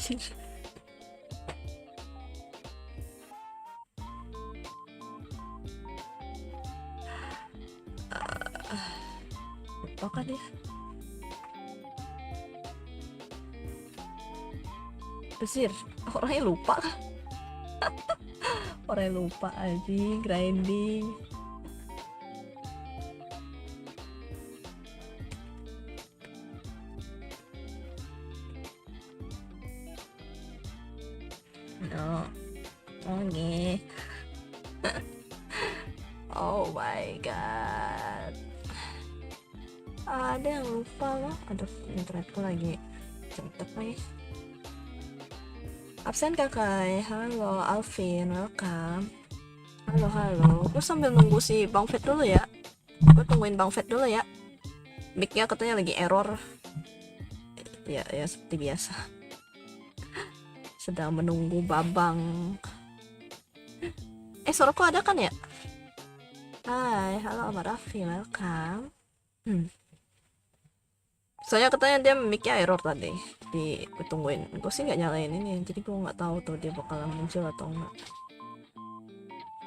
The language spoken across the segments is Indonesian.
anjir. Lupa kan ya? Pesir, orangnya lupa kan? Orangnya lupa anjing, grinding. No. Oke. Oh my god. Ada yang lupa lah. Aduh, internetku lagi cepet lagi. Absen kakak. Halo Alvin, welcome. Halo. Gue sambil nunggu si Bang Fet dulu ya. Gue tungguin Bang Fet dulu ya. Mic-nya katanya lagi error. Ya seperti biasa. Sedang menunggu Babang. Suaraku ada kan ya? Hai, halo Ahmad Raffi, welcome. Soalnya katanya dia mic-nya error tadi. Gue tungguin. Gue sih nggak nyalain ini, jadi gue nggak tahu tuh dia bakalan muncul atau enggak.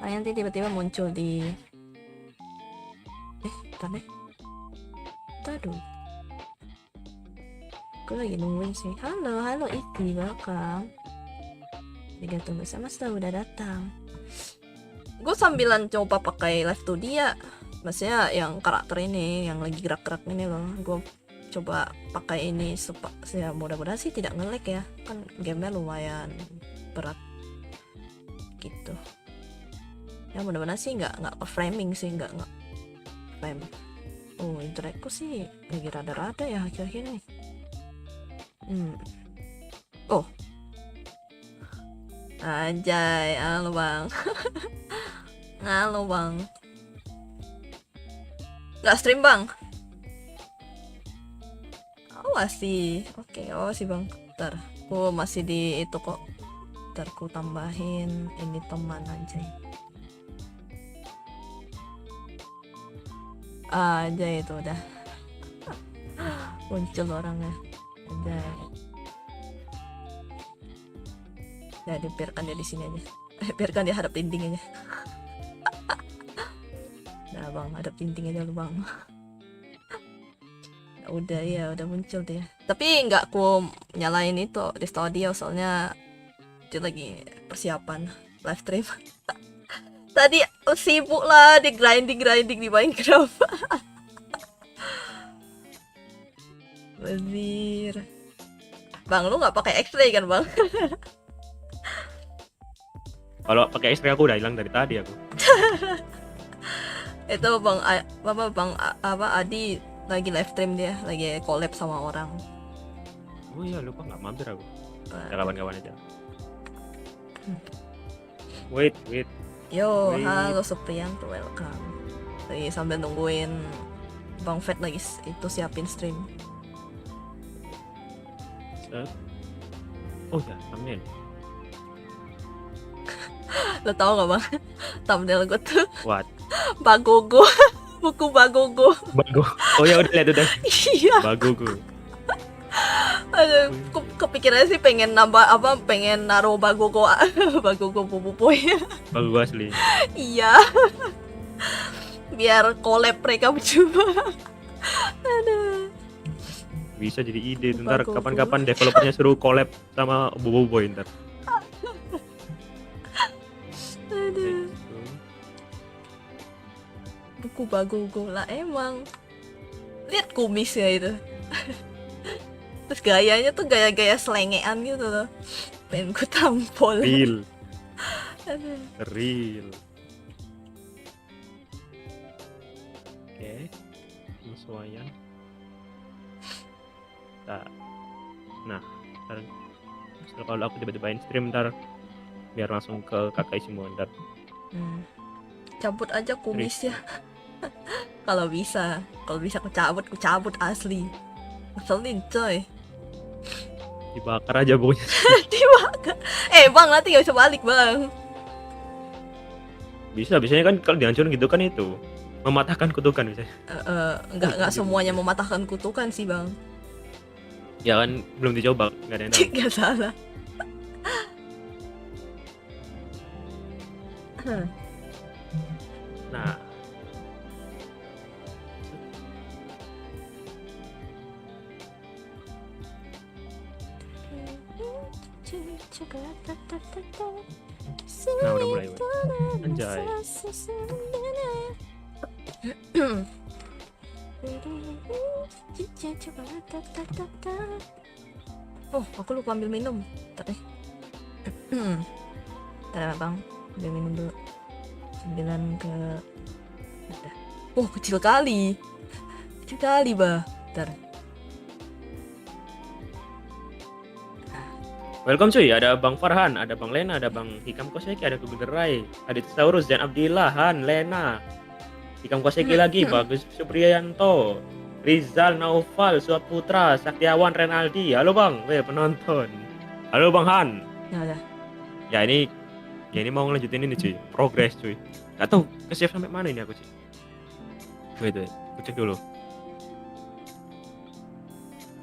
Nah, nanti tiba-tiba muncul di. Bentar deh. Tadu. Gue lagi nungguin sih. Halo Iti, welcome. Tiga tunggu sama setelah udah datang. Gue sambilan coba pakai live to dia. Maksudnya yang karakter ini, yang lagi gerak-gerak ini loh. Gue coba pakai ini supaya mudah-mudahan sih tidak nge-lag ya. Kan gamenya lumayan berat gitu. Ya mudah-mudahan sih nggak framing sih, nggak frame. Oh, internetku sih lagi rada-rada ya akhir-akhir ini. Oh. Anjay, halo bang. Halo bang. Nggak stream bang? Oh masih. Oke, oh sih bang. Ntar, aku masih di itu kok. Ntar aku tambahin ini teman aja. Aja itu udah. Muncul orangnya. Aja. Ya biarkan dia di sini aja. Biarkan dia hadap dinding aja. Nah bang, hadap dinding aja lu bang. Udah muncul dia. Tapi nggak aku nyalain itu di studio soalnya dia lagi persiapan live stream. Tadi sibuk lah di grinding di Minecraft. Bener. Bang, lu nggak pakai X-ray kan bang? Kalau pakai X-ray aku udah hilang dari tadi aku. Itu bang Adi lagi live stream, dia lagi collab sama orang. Oh iya, lupa nggak mampir aku. Ya kawan-kawan aja. Wait. Yo, halo Supriyanto, welcome. Lagi sambil nungguin Bang Fet lagi itu siapin stream. Oh ya, thumbnail. Lo tau gak bang? Thumbnail gue tuh What? Bagogo. Buku Bagogo. Oh ya udah lihat udah. Iya. Bagogo. Aduh, kepikirannya sih pengen pengen naruh Bagogo. Bagogo Pupupoy. Bagogo asli. Iya. Biar collab mereka berdua. Aduh. Bisa jadi ide ntar kapan-kapan developernya suruh collab sama Bobo Boy ntar. Aduh. Buku Bagogo lah emang. Lihat kumisnya itu. Terus gayanya tuh gaya-gaya selengean gitu loh. Pengen ku tampol. Real. Aduh. Real. Oke. Penyesuaian. Nah, kalau aku tiba-tiba stream ntar biar langsung ke kakak semua ntar. Cabut aja kumisnya. Kalau bisa aku cabut asli. Ngeselin coy. Dibakar aja pokoknya. Dibakar. Bang, nanti gak bisa balik bang. Biasanya kan kalau dihancurin gitu kan itu mematahkan kutukan biasanya. Enggak semuanya mematahkan kutukan sih bang. Ya kan belum dicoba, nggak ada yang tahu. Gak salah. Nah, nah udah mulai. Anjay. Oh, aku lupa ambil minum. Bentar deh. Bentar ya, Bang. Ambil minum dulu. 9 ke... Udah. Oh, kecil kali. Kecil kali, Bah. Bentar. Welcome cuy, ada Bang Farhan, ada Bang Lena, ada Bang Hikam Koseki, ada Kugerai, ada Taurus dan Abdillah, Han, Lena, Hikam Koseki lagi, Bagus Supriyanto, Rizal, Naufal, Suat Putra, Saktiawan, Renaldi. Halo Bang, penonton. Halo Bang Han. Ya udah. Ya ini mau ngelanjutin ini cuy, progress cuy. Gak tau ke save sampai mana ini aku cuy. Wait, aku cek dulu.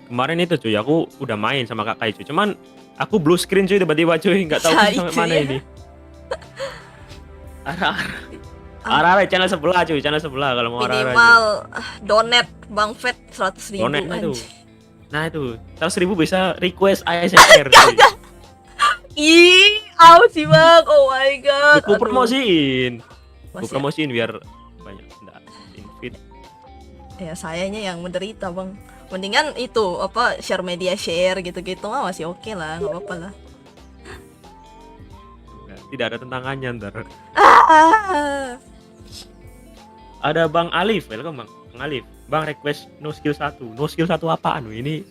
Kemarin itu cuy, aku udah main sama kakak cuy, cuman aku blue screen cuy tiba-tiba cuy, nggak tahu sampai mana ya. ini. Arah channel sebelah cuy, channel sebelah kalau mau arah. Minimal donate Bang Fed 100.000. Donate itu. Nah itu 100.000 bisa request ASMR cuy. Ih, sih Bang. Oh my god. Aku promosiin. Aku Masih promosiin biar banyak enggak invite. ya sayanya yang menderita Bang. Mendingan itu apa share media share gitu-gitu mah masih oke lah, nggak apa-apa lah. Tidak ada tentangannya ntar. Ah. Ada Bang Alif, welcome Bang. Bang Alif, Bang request no skill 1. No skill 1 apaan weh? Ini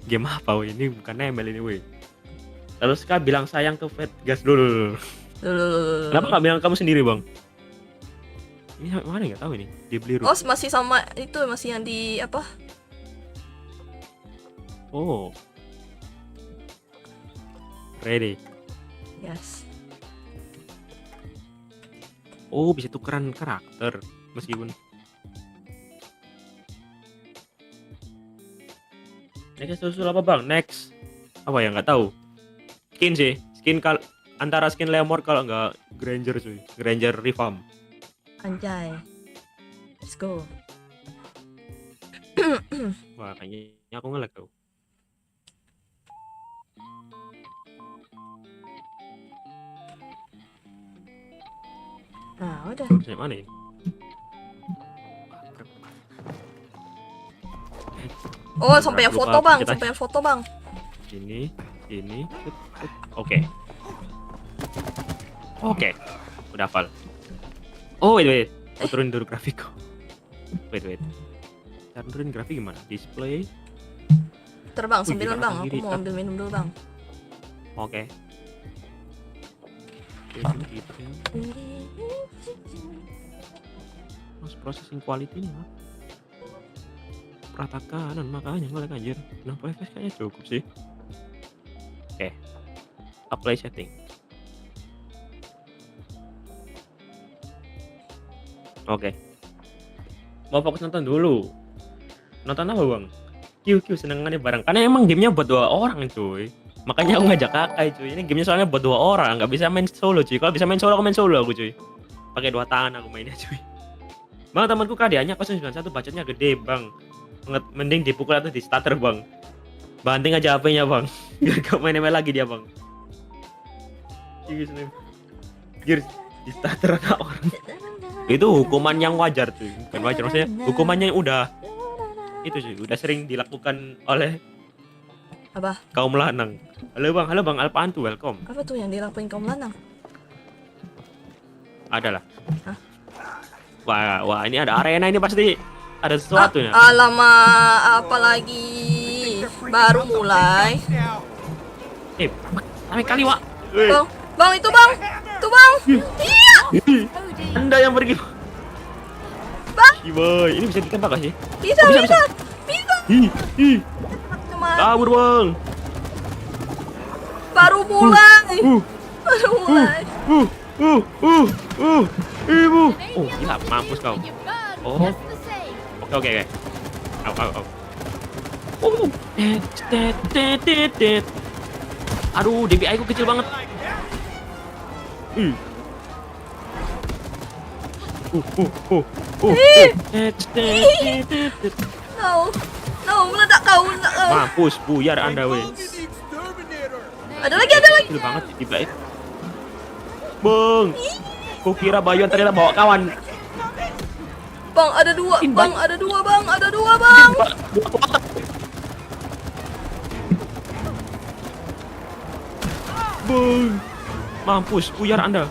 game apa weh? Ini bukan email ini weh. Lalu Ska bilang sayang ke Fed gas dulu. Kenapa nggak bilang kamu sendiri Bang? Ini sampai mana nggak tahu ini. Di Bliru. Oh, masih sama itu, masih yang di apa? Oh. Ready. Yes. Oh, bisa tukeran karakter meskipun. Next susul apa Bang? Next apa ya nggak tahu. Skin sih. Skin antara skin Lemor kalau nggak Granger cuy. Granger Revamp. Anjay. Let's go. Wah, kayaknya aku nge-lag tuh. Nah, udah. Sampai mana ini? Oh, sampai yang Lupa foto Bang, kita- sampai yang foto Bang. Ini. Oke. Oke. Udah hafal. Oh, wait. Aku turunin dulu grafikku. Wait. Cara turunin grafik gimana? Display. Terbang, Wih, sambilan gimana Bang. kan Aku kiri, mau kan? ambil minum dulu Bang. Oke. Mas processing quality ini mah rata kanan makanya ngelag anjir. Kenapa FPS kayaknya cukup sih. Oke. Apply setting. Oke. Mau fokus nonton dulu. Nonton apa Bang? QQ senengannya bareng. Karena emang gamenya buat 2 orang cuy. Makanya aku ngajak kakak cuy. Ini gamenya soalnya buat 2 orang, nggak bisa main solo cuy. Kalau bisa main solo, aku main solo aku cuy. Pakai 2 tangan aku mainnya cuy. Bang, temanku KDA-nya 091 bacotnya gede bang. Mending dipukul atau di starter bang. Banting aja HP-nya bang. Biar gak main ML lagi dia bang. Gear di starter ada orang. Itu hukuman yang wajar cuy. Bukan wajar maksudnya. Hukumannya udah itu sih, udah sering dilakukan oleh Apa? kaum lanang. Halo bang Alpantu, welcome. Apa tuh yang dilakuin kaum lanang? Adalah. Hah? Wah, ini ada arena ini pasti ada sesuatu ya. Alamak, apalagi baru mulai. Rame kali, Wak. Bang, itu bang. Iya. Anda yang pergi. Bang. Boy, ini bisa ditembak gak sih? Bisa. Ih. Cuman Kabur, Bang. baru mulai. Ibu. Oh, gila, mampus kau. Oh. Oke. Au. Oh. Aduh, DPI ku kecil banget. No, no, meledak kau, meledak kau. Mampus, buyar Anda weh. Ada lagi, ada lagi. Kecil banget di belakang. Bang. Kukira Bayu ternyata bawa kawan. Bang, ada dua, Bang. bang, ada dua, bang, ada dua, bang. Bang. Mampus, buyar Anda.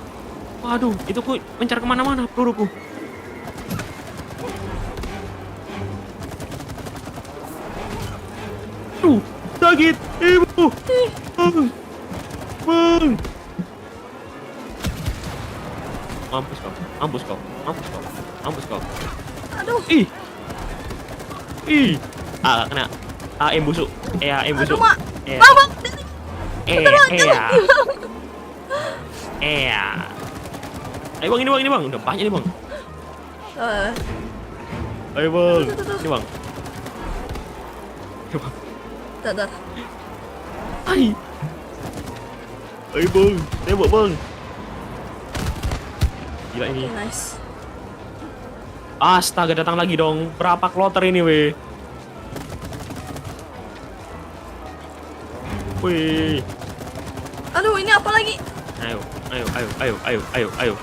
Waduh, itu ku mencar kemana-mana peluruku. Sakit, ibu. Bang. Bang. Mampus kau, mampus kau, mampus kau, mampus kau. Aduh, Ih. Ih. Ah, kena. AM busuk. AM aduh, busuk. mak. Eh. Bang, bang. Ayo bang, ini bang, udah banyak nih bang. Eh, Ayo bang, ini bang. Ayo bang. dah, dah. Ay. Ayo bang, tembak bang. Gila ini. Okay, nice. Astaga, datang lagi dong. Berapa kloter ini weh? Wih. Aduh, ini apa lagi? Ayo, ayo.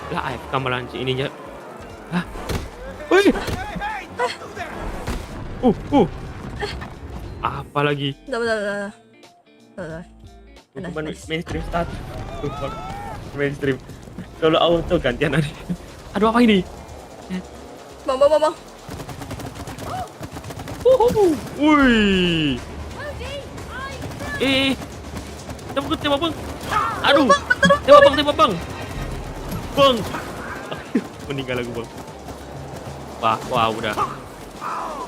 Lah, AFK malah ininya. Hah? Wih. Apa lagi? Dah, dah, dah. Dah, dah. Bukan Nice. mainstream start. Bukan mainstream. Kalau auto gantian ada. Aduh, apa ini? Bang, bang, bang, bang. Wih. Tembak bang. Aduh. Tembak bang. Bang. Meninggal aku bang. Wah, udah.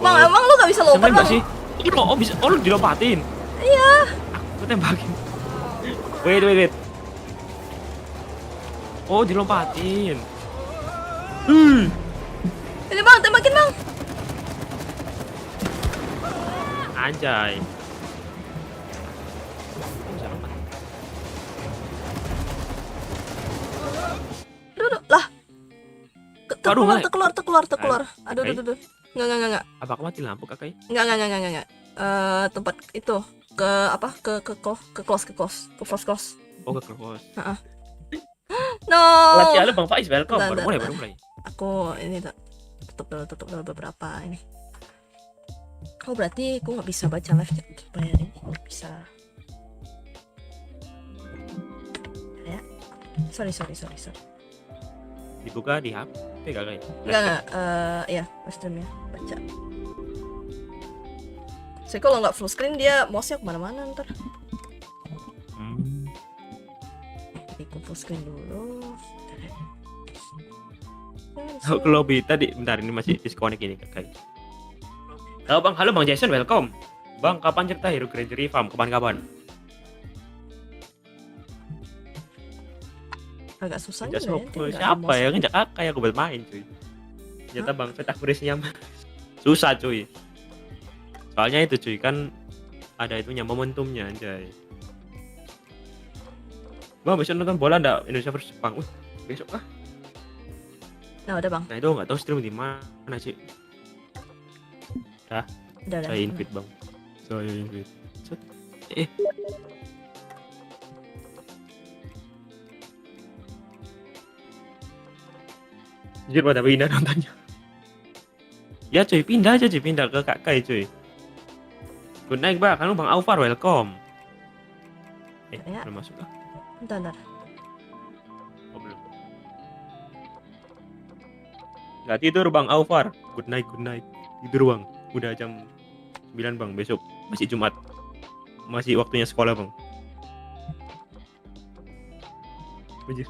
Bang, emang lu gak bisa lompat, Sampai bang? sih? Oh, bisa. Oh, lu dilompatin. Iya. Aku tembakin. Wait. Oh, dilompatin. Ini bang, tembakin bang. Anjay. Bisa lompat. Aduh, lah. Waduh, ngelek. Terkeluar. Aduh. Enggak. Apa aku mati lampu kakak? Enggak. Tempat itu ke apa? Ke close. Oh, ke close. No. Latih ala Bang Faiz, welcome. Bentar. Baru mulai. Aku ini tak tutup dulu beberapa ini. Oh, berarti aku nggak bisa baca live chat supaya ini bisa. Ya. Sorry. Dibuka di HP kakak. Enggak. Ya, streamnya baca. Jadi kalau nggak full screen dia mouse-nya kemana-mana ntar. Jadi aku full screen dulu. Ke lobby tadi, bentar ini masih disconnect ini kakak. Halo Bang Jason, welcome. Bang, kapan cerita Hero Granger Farm? Kapan? Agak susah Ngajak juga siapa? ya. Siapa ya ngajak kakak ya, aku buat main cuy. Ternyata Bang petak berisnya susah cuy. Soalnya itu cuy, kan ada itunya, momentumnya anjay. Bang, besok nonton bola ndak Indonesia versus Jepang? Besok kah? Nah, udah bang. Nah itu nggak tahu stream di mana sih. Udah. Saya invite bang. Saya invite. Jujur pada pindah nontonnya. Ya cuy, pindah aja cuy, pindah ke kakak cuy. Good night bang, kan Bang Aufar welcome. Ya. Belum masuk kah? Bentar. Oh belum. Nggak tidur Bang Aufar. Good night. Tidur bang. Udah jam 9 bang, besok masih Jumat. Masih waktunya sekolah bang. Anjir.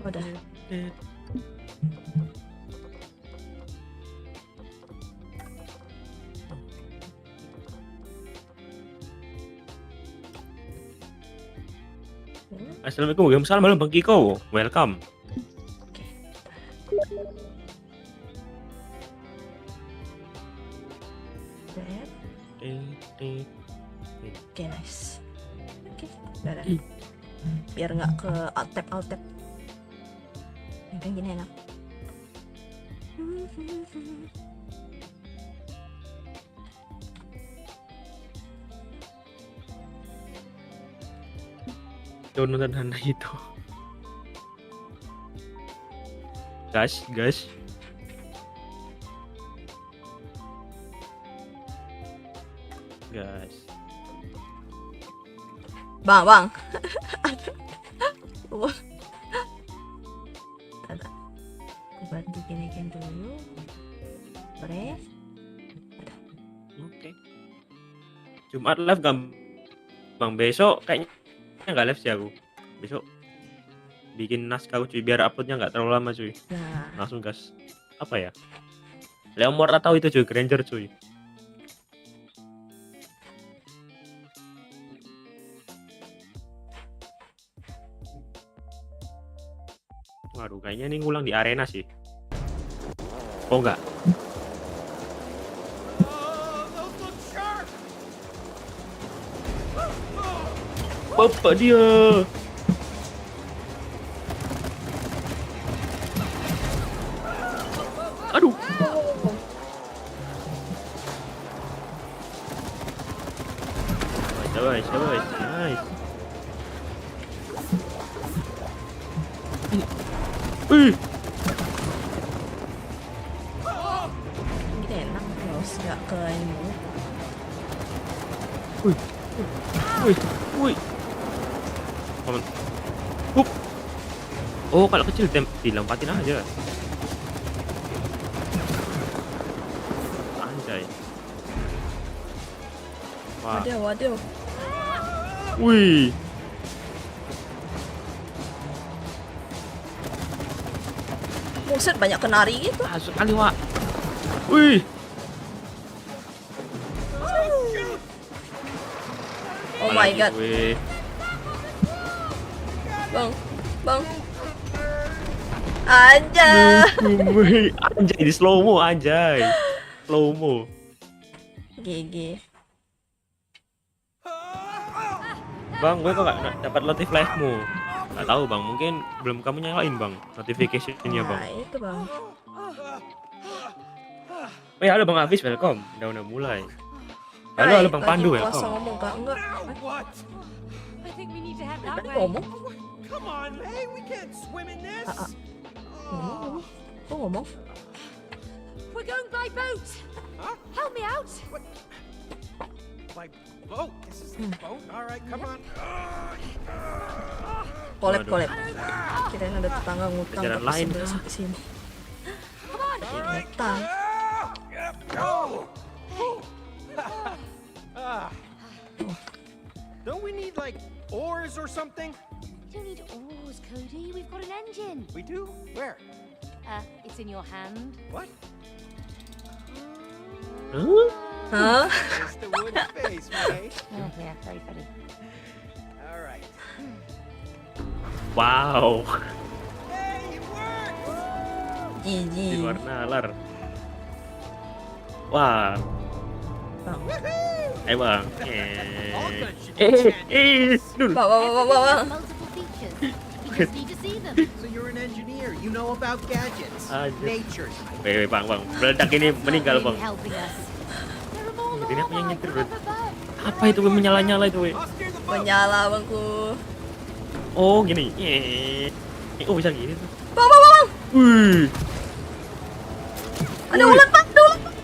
Udah. Assalamualaikum, waalaikumsalam Bang Kiko, welcome. Oke, nice. Oke, udah. biar nggak ke alt tab. Yang kayak gini enak. Download dana itu. Gas. Bang. Wah. Ada. Aku bantu gini dulu. Press. Oke. Jumat live Bang, besok kayaknya nggak live sih aku. Besok bikin naskah cuy biar uploadnya nggak terlalu lama cuy. Nah, Langsung gas. Apa ya? Leomord atau itu cuy, Granger cuy. Waduh, kayaknya ini ngulang di arena sih. Oh enggak. Bapak dia. Aduh. Nice. Wih. gini enak terus nggak ke ini. Wih. Momen. Hup. Oh, kalau kecil dilompatin aja. Anjay. Wah. Waduh. Wih. Buset, banyak kenari gitu. Sekali, Wak. Wih. Oh my god. Wih. Bang. Aja. Wih. Anjay, di slow mo anjay. Slow mo. GG. Bang, gue kok gak dapat notif live-mu? Gak tahu bang, mungkin belum kamu nyalain bang notification-nya bang. Nah, itu bang. Oh ya, halo bang Hafiz, welcome. Udah mulai. Halo bang Pandu, lagi puasa welcome. ngomong kak, enggak. I think we need to head that Tadi way. ngomong? Come on, May, we can't swim in this. Ngomong. Kok ngomong? We're going by boat. Huh? Help me out. By boat. This is the boat. All right, come on. Kolab. Waduh. Kirain ada tetangga ngutang Jalan tapi lain sambil kah? sampai sini. Come on. Ngutang. Go. Ah. Don't we need like oars or something? We don't need oars, Cody. We've got an engine. We do. Where? It's in your hand. What? Huh? Hah? It's the wooden face, May. Oh, yeah, very funny. All right. Wow, Hey, it worked. di GG. luar nalar. Wah, Bang. bang. All good should be chat. Dulu. Bang. Multiple features. You just need to see them. So you're an engineer. You know about gadgets. Aja. Nature. Bang, meledak ini meninggal bang. Really helping us. They're all Ini apa yang nyetir, bro? up above. Apa itu weh, menyala-nyala itu weh? I'll steer the boat. Menyala bangku. Oh gini. Oh bisa gini tuh. Bang. Wih, Ada ulat bang.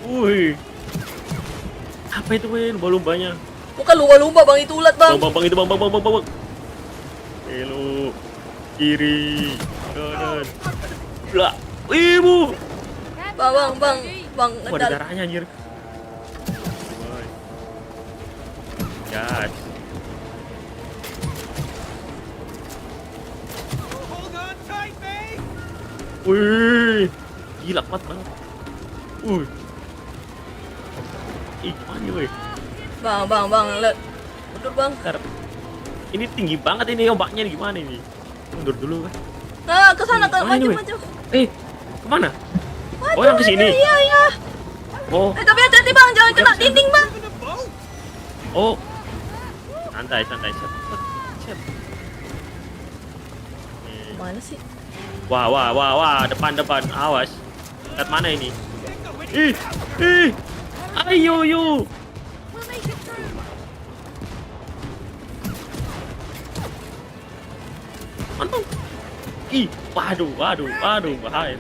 wih. Apa itu weh lumba-lumbanya? Bukan lumba-lumba bang, itu ulat bang. Bang itu bang. Hello, kiri, kanan, belah. Ibu. Bang. Wah ada Ngedal. darahnya anjir. Gas. Hold on tight, May. Wih, gila kuat banget. Wih. Ih, gimana weh? Bang. Lihat. Mundur bang. Bentar. Ini tinggi banget ini ombaknya nih, gimana ini? Mundur dulu kan. Nah, ke sana Mana ini, weh? maju. Kemana? Oh yang kesini. Iya. Oh, Tapi hati-hati bang, jangan kena dinding bang. In the boat. oh. Santai. Siap. Mana sih? Wah, wah, wah, wah, depan, awas. Lihat mana ini? Ih, ayo, yo. We'll make it through. Mantap. Ih, waduh, bahaya.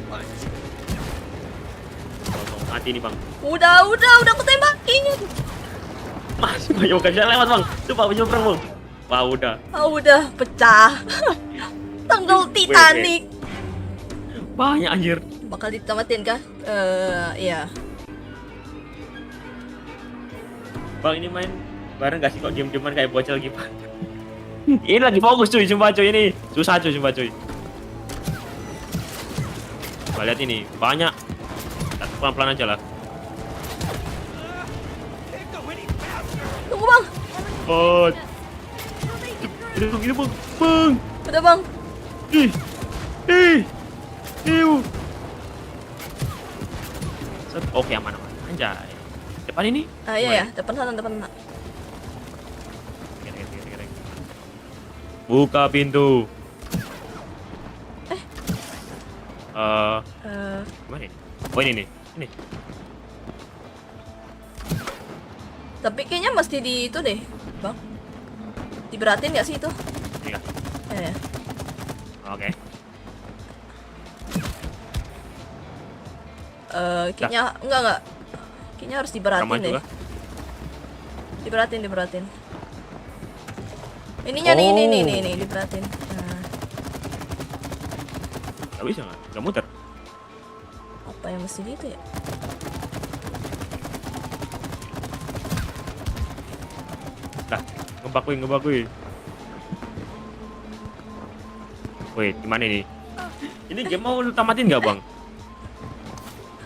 Tolong, mati nih bang. Udah aku tembakin. Masih banyak gak bisa lewat bang. Coba nyebrang bang. Wah udah. Ah, udah pecah. Tanggal Titanic. Banyak anjir. Bakal ditamatin kah? Iya. Bang ini main bareng gak sih kok game-gamean kayak bocil gimana? Ini lagi fokus cuy, sumpah cuy ini. Susah cuy, sumpah cuy. Coba lihat ini, banyak. Kita pelan-pelan aja lah. Can't go any faster. Tunggu bang. Oh. Ini bang, bang. Udah bang. Ih. Iu. Oke aman. Anjay. Depan ini? Ah iya ya, depan sana. Gereng. Buka pintu. Mana ini? Oh ini nih. Ini. Tapi kayaknya mesti di itu deh, bang. Diberatin nggak sih itu? Ini kah? Ya. Oke. Kayaknya enggak. Kayaknya harus diberatin Ramah deh. juga. Diberatin. Ininya nih, Oh. ini diberatin. Nah, Gak bisa nggak? Gak muter. apa yang mesti gitu ya? Lah, ngebak gue. Wait, gimana ini? Ini game mau lu tamatin nggak bang?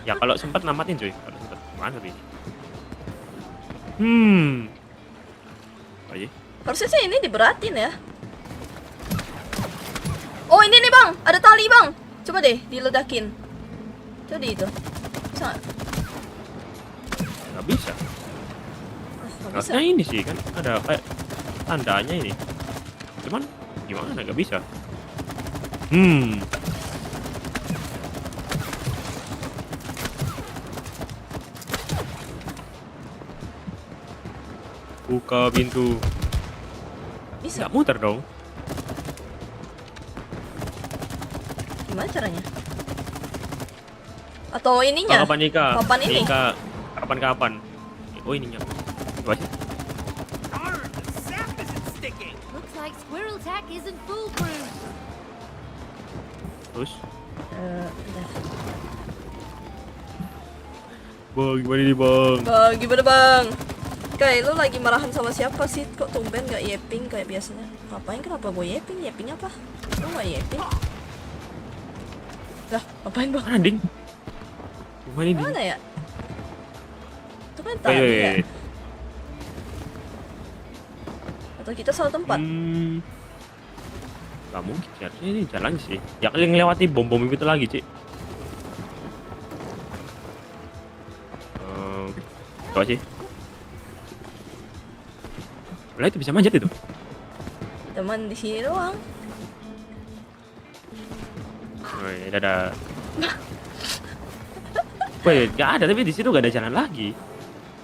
Ya kalau sempat namatin cuy. Kalau sempat gimana ini? Oh iya. Harusnya sih ini diberatin ya. Oh ini nih bang, ada tali bang. Coba deh diledakin. Coba di itu. Bisa nggak? Nggak bisa. Nggak bisa. Harusnya ini sih kan ada kayak tandanya ini. Cuman gimana nggak bisa? Buka pintu. Bisa. Nggak muter dong. Gimana caranya? Atau ininya? Kapan nikah? Papan ini? Nikah kapan? Oh ininya. Coba sih. Darn, the sap isn't sticking. Looks like squirrel tack isn't foolproof. Terus. Udah. Bang, gimana ini bang? Bang, gimana bang? Kayak lu lagi marahan sama siapa sih? Kok tumben gak yeping kayak biasanya? Ngapain kenapa gue yeping? Yeping apa? Lu gak yeping? Lah, ngapain bang? Mana ding? Gimana ini? Mana ya? Itu kan Oh, tadi iya, ya? iya. Atau kita salah tempat? Gak mungkin sih, harusnya ini jalan sih. Ya kali ngelewati bom-bom itu lagi sih. Coba sih. Lah itu bisa manjat itu. Teman di sini doang. Oh, iya, dadah. Wait, gak ada tapi di situ gak ada jalan lagi.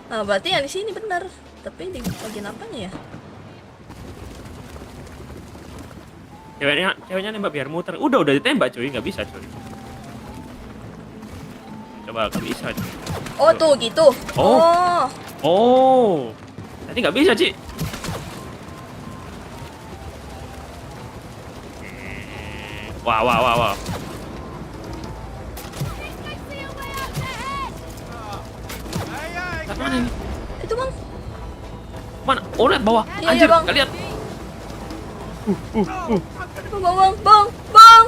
Nah, berarti yang di sini benar. Tapi di bagian apanya ya? Ceweknya nembak biar muter. Udah ditembak cuy, nggak bisa cuy. Coba nggak bisa cuy. Oh, tuh gitu. Oh. Oh, tadi nggak bisa Ci. Wah. Aye, Mana ini? Itu bang. Mana? Oh lihat bawah. Iya, Anjir, Bang. nggak lihat. Bang.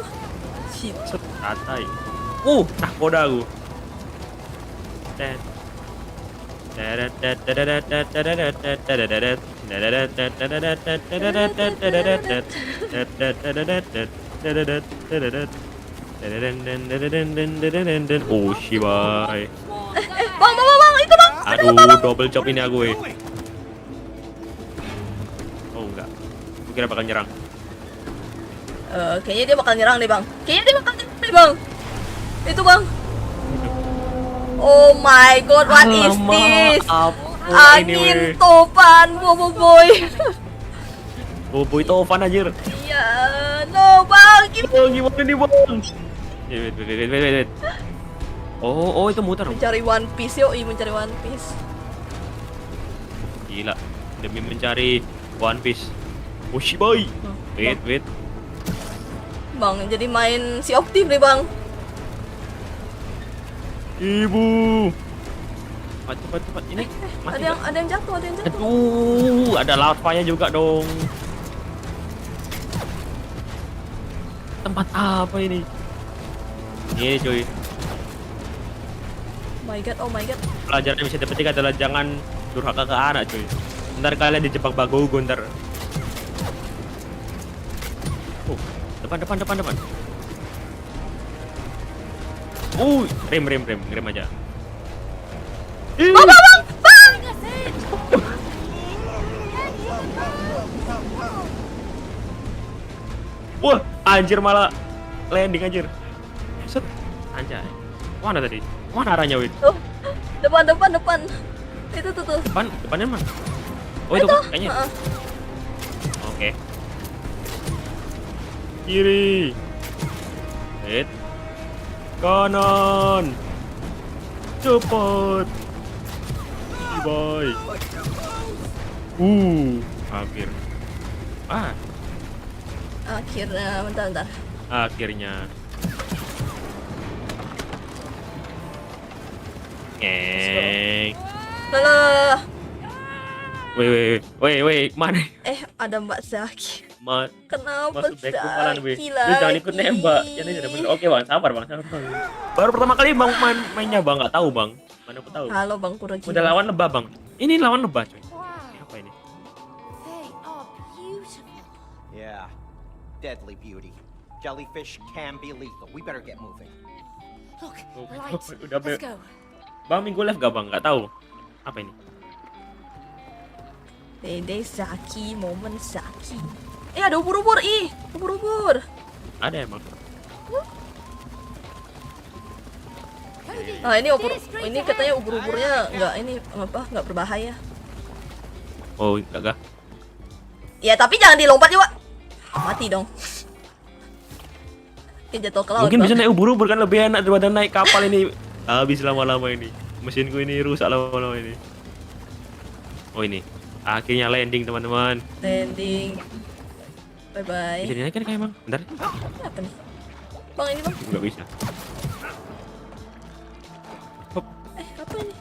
Shit. Set, santai. Nakoda aku. Oh shibai. Bang, itu bang. Aduh, double chop ini aku. doing? Oh enggak. Aku kira bakal nyerang. Kayaknya dia bakal nyerang deh bang. Itu bang. Oh my god, what is this? Angin topan, bobo boy. Boboiboy topan anjir. Iya, no bang. Gimana nih bang? Wait. Oh itu muter. Mencari One Piece yoi, mencari One Piece. Gila, demi mencari One Piece. Boy. Wait. Bang, jadi main si Optif deh bang. Ibu. Cepat. Ini masih Ada yang jatuh. Aduh, ada lavanya juga dong. Tempat apa ini? Ini cuy. Oh my god. Pelajaran yang bisa dipetik adalah jangan durhaka ke anak cuy. Ntar kalian dijebak bagogo ntar. Depan. Rem aja. Bang! Bring us in. Wah, anjir malah landing anjir. Set, anjay. Mana tadi? Mana arahnya, Wid? Tuh, depan. Itu tuh. Depannya mana? Oh, itu kan kayaknya. Heeh. Oke. Kiri. Hit. Kanan. Cepat. Bye. Hampir. Akhirnya, bentar. Akhirnya. Lah. Wait, mana? Ada Mbak Zaki. Ma Kenapa masuk back kemalan, Wih. Zaki Lu jangan ikut lagi? nembak. Jadi tidak bener. Oke, Bang, sabar, Bang. Baru pertama kali Bang mainnya, Bang, nggak tahu, Bang. Mana aku tahu. Halo Bang Kuroji. Udah lawan lebah, Bang. Ini lawan lebah, coy. Wow, Apa ini? they are beautiful. Yeah. Deadly beauty. Jellyfish can be lethal. We better get moving. Look, Oh, right. udah Let's go. Bang, minggu live gak, Bang? Nggak tahu. Apa ini? Dede Zaki, momen Zaki. Ada ubur-ubur, ubur-ubur. Ada emang. Cody, Nah, steer straight ini ahead. katanya ubur-uburnya nggak berbahaya. Oh, enggak. Ya, tapi jangan dilompat juga. Mati dong. Kayak jatuh ke laut. Mungkin bisa Bang. naik ubur-ubur kan lebih enak daripada naik kapal ini. Habis lama-lama ini. Mesinku ini rusak lama-lama ini. Oh, ini. Akhirnya landing, teman-teman. Landing. Bye-bye. Bisa dinaikin kayak Bang? Bentar. Apa nih? Bang, ini bang. Enggak bisa. Apa ini?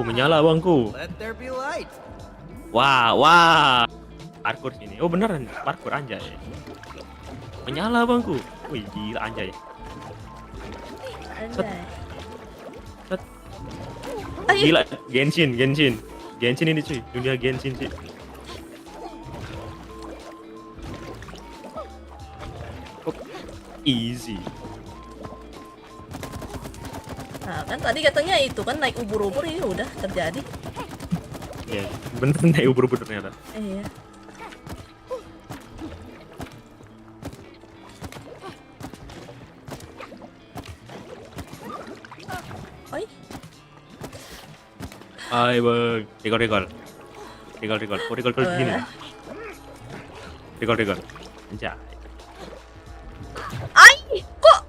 Menyala bangku. Let there be light. Wah. Parkur sini. Oh, beneran parkur anjay. Menyala bangku. Wih, gila anjay. Anjay. Set. Ayo. Gila, Genshin ini cuy, dunia Genshin sih. Easy. Nah, kan tadi katanya itu kan naik ubur-ubur ini udah terjadi. Ya, bener naik ubur-ubur ternyata. Iya. Oi. Hai bang, recall. Oh, recall gini. Recall. Anjay. Ai, kok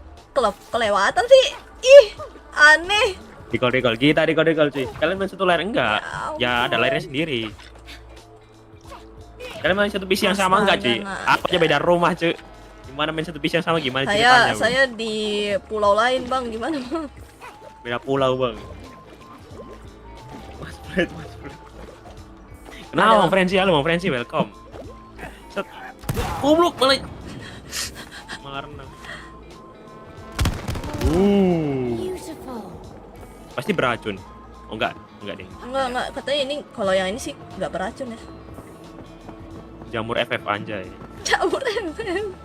kelewatan sih? Ih, aneh. Recall. Kita recall cuy. Kalian main satu layar enggak? Ya ada layarnya sendiri. Kalian main satu PC yang sama enggak cuy? Astaga, Apa aja beda rumah cuy? Gimana main satu PC yang sama gimana ceritanya? Bang? Saya di pulau lain, Bang. Gimana, Bang? Beda pulau bang. Mas Fred. Kenapa bang Frenzy? Halo bang Frenzy, welcome. Set. Goblok balik. Renang. Beautiful. Pasti beracun. Oh enggak deh. Enggak. Katanya ini kalau yang ini sih enggak beracun ya. Jamur FF anjay. Cabut FM.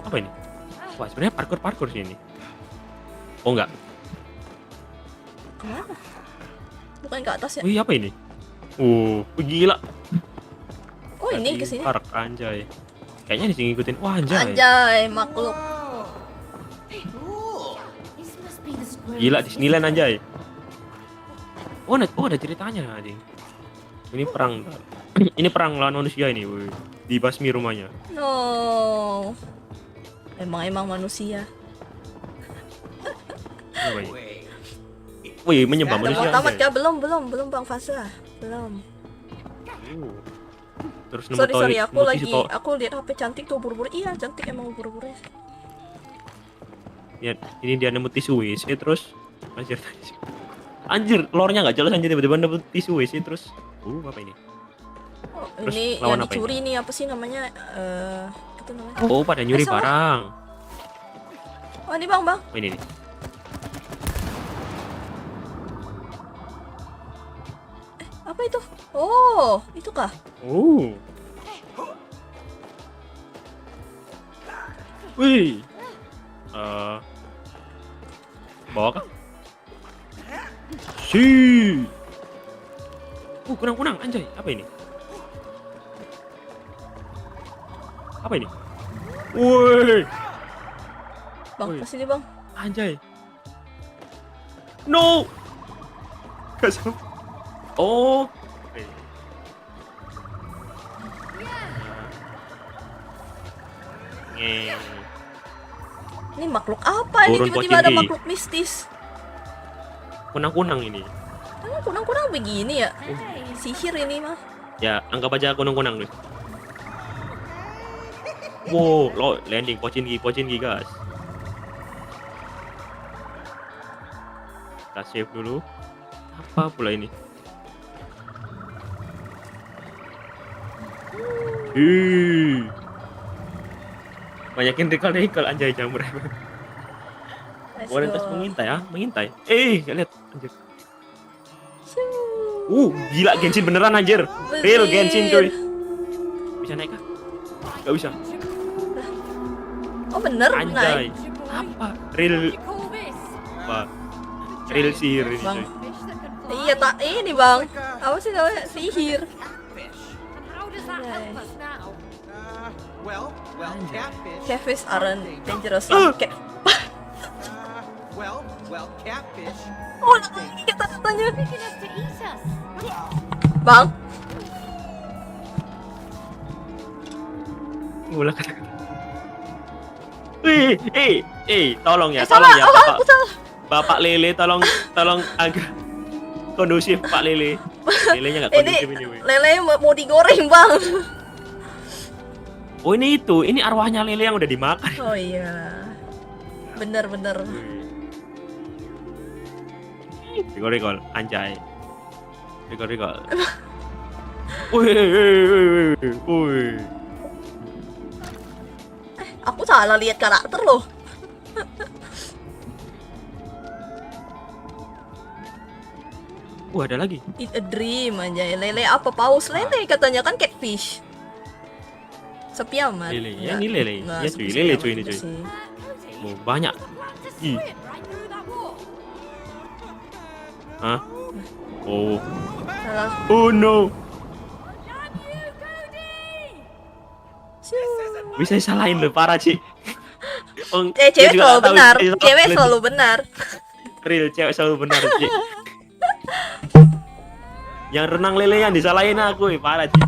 Apa ini? Wah sebenarnya parkur sih ini. Oh enggak. Kemana? Bukan ke atas ya? Wih apa ini? Gila. Oh ini Tadi kesini. park, anjay. Kayaknya di sini ngikutin. Wah, anjay. Anjay, makhluk. Cool. This must be the square. Gila di Disneyland anjay. Oh, ada ceritanya anjing. Ini perang. Ini perang lawan manusia ini, woi. Dibasmi rumahnya. No. Emang manusia. Coba ini. Wait. Wih, menyembah Udah manusia. mau tamat anjay. kah? Belum Bang Fase. Belum. Terus nemu Sorry, aku notice lagi to- aku lihat HP cantik tuh buru-buru. Iya, cantik emang buru-buru. Ya, ini dia nemu tisu WC terus anjir, lore-nya nggak jelas anjir, tiba-tiba nemu tisu WC terus. Apa ini? Oh, Terus ini lawan yang apa dicuri nih apa sih namanya? Itu namanya. Oh, pada nyuri salah. barang. Oh, ini Bang. Oh, ini nih. Apa itu? Oh, itu kah? Oh. Wih. Bawa kah? Si. Kunang-kunang anjay. Apa ini? Apa ini? Woi. Bang, Woi. kesini Bang. Anjay. No. Kasih. Oh. Ngeng. Ini makhluk apa ini? Turun Tiba-tiba ada Pochinki. makhluk mistis. Kunang-kunang ini. Kunang-kunang begini ya? Sihir ini mah. Ya, anggap aja kunang-kunang deh. Wow, lo landing Pochinki guys. Kita save dulu. Apa pula ini? Banyakin recall anjay jamur. Let's Kualitas go. mengintai ya, mengintai. Lihat anjir. Shoo. Gila Genshin beneran anjir. Real Genshin cuy. Bisa naik kah? Gak bisa. Oh bener, Anjay. naik. Apa? Real apa? Real sihir ini Bang. cuy. Iya tak ini Bang. Apa sih namanya? Sihir. Catfish. And how does that help us now? Well, catfish. Catfish aren't dangerous. Kayak Well, catfish. oh, lagi kita katanya. Big enough to eat us. Bang, Ngulang kata-kata. Tolong ya, salah. tolong ya, Oh, Bapak, aku salah. Bapak Lele, tolong agak kondusif Pak Lele. Lelenya nggak Ini kondusif ini, weh. lele mau digoreng, Bang. Oh ini arwahnya Lele yang udah dimakan. Oh iya. Bener. Recall, anjay. Recall. Wih. Aku salah lihat karakter loh. Ada lagi. It's a dream aja. Lele apa paus lele katanya kan catfish. Sepi amat. Lele, ya, Nggak- ini lele. nggak Ya, cuy, sepi-sepi lele, amat cuy, ini, juga cuy. sih. Cody, Oh, banyak. practice Ih. swim right through that wall. Hah? Oh. Salah. Oh no. Damn you, Cody! Shoo. Bisa salahin lu parah, Ci. Cewek selalu benar. Cewek selalu benar. Real, cewek selalu benar, Ci. Yang renang lele yang disalahin aku, parah, Ci.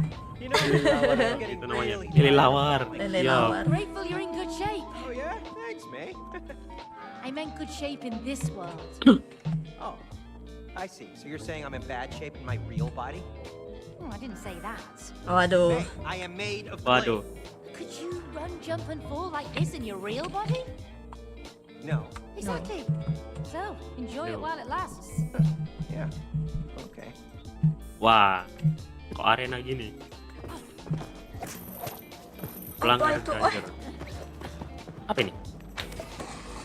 You know, I'm getting Itu namanya. really Lele lawar. Lele Iya. lawar. Grateful you're in good shape. Oh yeah, thanks, May. I meant good shape in this world. Oh, I see. So you're saying I'm in bad shape in my real body? Oh, I didn't say that. Waduh. May, I am made of Waduh. clay. Could you run, jump, and fall like this in your real body? No. Exactly. So, enjoy it No. while it lasts. Yeah. Okay. Wah. Kok arena gini? Pelanggaran itu? ganjar. Apa ini?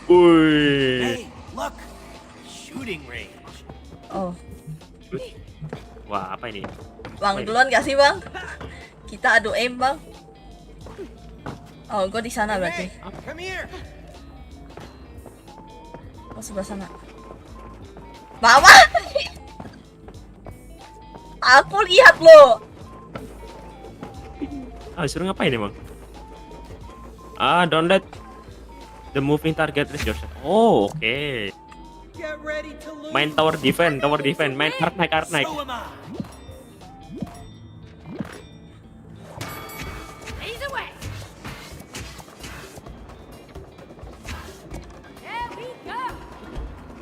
Wih. look! Shooting range. Oh, Wah, apa ini? Bang duluan gak sih, Bang? Kita adu aim, Bang. Oh, gue di sana berarti. May, come here. Oh, sebelah sana. Mama! Aku lihat lo. Ah, suruh ngapain emang? Ah, don't let the moving target reach your shot. Oh, oke. Get ready to lose. Main tower defense, main card naik. So am I. Either way. There we go.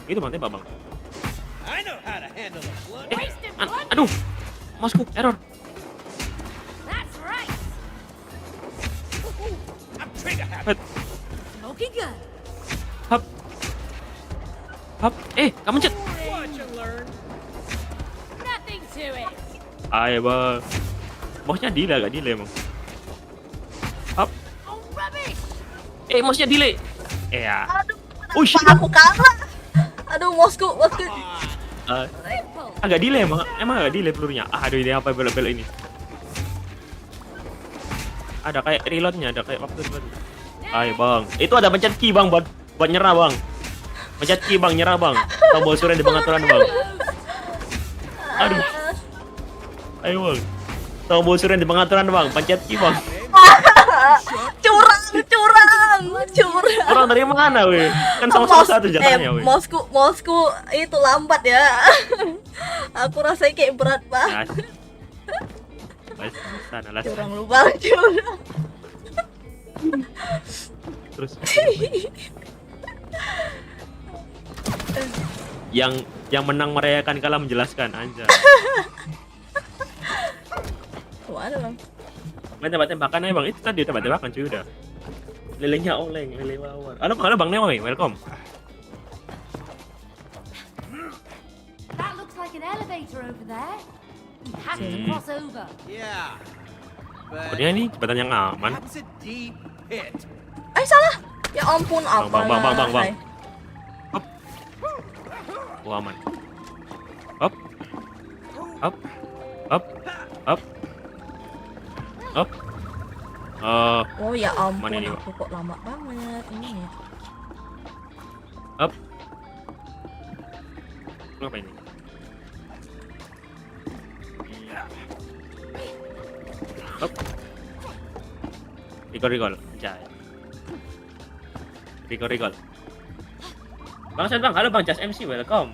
Itu mantep bang. I know how to handle a blood. Wasted blood. Aduh, mousku error. That's right. I'm trigger happy. Hap, Smoking gun. hap, hap. Kamu cet. Watch and learn. Nothing to it. Ayo bang. Mouse-nya delay agak delay emang. Hap. Oh, rubbish. Mouse-nya delay. Ya. Aduh, Oh, shit. kenapa aku kalah? Aduh, mousku. Ah, Simple. agak delay emang agak delay pelurunya. Aduh, ini apa belok-belok ini? Ada kayak reloadnya, ada kayak waktu reload. Ayo bang, itu ada pencet key bang buat nyerah bang. Pencet key bang, nyerah bang. Tombol surat di pengaturan bang. Aduh, ayo bang. Tombol surat di pengaturan bang, pencet key bang. Curang. Orang dari mana weh? Kan sama-sama satu jatahnya weh. Mousku itu lambat ya. Aku rasanya kayak berat banget. Sana lah. Curang lu bang, curang. Terus. Yang menang merayakan kalah menjelaskan anjay. Mana bang? Main tembak-tembakan aja bang, itu tadi tembak-tembakan cuy udah. Lelenya oleng, lele mawar. Halo bang Neoy, welcome. That looks like an elevator over there. We have to cross over. Yeah. But Oh, dia nih jembatan yang aman. that's a deep pit. Salah. Ya ampun, apa? Bang. Hop. Oh, aman. Hop. Hop. Hop. Hop. Hop. Oh ya ampun, Mana ini, aku kok lama banget ini ya. Hop. Lu ngapain ini? Hop. Recall. Jai. Recall. Bang San bang, halo bang, Just MC, welcome.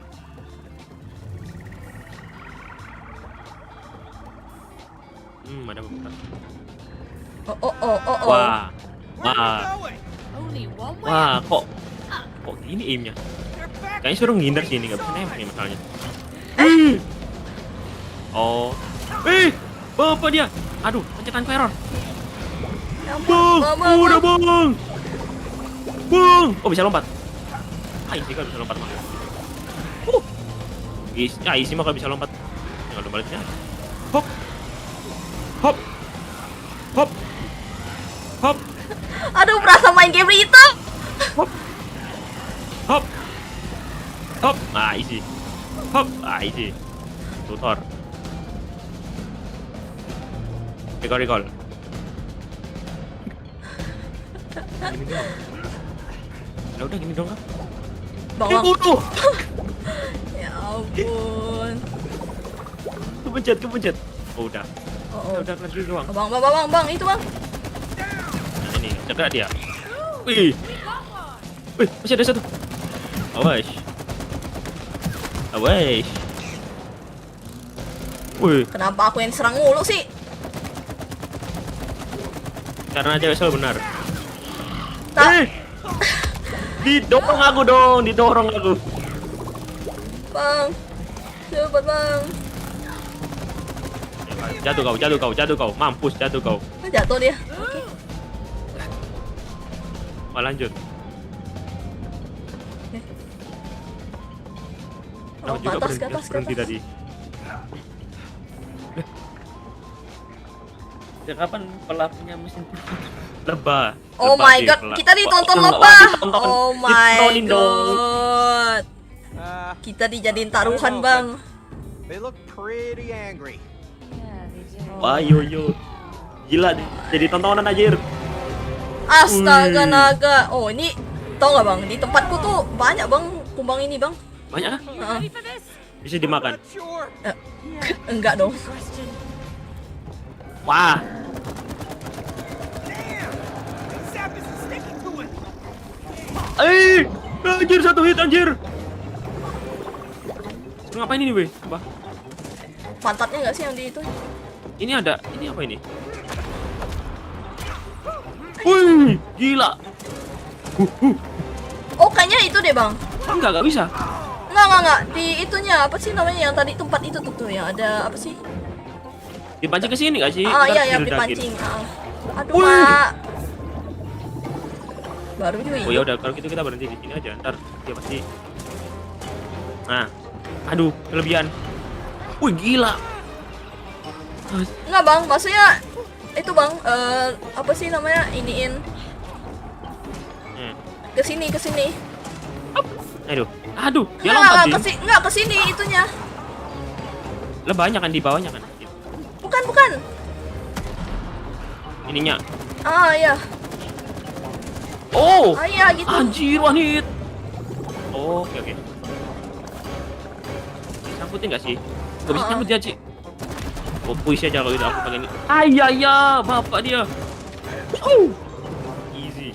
Ada beberapa. Oh. Wah, Where are you going? Only one way. wah, kok gini aimnya? You're back. Kayaknya suruh ngindar sini, nggak bisa nembak nih masalahnya. Oh, bapak dia. Aduh, pencetanku error. Ya ampun, Bang, udah bang. Oh bisa lompat. Isi kan bisa lompat mah. Isi mah kalau bisa lompat. Tinggal lu baliknya. Hop. Aduh, berasa main game itu. Hop. Isi. Isi. Tutor. Recall. Gini dong. Udah gini dong kan. Bang. Bodoh. Ya ampun. Kepencet. Oh, udah. Oh. Udah kelar dulu doang. Bang, itu bang. Nah, ini cedera dia. Wih, masih ada satu. Awas. Wih, Kenapa aku yang serang mulu sih? karena cewek selalu benar. Tak, Didorong aku. bang. Cepat bang. Jatuh kau. Mampus jatuh kau. Jatuh dia. Oke. Lanjut. Oh, ke atas, ke atas. Berhenti tadi. Ya kapan pelakunya mesin lebah? Oh my god, kita ditonton lebah. Oh my Ditontonin dong. god. Kita dijadiin taruhan bang. They look pretty angry. Yeah, they do. Wah, yo. Gila, jadi tontonan anjir. Astaga Wih. naga. Oh ini, tau gak bang? Di tempatku tuh banyak bang kumbang ini bang. Banyak ah? Heeh. Ready for this? Bisa dimakan. Not sure. Enggak dong. Question. Wah. Anjir, satu hit anjir. Ngapain ini, weh? Apa? Pantatnya nggak sih yang di itu? Ini ada, ini apa ini? Wih, gila. Oh, kayaknya itu deh, Bang. Enggak bisa. Enggak. Di itunya, apa sih namanya yang tadi tempat itu tuh yang ada apa sih? Dipancing ke sini gak sih? Ah, Ntar iya, yang diledakin. dipancing. Aduh, Wih. Mak. Baru juga Oh ya udah, kalau gitu kita berhenti di sini aja. Ntar dia pasti. Nah, aduh, kelebihan. Wih, gila. Enggak, Bang. Maksudnya itu, Bang, apa sih namanya? Iniin ke sini. Aduh, dia lompat Enggak, sih. enggak ke sini itunya. Lah banyak kan di bawahnya kan. Bukan. Ininya. Ah, iya. Oh, Ah, iya gitu. anjir, one hit. Oh, oke. Sangkutin nggak sih? Gak bisa nyambut dia, Ci. Oh, puisi aja kalau gitu aku pakai ini. Ya, bapak dia. Easy.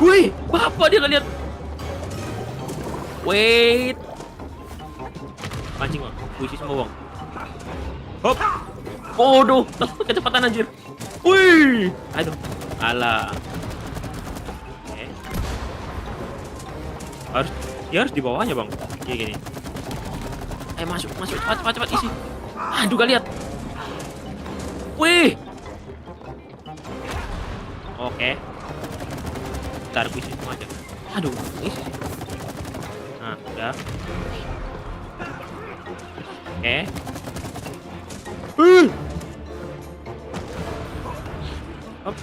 Wih, bapak dia nggak lihat. Wait. Pancing, Bang. Puisi semua, Bang. Hop. Waduh, kecepatan anjir. Wih. Aduh. Alah. Oke. Dia harus di bawahnya, Bang. Kayak gini. Masuk. Cepat isi. Aduh, gak lihat. Wih. Oke. Ntar aku isi semua aja. Aduh, isi. Nah, udah. Oke. Hop.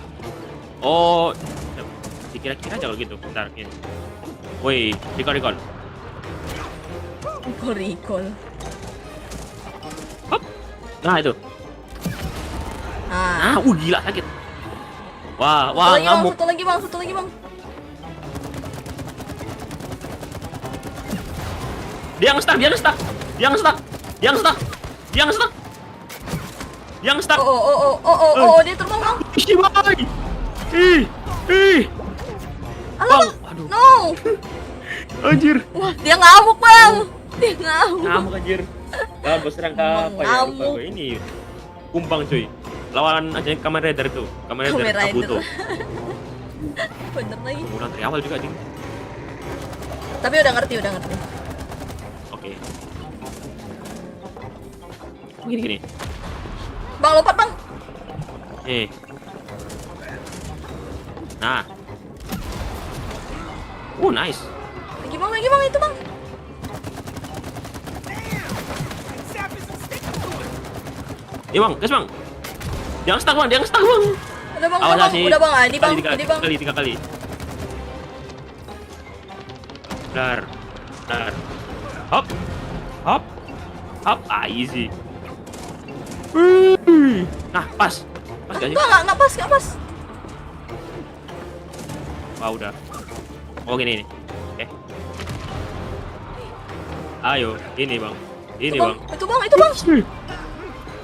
Oh, dikira-kira aja kalau gitu. Bentar, ini. Woi, recall. Recall. Hop. Nah, itu. Nah. Gila sakit. Wah, ngamuk. Satu lagi, Bang. Dia nge-stuck. Oh, dia terbang, Bang. Ih, boy. Ih. Alah, Bang. Aduh. No. Anjir. Wah, dia ngamuk, Bang. Dia ngamuk. Ngamuk anjir. Bos serang ke apa ya? Lupa gue. Ini kumbang cuy. Lawan aja Kamen Rider tuh. Kamen Rider Kabuto. Bener lagi. Ulang dari awal juga, ding. Tapi udah ngerti. Oke. Gini. Bang, lompat, Bang. Nah. Nice. Lagi bang itu, Bang. Iya, Bang, gas, Bang. Jangan stuck, Bang. Udah, Bang. Awas sih. Udah, Bang. Ini, Bang. Tiga kali. Dar. Hop. Easy. Nah, pas gak sih? Enggak pas. Wah, udah. Oh, gini. Oke. Ayo, ini, Bang. Itu, Bang.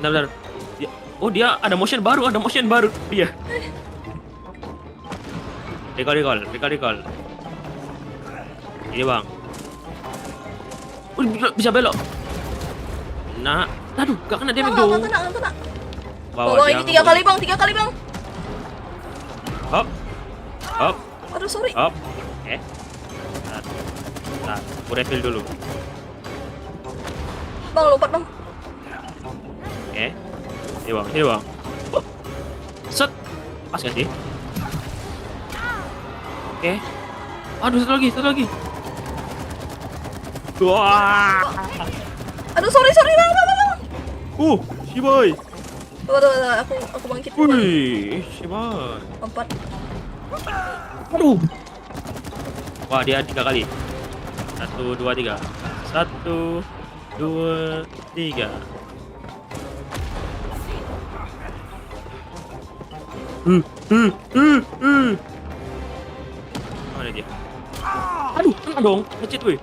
Bentar. Dia ada motion baru. Dia. Recall. Ini, Bang. Bisa belok. Nah, aduh, gak kena damage dong. Nggak kena. Bawa Ini 3 kali, Bang. Hop. Aduh, sorry. Hop. Oke. Nah, aku refill dulu. Bang, lompat, Bang. Oke. Sini, Bang. Set. Pas gak sih? Oke. Aduh, satu lagi. Wah. Aduh, sorry, Bang. Si boy. Tunggu, aku bangkit. Wih, si boy. Lompat. Aduh. Wah, dia 3 kali. 1, 2, 3. 1, 2, 3. Mana dia? Aduh, kena dong. Ngecit, weh.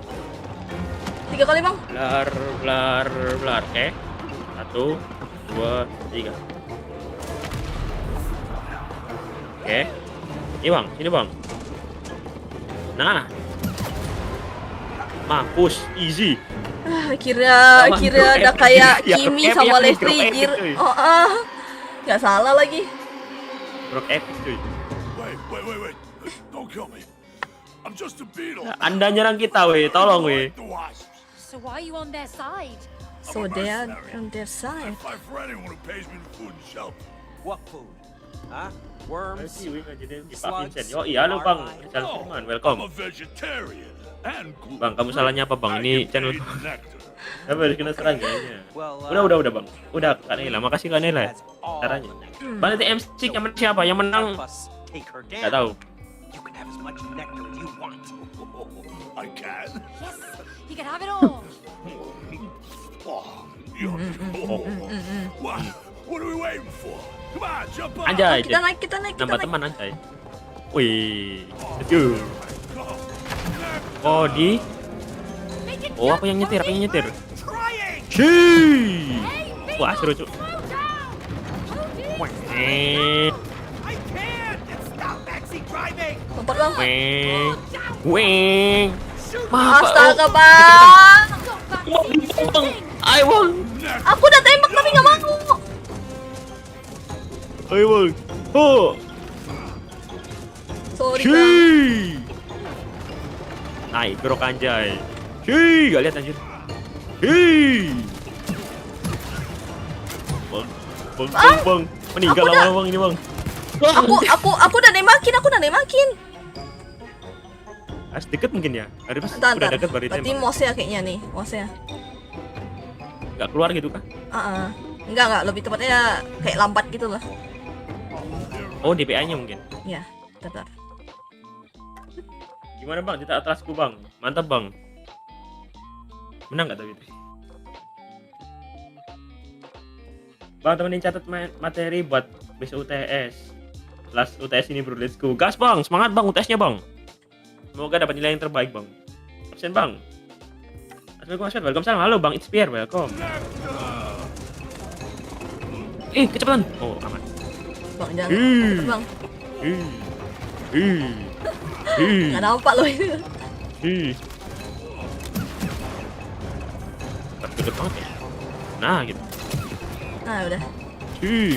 3 kali, Bang. Blar. Oke. 1, 2, 3. Oke. Ini, Bang. Sini, Bang. Nah. Mampus, easy. Akhirnya Sama udah grup kayak epic. Ya, Kimi grup sama epic, Leslie grup epic, jir. cuy. Oh, nggak salah lagi. Brok epic cuy. Wait. Don't kill me. I'm just a beetle. Anda nyerang kita weh, tolong weh. The wasps. So why are you on their side? So they are on their side. Fight for anyone who pays me with food and shelter. What food? Huh? Worms? Oh iya lu bang, Rizal Firman, welcome. I'm a vegetarian and gluten. Bang, kamu salahnya apa bang? Ini channel apa harus kena serang kayaknya. Well, Udah bang, udah Kak Nela, makasih Kak Nela. that's all. Caranya. Bang nanti MC yang menang siapa? Yang menang Help us take her down. nggak tahu. You can have as much nectar as you want. I can. Yes, you can have it all. Oh, you're cool. What are we waiting for? Come on, jump up. Anjay, Kita naik. nambah teman anjay. Wih, itu. Oh di, Make it oh jump, aku yang nyetir, Trying! Cih. Hey, Wah seru cu. slow down. Oh, Eh, I can't! Stop backseat driving! Lompat bang. weng. Astaga bang. Bang, ayo bang, Aku udah tembak tapi nggak mau. ayo bang. Oh, Sorry bang. cih. Naik grok anjay. Cih, gak lihat anjir. Cih. Bang. Meninggal Aku udah- lama bang ini bang. Aku udah nembakin. As deket mungkin ya. Harus Ntar. udah deket baru Berarti ditembak. mosnya kayaknya nih, mosnya. Gak keluar gitu kah? Enggak, lebih tepatnya kayak lambat gitu loh. Oh DPI-nya mungkin. Ya, bentar. Gimana bang? Kita atasku bang. Mantap bang. Menang gak tapi itu? Bang temenin catat materi buat besok UTS. Last UTS ini bro, let's go. Gas bang, semangat bang UTS-nya bang. Semoga dapat nilai yang terbaik bang. Absen bang. Assalamualaikum Aswad, waalaikumsalam. Halo bang, it's Pierre, welcome. Kecepatan. Oh aman. Bang, jangan. Hmm. Cepet, bang. Ih. Nggak nampak loh itu. Deket banget ya. Nah gitu. Nah, udah. Ih.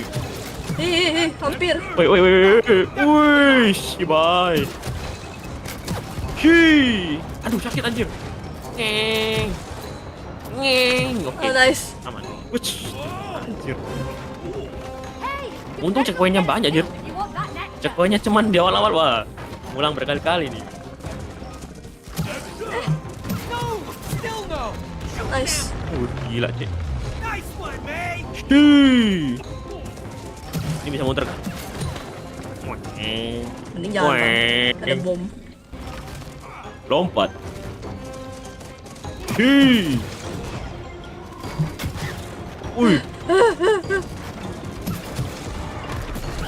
Hampir. Woi. Wih, bye. Hi. Aduh sakit anjir. Ngeng. Oke. Oh, nice. Aman. Wush. Anjir. hey. you Untung better checkpointnya get banyak, Jir. You want that nectar? Checkpointnya cuman di awal-awal wah. Ngulang berkali-kali nih. No! Still no! Nice. Gila, Cek. Nice one, man! Hi. Ini bisa muter kan? Ngeng. Mending jangan bang. Ada bom. Lompat. Hi. Wih.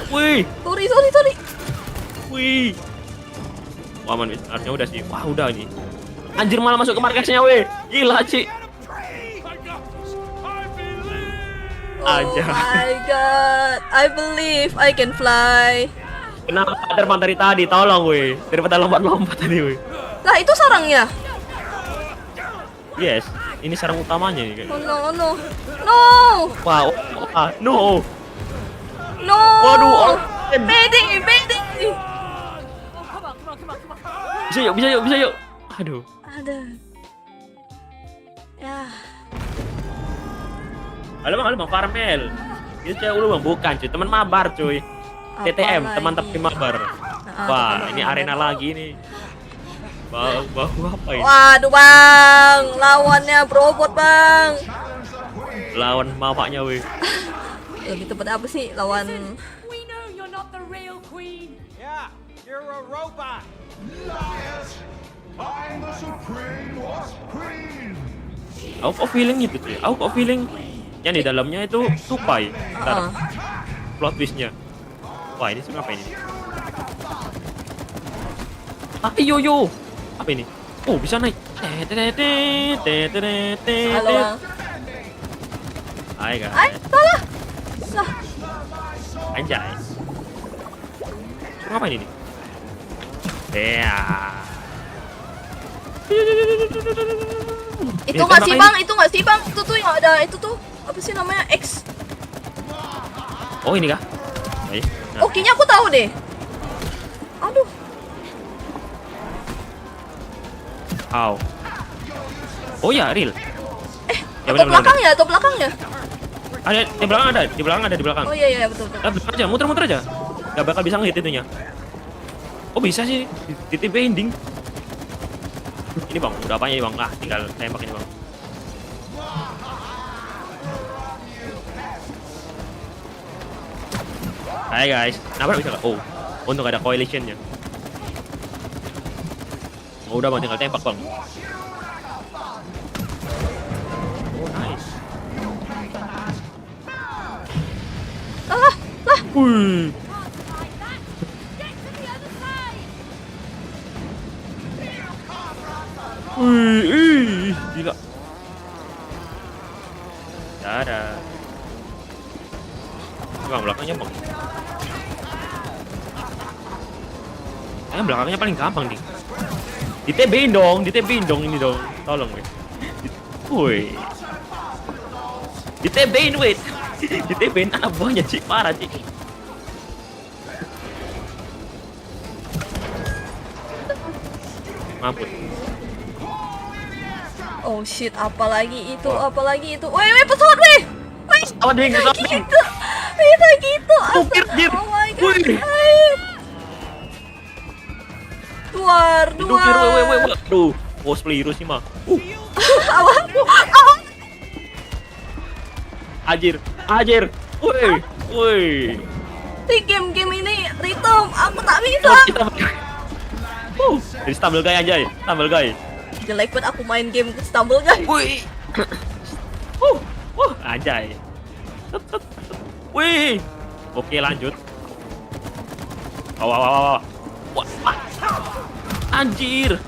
Sorry. Wih. Wah, aman, Wis. Harusnya udah sih. Wah, udah nih. Anjir malah masuk ke markasnya, weh. Gila, Ci. I got this. I believe. Oh Aja. my god. I believe I can fly. Kenapa terbang dari tadi? Tolong, weh. Daripada lompat-lompat tadi, weh. Lah, itu sarangnya. Yes. Ini sarang utamanya nih, kayak. Oh no. No. Wow. No. No. Waduh, Pede. Oh, come on. Bisa yuk. Aduh. Ada. Ya. Halo bang, Farmel. Itu cewek lu bang, bukan cuy, teman mabar cuy. TTM, Apalagi? teman tapi mabar. Wah, ini arena lagi nih. Bang apa ini? Waduh bang, lawannya robot bang. Lawan mapaknya weh. Lebih tepatnya apa sih lawan? We know you're not the real queen. Yeah, you're a robot! I'm the supreme wasp queen. Aku kok feeling gitu cuy. Aku kok feeling yang di dalamnya itu tupai. Ntar plot twistnya. Wah ini apa ini? Yo. Apa ini? Oh bisa naik. Halo bang. Hai guys. Salah. Lah. Anjay. Apa ini nih? Ya. Itu nggak sih bang? Itu nggak sih bang? Itu tuh yang ada itu tuh apa sih namanya X? Oh ini kah? Baik. Nah. Oh kayaknya aku tahu deh. Aduh. Au. Oh ya, real. Ya, Atau benar-benar. belakang ya? Atau belakang ya? Ada di belakang ada, di belakang ada, di belakang. Oh iya iya betul betul. Belakang aja, muter-muter aja. Gak bakal bisa ngehit itunya. Oh bisa sih, di TB ending. Ini bang, udah apanya ini bang? Ah, tinggal tembak ini bang. Hai guys, nabrak bisa gak? Oh, untung ada coalitionnya. Oh, udah bang, tinggal tembak bang. Oh nice. Ah, Wih. Get to the other side. Wih, ih, gila. Dadah. Bang, belakangnya bang. Belakangnya paling gampang nih. Ditebein dong ini dong. Tolong weh. Woi. Ditebein wait. Ditebein anak buahnya Cik, parah Cik. Mampus. oh shit, apalagi itu, apalagi itu. Weh, pesawat weh. Weh, Awan ding, bisa gitu. Bisa gitu. Tukir, Jir. Oh my god. Wih. Duar, Dukir, duar. weh. Aduh, cosplay Hiroshima mah. Ajir. Woi. Di game-game ini Ritom, aku tak bisa. Kita jadi stumble guy aja ya, stumble guy. Jelek banget aku main game stumble guys. Wih. Anjay. Wih. Oke, lanjut. Wah. Wah. Anjir.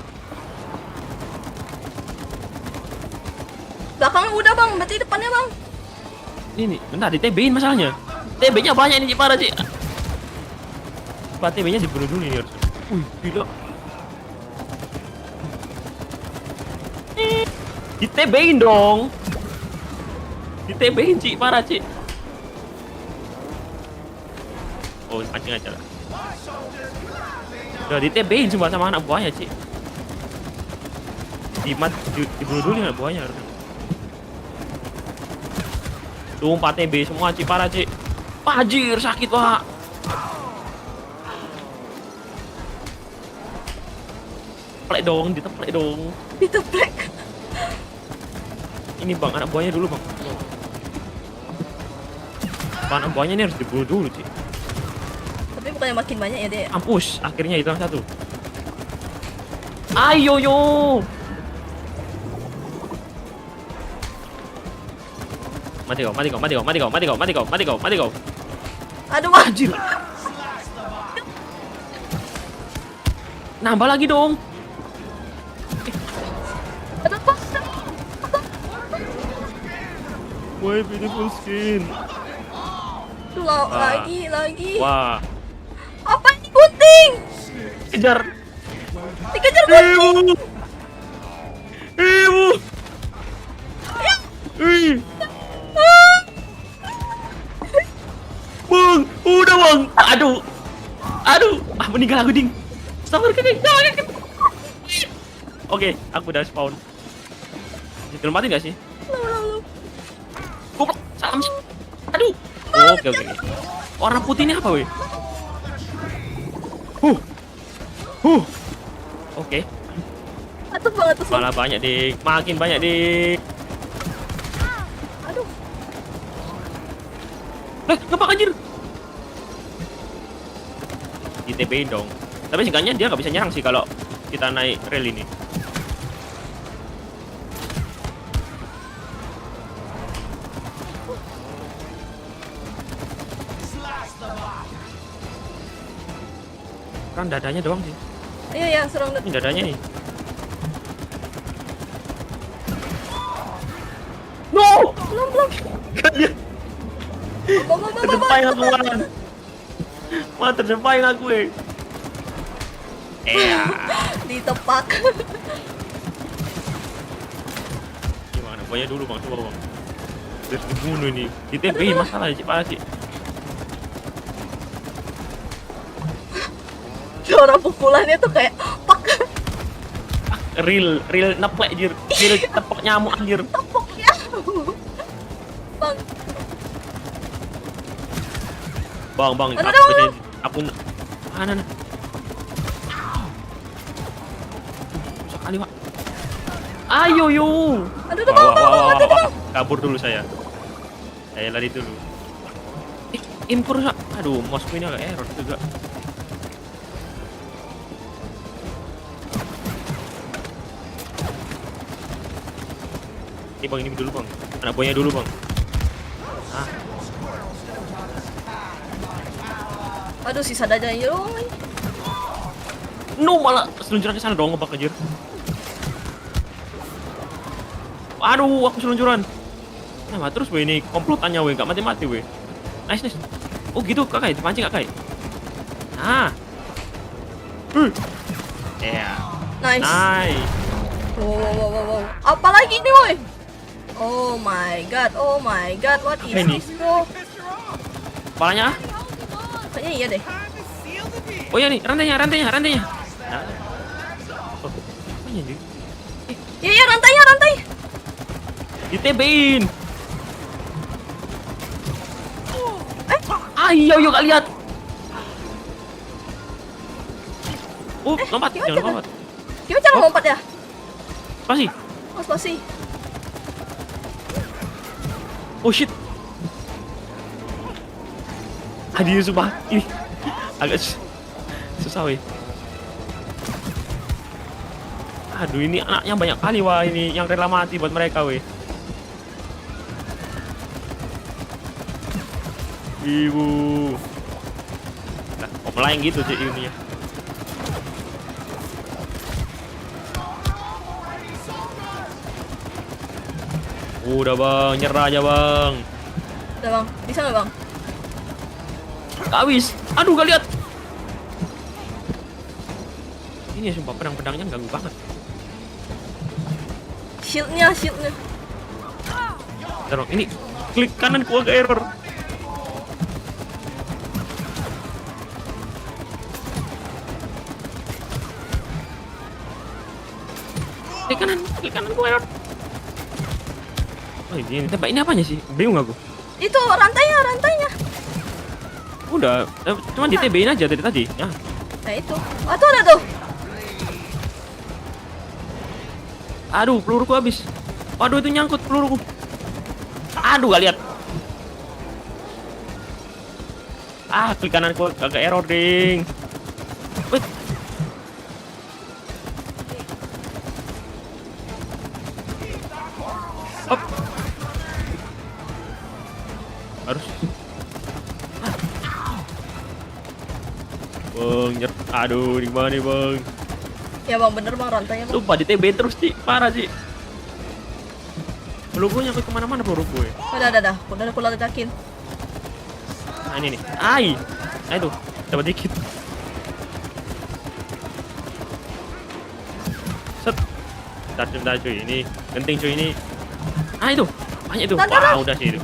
Belakangnya udah bang, berarti depannya bang. Ini, bentar, di TB-in masalahnya. TB-nya banyak ini, parah sih. Pak, TB-nya dibunuh dulu ini harus. Wih, gila. Di TB-in dong. Di TB-in, Cik, parah, Cik. Oh, pancing aja lah. Udah di TB-in semua sama anak buahnya, Cik. Dibunuh dulu anak buahnya harusnya. Sumpah TB semua Cik, parah Cik. Pajir sakit Pak. Diteplek dong. Diteplek. Ini bang, anak buahnya dulu bang. Anak buahnya ini harus dibunuh dulu Cik. Tapi bukannya makin banyak ya deh. Mampus, akhirnya hilang satu. Ayo yo. Mati kau. Aduh wah. Anjir. Nambah lagi dong. Aduh wah. Why beautiful skin. Tuh Wah. lagi. Wah. Apa ini gunting? Kejar. Dikejar gunting. Ibu. Ih. Bang, udah bang. Aduh. Meninggal aku ding. Sabar ke ding. Oke, aku udah spawn. Belum mati gak sih? Lalu. Goblok, salam sih. Aduh. Oke. Warna putih ini apa weh? Oke. Aduh banget tuh. Malah banyak dik, makin banyak dik. Aduh. Ngapa anjir? Di TP dong. Tapi singkatnya dia nggak bisa nyerang sih kalau kita naik rel ini. Kan dadanya doang sih. Iya serang Ini dadanya nih. No! belum. Kan dia terdepan aku man. Wah, terdepan aku Ditepak. buahnya dulu bang, coba bang. Terus dibunuh ini. Di TPI masalahnya sih parah sih. Suara pukulannya tuh kayak pak Real neplek anjir. Real tepok nyamuk anjir. tepuk ya. Bang, Bang, Aduh, aku baca aku mana nah. Susah kali, Pak. Ayo yo. aduh bang, Kabur dulu saya. Saya lari dulu. Impor Sa. Aduh, mouse ini agak error juga. Ini bang, ini dulu bang. Anak buahnya dulu bang. Ah, aduh sisa dada dong. no malah seluncuran ke sana dong ngebak anjir. Aduh, aku seluncuran. Nah, terus weh ini komplotannya weh, gak mati-mati weh. Nice. Oh gitu kakak, dipancing kakak. Nah. Ya. Nice. Nice. Wow. Apalagi nih woi. Oh my god, what is Apa ini? this bro? Kepalanya? Kayaknya iya deh. Oh iya nih, rantainya. Nah. Oh, apanya nih? Iya rantai. Ditebein. Ayo gak lihat. Lompat, jangan lompat. Gimana cara lompat ya? Spasi. Oh spasi. Oh shit. Aduh, sumpah. Ini agak susah weh. Aduh, ini anaknya banyak kali wah, ini yang rela mati buat mereka weh. Ibu. Nah, kok melayang gitu sih ininya. Udah bang, nyerah aja bang. Udah bang, bisa nggak bang? Habis. Aduh, gak lihat. Ini sumpah pedang-pedangnya ganggu banget. Shieldnya. Terus ini klik kanan ku agak error. Klik kanan ku error. Oh ini tembak ini apanya sih? Bingung aku. Itu rantainya. Udah, cuma di TB-in aja dari tadi. Ya. Nah itu. Oh tuh ada tuh. Aduh, peluruku habis. Waduh, itu nyangkut peluruku. Aduh, gak lihat. Klik kanan ku agak error, ding. Wait. Hop. Harus. Bang, aduh, di mana nih, Bang? Ya bang, bener bang rantainya bang. Lupa di TB terus sih, parah sih. Peluruku nyampe kemana-mana peluruku ya. Udah aku ledakin. Nah ini nih, nah itu, dapat dikit. Set, bentar cuy, ini genting cuy ini. Itu, banyak itu. Bentar. Wah, udah sih itu.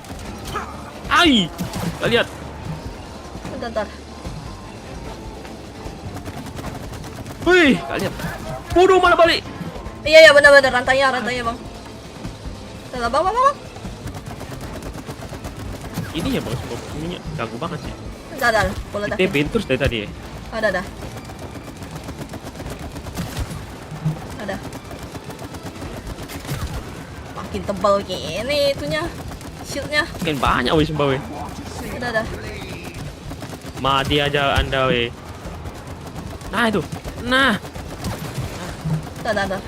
Gak lihat. Bentar. Wih, gak lihat. Waduh, malah balik. Iya benar rantainya bang. Udah bang. Ini ya bang, sumpah ininya ganggu banget sih. Bentar, aku ledakin. TB terus dari tadi ya. Ada. Makin tebal gini itunya. Shieldnya. Makin banyak weh sumpah weh. Udah. Mati aja anda weh. Nah itu, nah. Udah. Bang.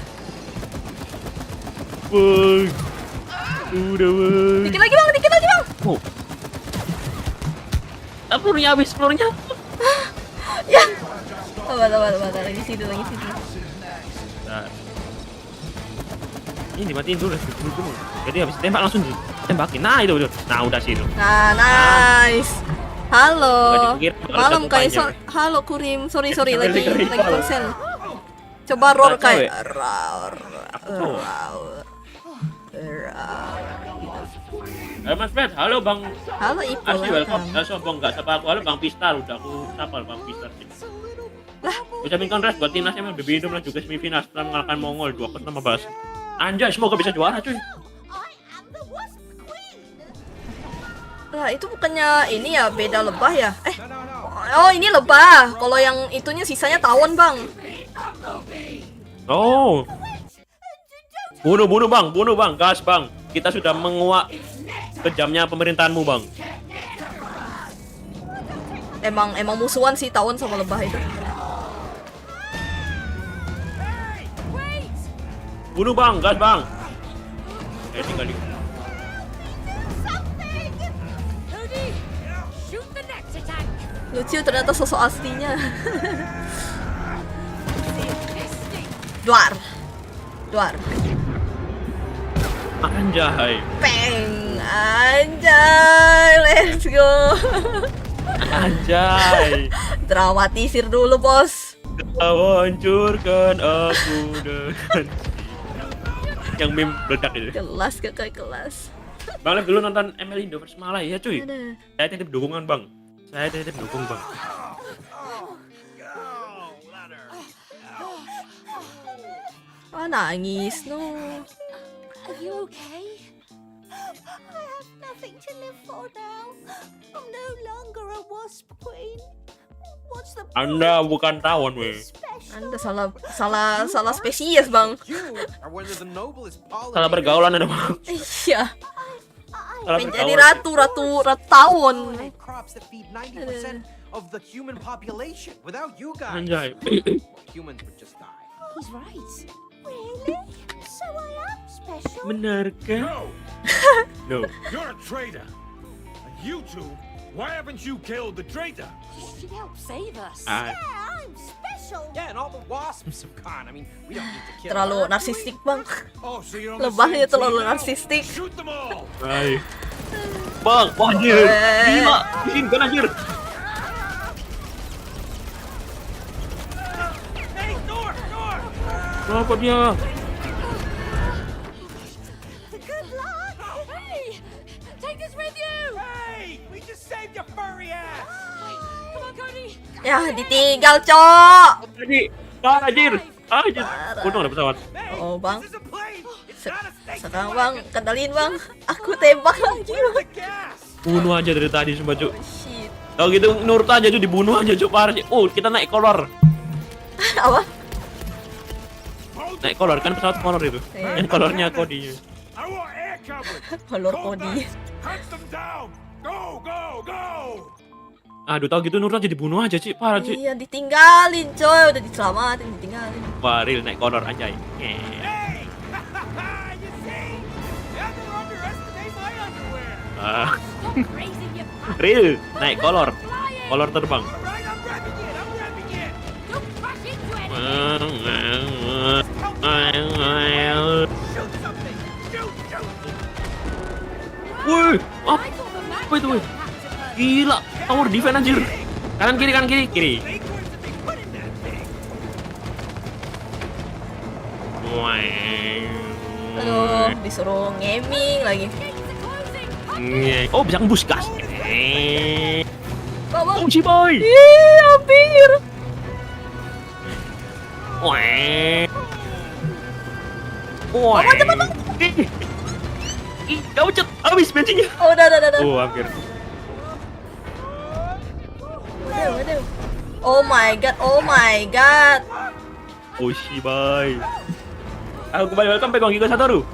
Udah bang. Dikit lagi bang. Oh. Pelurunya habis, pelurunya. Ya. Sabar. Lagi situ. Nah. Ini dimatiin dulu. Jadi habis tembak langsung ditembakin. Nah itu udah. Nah udah sih itu. Nah, nice. Halo. Nggak dipikir, Malam langsung kayak panjang. halo Kurim. Sorry lagi Kering. konsen. Coba roar Nah, kayak cewek. roar. Aku cowok. gitu. Mas Fred, halo Bang. Halo Ipo, Asli welcome. welcome. Jangan sombong, nggak sapa aku. Halo Bang Pistar, udah aku sapa Bang Pistar. Ucapin kongres buat timnasnya yang lebih hidup juga semifinal setelah mengalahkan Mongol 2-0 sama Bas. Anjay, semoga bisa juara cuy. Nah, itu bukannya ini ya, beda lebah ya? Oh, ini lebah. Kalau yang itunya sisanya tawon, Bang. Oh. Bunuh Bang, gas Bang. Kita sudah menguak kejamnya pemerintahanmu Bang. Emang musuhan sih tawon sama lebah itu. Bunuh Bang, gas Bang. Tinggal di. Cody, shoot the next attack. Lucu ternyata sosok aslinya. Duar. Anjay. Peng. Anjay, let's go. Anjay. Dramatisir dulu, Bos. Kau hancurkan aku dengan yang meme meledak itu. Kelas kakak kelas. Bang Lev dulu nonton Emelindo vs Malaya ya cuy. Ada. Saya titip dukungan Bang. Saya titip dukung Bang. Nangis no. Are you okay? I have nothing to live for now. I'm no longer a wasp queen. What's the Anda bukan tawon weh. Anda salah spesies, Bang. You are one of the noblest Salah pergaulan Anda Bang. Iya. Salah Menjadi pergaulan. ratu tawon. crops that feed 90% of the human population. Without you guys, Anjay. humans would just die. He's right. really? So I am special. Benarkah? No, No. you're a traitor. And you two, why haven't you killed the traitor? You should help save us. Ah, Yeah, I'm special. Yeah, and all the wasps have gone. I mean, we don't need to kill Terlalu her. narsistik, Bang. Oh, so you're on the Lebahnya same terlalu team now? narsistik. Shoot them all. hai. Bang, wah anjir. Gila, izinkan anjir. Hey, Thor! Kenapa dia? Good luck. Hey, take this with you. Hey, we just saved your furry ass. Come on, Cody. Ya, ditinggal, Cok. Tadi, anjir. Anjir. Untung ada pesawat. Hey, Oh, Bang. this is a plane. It's Se- not a snake. Sekarang, Bang, kendalin, Bang. Aku tembak lagi, Where's Bang. the gas? Bunuh aja dari tadi sumpah cuk. Shit. Kalau gitu nurut aja cuk, dibunuh aja cuk parah cuk. Oh, kita naik kolor. Apa? Hold Naik kolor kan pesawat kolor itu. Iya. Kolornya Kodi. I want air coverage. Kolor Call Kodi. back. Hunt them down. Go. Aduh, tahu gitu nurut aja dibunuh aja cik, parah cik. Iya, ditinggalin, coy. Udah diselamatin, ditinggalin. Wah, real naik kolor anjay. Hey! You see? Never underestimate my underwear. Ah, Stop raising your pack. real naik kolor. Flying. Kolor terbang. All right, I'm grabbing it. Don't crash into anything. Shoot something. Shoot. Woi, I thought the man Wait. had to burn. gila, tower defense anjir. Kanan kiri. Acorns to be put in that thing. Aduh, disuruh gaming lagi. Gates are closing. Oh, bisa ngembus gas. Bang. Oh, si boy. Ih, hampir. Wah. Ih, gak cepet habis bensinnya. Oh, udah. Oh, hampir. Waduh. Oh my god. Oh, si boy. Aku kembali welcome pegang Giga Satoru.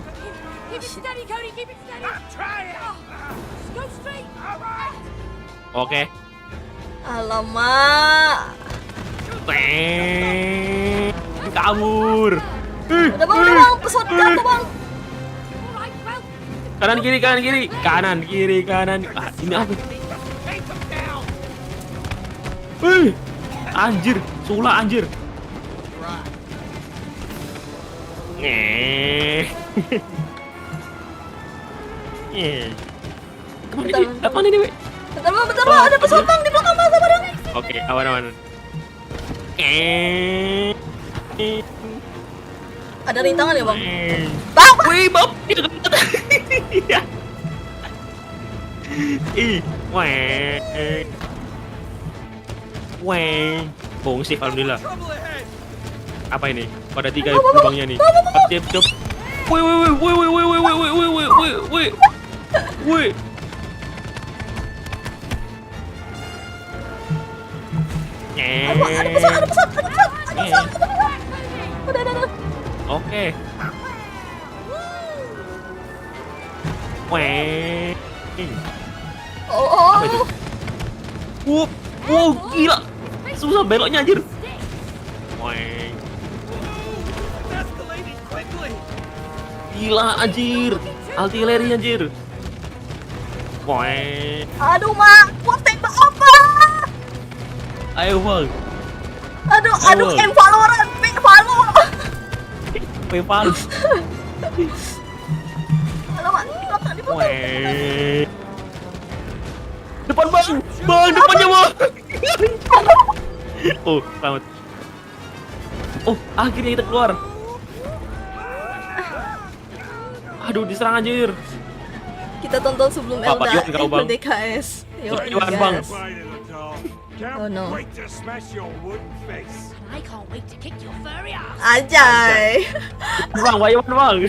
Keep it steady, Cody. Keep it steady. I'm trying. Go straight. All right. Oke. Alamak. Kabur. Udah bang, pesawat jatuh, Bang. All right, well, Kanan kiri. Ah, ini apa? Take them down. Anjir, Sula anjir. Kemana ini, Wek? Bentar, Bang. Ada pesawat, Bang, di belakang, Bang. Sabar, Bang. Oke, awan. Ada rintangan ya, Bang? Bang! Bang. Wih, Bob! Dia kena. Iya. Ih, weng. Weng. Bong sih alhamdulillah. Trouble ahead. Apa ini? Pada 3 lubangnya nih. Cep. Woi. Woi. Udah. Oke. Weng. Oh. Apa itu? Wow, gila. Susah beloknya anjir. Weng. Escalating quickly. Gila anjir. Artileri anjir. Weng. Aduh, Mak. Gua tembak apa? Ayo bang. Aduh, Ayo. Valorant, Valo. Paypal. Alamak, di belakang. Weng. Depan bang. Bang, depannya bang. Oh, selamat. Oh, akhirnya kita keluar. Aduh, diserang anjir. Kita tonton sebelum Bapak Elda Iwan kau, Bang. DKS. Bapak Iwan, Bang. guys. Right in the dog. Can't Oh, no. wait to smash your wooden face. I can't wait to kick your furry ass. Ajay. Bang, Wayawan bang.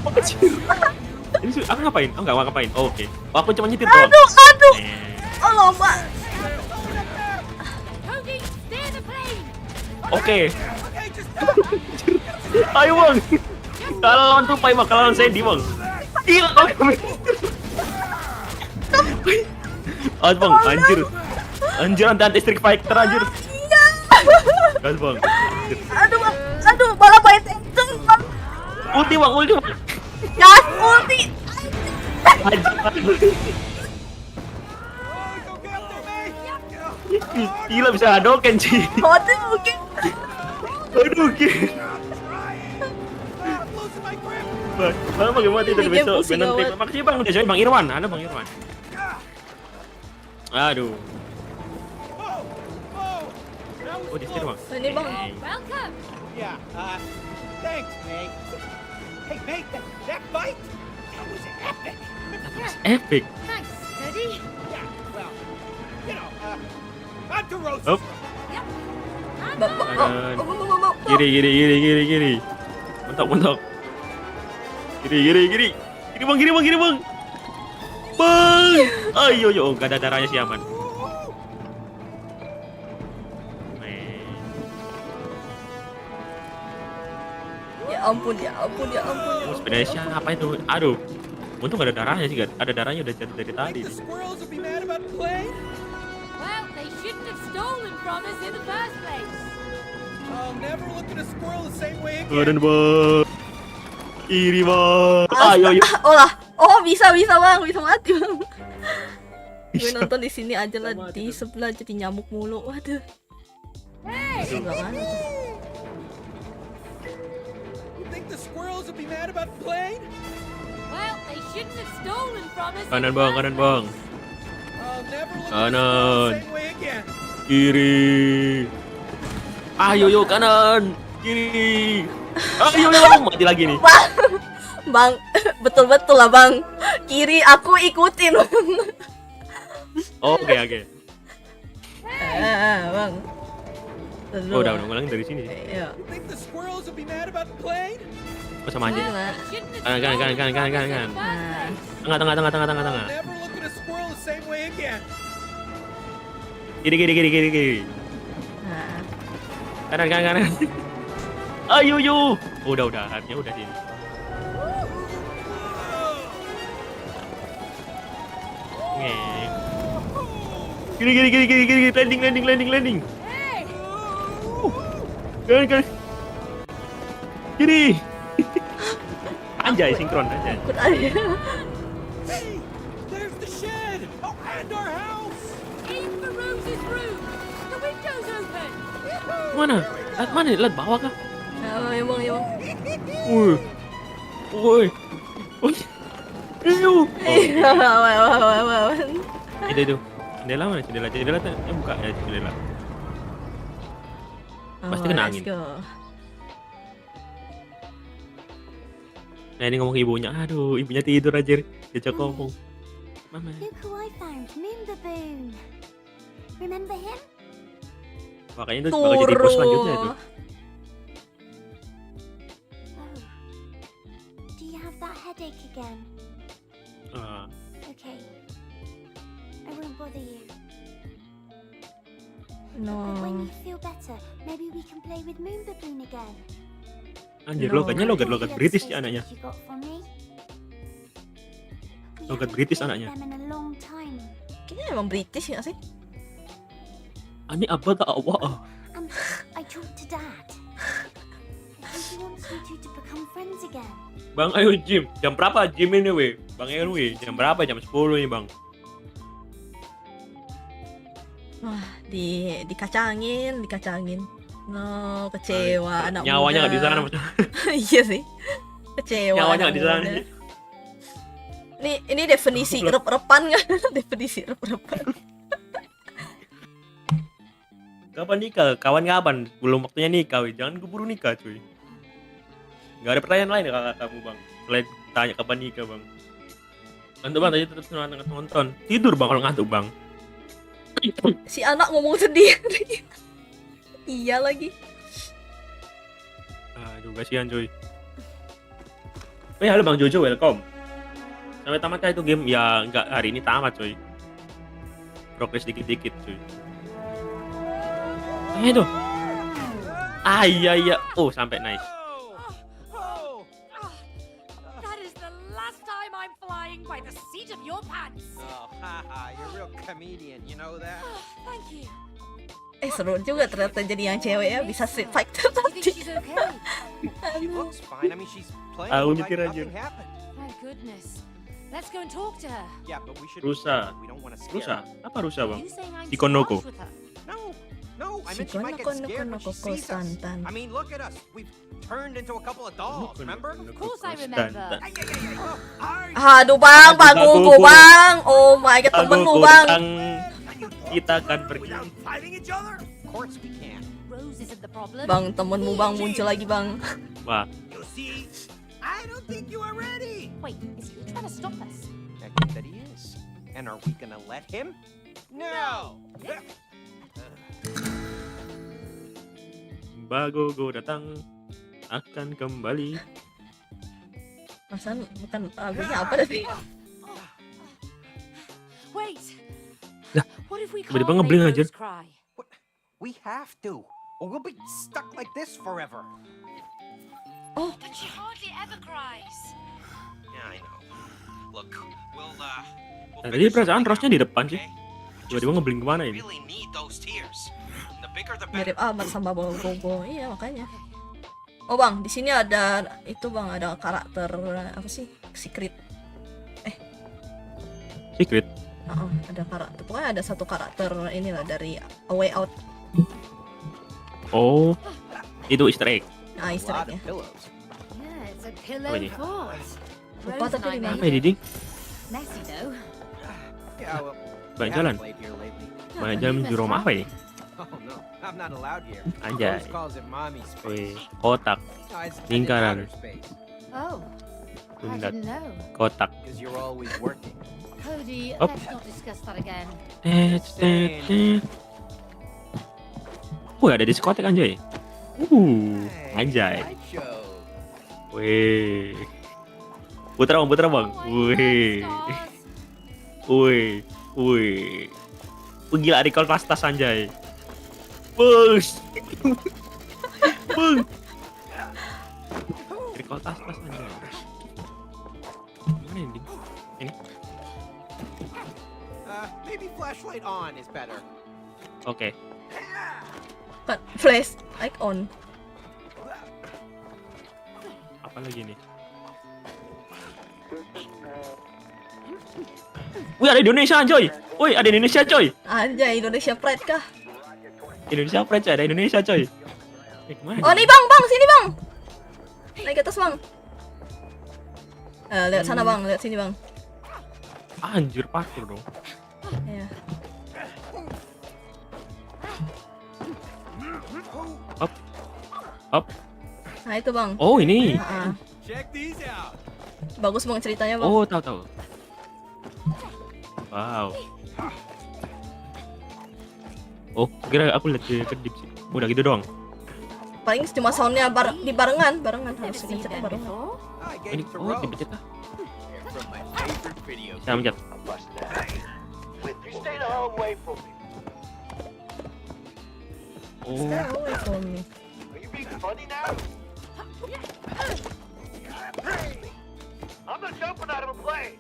Oh, kecil. Ini aku ngapain? Oh, enggak ngapain. Oh, oke. Oh, aku cuma nyetir doang. Aduh. Eh, Oh, lomba. Cody, steer the plane. Oke. Okay, just Ayo bang. Kalau lawan tupai bang, kalau lawan Sandy bang. Gila kau. Ah bang, anjir. Anjir anti streak fighter anjir. Gas bang. Anjir. Aduh, malah main kenceng, Bang. Ulti bang, ulti bang. Gas ulti. Anjir. Gila bisa hadoken sih. Waduh, mungkin. Aduh, gila. I'm losing my grip. Bang, bagaimana itu Ini game besok? pusing Bener, amat. makasih bang udah join bang Irwan. Ada bang Irwan. Aduh. Whoa, whoa. That was Oh, di setir bang. Ini, Bang. Welcome. Yeah, thanks, mate. Hey, mate, that fight? That was epic. Epic. Thanks, Cody. Yeah, well, you know, on to roast. Up. Yep. And Bang, on. Bang. Kiri. Mentok. Kiri. Kiri bang. Bang. Ayo, enggak ada darahnya si aman. Ya ampun. Oh, sepeda siapa itu? Aduh. Untung gak ada darahnya sih, gak ada darahnya udah jatuh dari tadi. The squirrels will be mad about the plane? Well, they shouldn't have stolen from us in the first place. I'll never look at a squirrel the same way again. Kanan bang. Kiri bang. Ayo. Oh, bisa Bang, bisa mati, Bang. Gue nonton di sini aja lah, di sebelah jadi nyamuk mulu. Waduh. Sebelah mana tuh? You think the squirrels will be mad about the plane? Well, they shouldn't have stolen from us. Kanan bang. I'll never look at a squirrel Kanan. the same way again. Kiri. Ayo kanan. Kiri. Ayo mati lagi nih. Bang, betul lah, Bang. Kiri aku ikutin. Oke. Bang. Oh, udah ngulang dari sini sih. Iya. You think the squirrels will be mad about the plane? Oh, sama aja. Well, Nah. they shouldn't have Kanan. stolen from us in the Kanan. first place. Tengah. I'll never look at a squirrel the same way again. Kiri. Nah. Kanan. Ayo. Udah, harusnya udah sini. Ngek. Kiri, landing. Hey, Kanan. Kiri. Anjay, sinkron aja. Ikut aja. Hey, there's the shed. Oh, and our house. in for Rose's room. The window's open. Mana? Lihat mana? Lihat bawah kah? Ya, Bang. Woi. Ayo. Wah. Itu. Jendela mana? Jendela tuh buka ya jendela. Pasti kena angin. Let's go. Nah, ini ngomong ke ibunya. Aduh, ibunya tidur aja. Diajak ngomong. Mama. Look who I found, Moonbaboon. Remember him? Makanya itu bakal jadi bos selanjutnya itu. Oh. Do you have that headache again? Ah, Okay. I won't bother you. No. But when you feel better, maybe we can play with Moonbaboon again. anjir No. logatnya logat British ya anaknya. You got for me? We Logat haven't British played anaknya. them in a long time. Kayaknya emang British gak sih? Ani apa tak awak? And I talked to Dad. He wants me to become friends again. Bang, ayo gym. Jam berapa gym ini weh? Bang Erwi, jam berapa? Jam 10 nih bang. Wah, dikacangin. No, kecewa anak Nyawanya muda. nggak di sana. Iya sih. Kecewa. Nyawanya anak nggak di sana. muda. Ini definisi rep-repan kan? Definisi rep-repan. Kapan nikah? Kawan kapan? Belum waktunya nikah, weh. Jangan keburu nikah, cuy. Gak ada pertanyaan lain ya kakak kamu, bang. Selain tanya kapan nikah, bang. Ngantuk bang, tadi tetap nonton. Tidur bang kalau ngantuk bang. Si anak ngomong sendiri. Iya lagi. Aduh, kasihan cuy. Halo bang Jojo, welcome. Sampai tamatkah itu game? Ya enggak, hari ini tamat cuy. Progres dikit-dikit cuy. Itu. Iya. Oh, sampai nice. Oh! That is the last time I'm flying by the seat of your pants. Oh, haha, you're a real comedian, you know that? Thank you. Seru juga ternyata jadi yang cewek ya, bisa street fighter Do you think tadi. she's okay? She looks fine. I mean, she's playing Aku like mikir aja. nothing happened. Thank goodness. Let's go and talk to her. Yeah, but we should. Rusa. We don't want to scare Rusa? her. Apa rusa bang? You saying I'm Si Konoko. so harsh with her? No. I Si mean, she might get scared when she Konoko sees us. Santan. I mean, look at us. We've turned into a couple of dolls. Remember? Of course I remember. Aduh bang, gugu bang. Oh my god, temen lu bang. Kita akan pergi. Without fighting each other? Of course we can. Rose isn't the problem. Bang, temenmu bang muncul lagi bang. Wah, You see, I don't think you are ready. Wait, is he trying to stop us? I think that he is. And are we gonna let him? No. Bagogo datang akan kembali. Masan bukan lagunya apa tadi? Wait. Lah, What if we can't tiba-tiba make ngebling aja. Rose cry? We have to, or we'll be stuck like this forever. But she hardly ever cries. Yeah, I know. Look, we'll Tadi perasaan Rose-nya di depan sih. okay? Tiba-tiba ngebling kemana ini? Really need those tears. The bigger the Mirip better. amat sama Bogo. Iya makanya. Oh bang, di sini ada itu bang, ada karakter apa sih? Secret. Secret. Ada karakter. Pokoknya ada satu karakter inilah dari A Way Out. Oh, itu Easter egg. Nah, A Easter lot egg-nya. of pillows. Yeah, it's a pillow Apa ini? fort. Lupa Rose tapi and I di mana. Apa made ya it. Didi? Messy though. Yeah, well, Banyak we jalan. haven't played here lately. Banyak jalan menuju rumah apa ini? Oh no, I'm not allowed here. Anjay. Rose calls it mommy Wih, space. kotak, No, it's lingkaran. outer space. Oh, I bundat, didn't know. kotak. Because you're always working. Cody, Up. let's not discuss that again. Wih, ada diskotek anjay. Anjay. Night show. Wih. Putra bang. Oh my Wih. God, stars. Wih. Gila recall kelas tas anjay. Bus. Bung. Recall tas anjay. Mana ini? Ini. Maybe flashlight on is better. Oke. Kan flash icon. Apa lagi nih? Wih, ada Indonesia coy. Wih, ada Indonesia coy. Anjay, Indonesia Pride kah? Indonesia Pride coy, ada Indonesia coy. Kemana? Oh nih bang, sini bang. Naik ke atas bang. Lihat sana bang, lihat sini bang. Anjir, parkur dong. Ya. Up. Nah itu bang. Oh, ini. Ah, Check these out. bagus bang ceritanya bang. Oh, tahu. Wow. Oh, kira aku lihat dia kedip sih. Udah gitu doang. Paling cuma soundnya barengan Never harus seen mencetnya them barengan. before. I gave Ini it to oh Rose. dipencet ah. From my favorite video Saya mencet. You stay the hell away from me. Oh, Stay away from me. Are you being funny now? I'm not jumping out of a plane.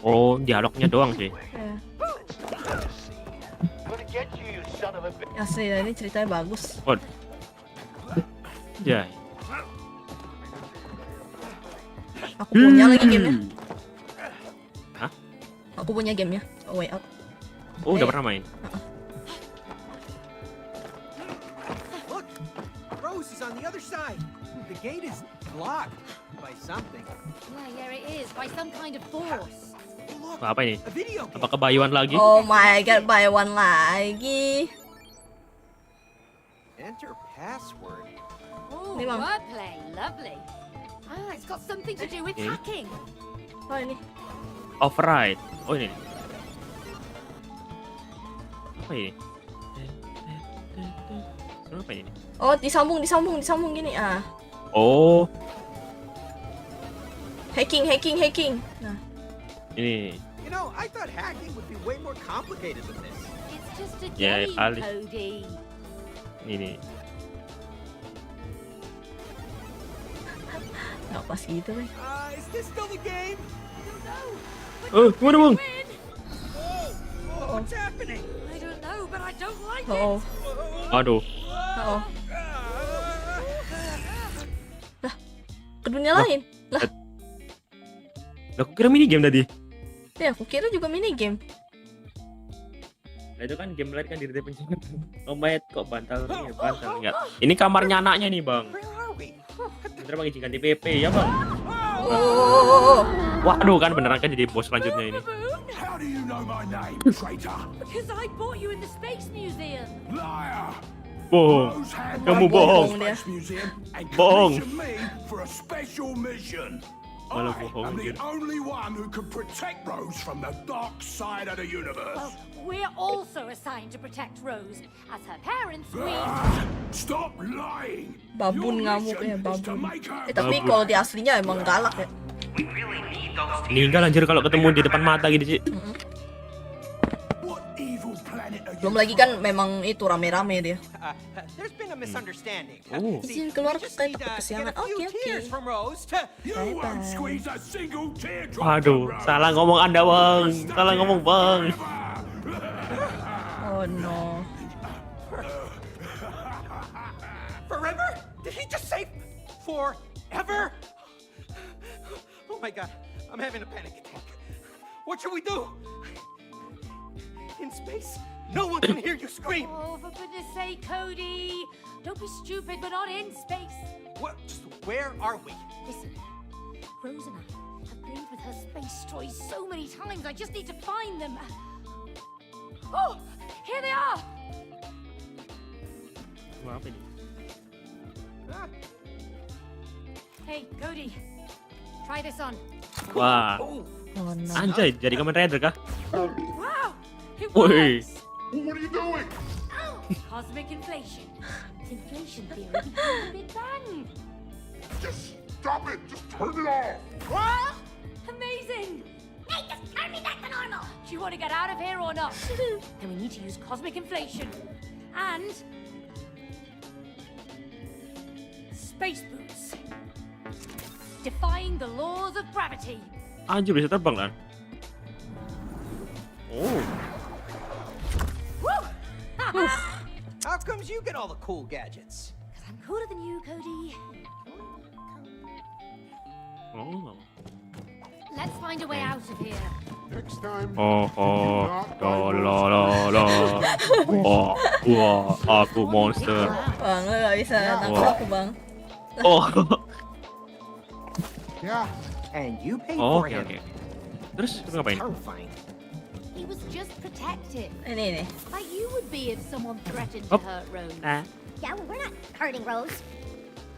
oh dialognya doang sih. Ya. I'm gonna get you, you son of a bitch. Asli ya, ini ceritanya bagus. Oh. Ya. Aku punya lagi gamenya. Hah? Aku punya gamenya. A Way Out. Oh, udah pernah main. Look, Rose is on the other side. The gate is blocked by something. Yeah, it is. By some kind of force. Oh, look, Apa ini? a video game. Apa kebayuan lagi? Oh my god, buy one lagi. Enter password. Oh, Ini, Bang. wordplay. Lovely. Ah, it's got something to do with Okay. hacking. Oh ini. Override. Oh ini. Apa ini? Apa ini? Oh disambung gini ah. Oh, Hacking. Nah, ini. You know, I thought hacking would be way more complicated than this. It's just a Yeah, game, Ali. Cody. Ini. nggak pas gitu nih. Is this still the game? Oh, gimana bang? Oh, what's happening? I don't know, but I don't like Oh, Aduh. oh. Ke dunia lain. Lah, Aku kira mini game tadi. ya aku kira juga mini game. Nah, itu kan game lain kan di penjara. Oh mayat kok bantal ini bantal enggak. Ini kamarnya anaknya nih bang. Where are we? Bentar bang izin ganti PP ya bang. Oh. Waduh kan beneran kan jadi bos selanjutnya ini. How do you know my name, traitor? Because I bought you in the Space Museum. Liar! Bohong. Rose had Kamu my bohong. Space Museum and Bohong. commissioned me for a special mission. Malah I bohong am the anjir. only one who can protect Rose from the dark side of the universe. Well, we're also assigned to protect Rose. As her parents, we... Stop lying. Babun Your ngamuknya, mission is to babun. make her Tapi Babun. kalau di aslinya emang galak ya. Meninggal anjir kalau ketemu di depan mata gitu sih. What evil planet are you Belum lagi kan memang itu rame-rame dia. There's been a misunderstanding. Oh. See, Izin keluar we just ke need, tempat to kesiangan. get a few Oke. tears from Rose to... You Bye-bye. won't squeeze a single teardrop. Waduh, from Rose. salah ngomong Anda bang. Salah ngomong bang. Oh no. Forever? Did he just say forever? Oh my god, I'm having a panic attack. What should we do? In space, no one can hear you scream. Oh, for goodness sake, Cody. Don't be stupid, we're not in space. What? Just where are we? Listen, Rose and I have played with her space toys so many times, I just need to find them. Oh, here they are. Apa ini? Ah, Hey, Cody, try this on. Wah, oh, Oh no. anjay jadi Kamen Rider kah? Wow, it Woi. works. What are you doing? Cosmic inflation. It's inflation theory behind the Big Bang. Just stop it. Just turn it off. What? Amazing. Hey, just turn me back to normal. Do you want to get out of here or not? Then we need to use cosmic inflation. And... space boots. Defying the laws of gravity. Anjir bisa terbang kan? Oh, Woo! how comes you get all the cool gadgets? Because I'm cooler than you, Cody. oh, Let's find a way out of here. Next time. oh, la la la, wah, aku monster. Bang, lo gak bisa nangkep Wah. aku bang. Oh, Yeah. And you paid oh, for oke him. oke. Terus itu ngapain? Terrifying. He was just protective. Ini. Like you would be if someone threatened to Hop. hurt Rose. Nah, Yeah, well, we're not hurting Rose.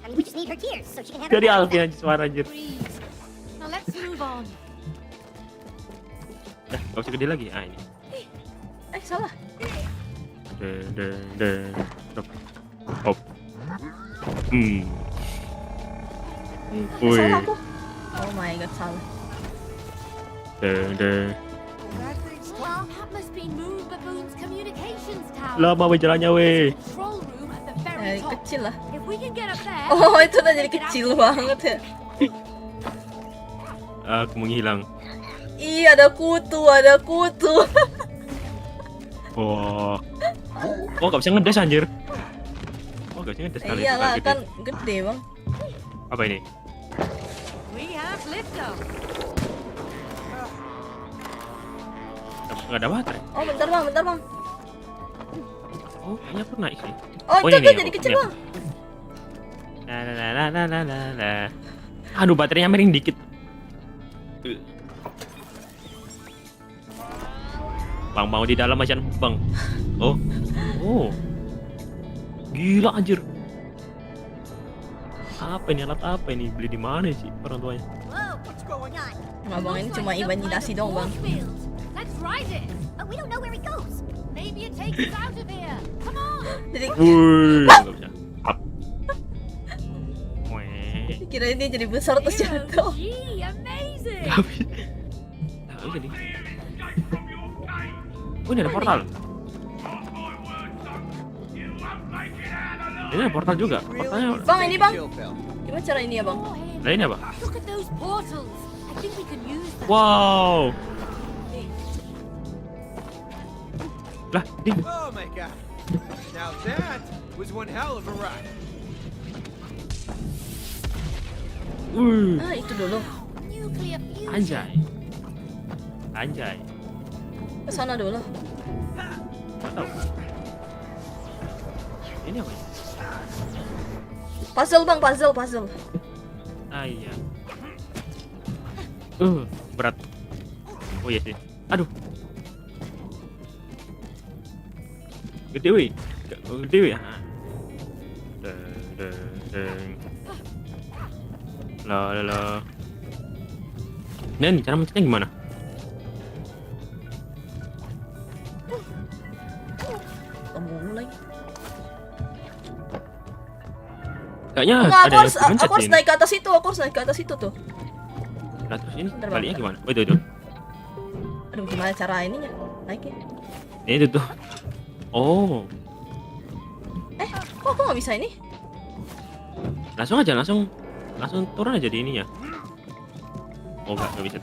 I mean, we just need her tears so she can have jadi her Alvin anjir suara anjir. Breathe. Now let's move on. Dah, gak usah gede lagi. Ah, ini. Salah. Stop. Hop. Wih. Salah aku. Oh my god, salah. Well, that must be Moon Baboon's communications tower. Lama weh jalannya weh. Control room at the very top. Kecil lah. If we can get up there. Oh, itu udah jadi kecil banget ya. Aku menghilang. Iya, ada kutu, ada kutu. Oh. Oh, gak bisa ngedes anjir. Oh, gak bisa ngedes kali. Iyalah, Gede. kan gede bang. Apa ini? We have liftoff. Gak ada baterai. Oh, bentar bang, bentar bang. Oh, kayaknya aku naik sih. Oh, Oh, itu ini tuh nih, jadi oh, kecil ini. bang. Nah. Aduh, baterainya miring dikit. Bang, mau di dalam aja, Bang. Oh. Gila anjir. Apa ini, alat apa ini? Beli di mana sih orang tuanya? Whoa, what's going on? Nah, bang, ini cuma imajinasi dong bang. Let's ride it. But we don't know where it goes. Maybe it takes us out of here. Come on. Jadi Wuih, nggak bisa. Up. Weh. kira ini jadi besar terus jatuh. Gee, amazing. Nggak bisa. Nggak bisa nih. Oh, ini ada portal. Ini ada portal juga. Portalnya. Bang, ini bang. Chill, pal. Gimana cara ini ya bang? Nah, ini apa? Look at those portals. I think we can use them. Wow. Lah, ding. Oh my god. Now that was one hell of a ride. Ah, itu dulu. Nuclear fusion. Anjay. Ke sana dulu. Nggak tahu. Ini apa ya? Puzzle bang, puzzle. Ah iya. Berat. Oh iya sih. Aduh. Gede weh. Gede weh. Lah. Nah, nih cara mencetnya gimana? Mulai. Kayaknya Enggak, ada yang mencet aku harus ini. naik ke atas itu, aku harus naik ke atas itu tuh. Nah, terus ini Bentar, baliknya bentar. gimana? Oh, itu. Aduh, gimana cara ininya? Naiknya. Ini tuh. Oh, Kok aku nggak bisa ini? langsung aja, langsung turun aja di ininya. Oh, nggak bisa.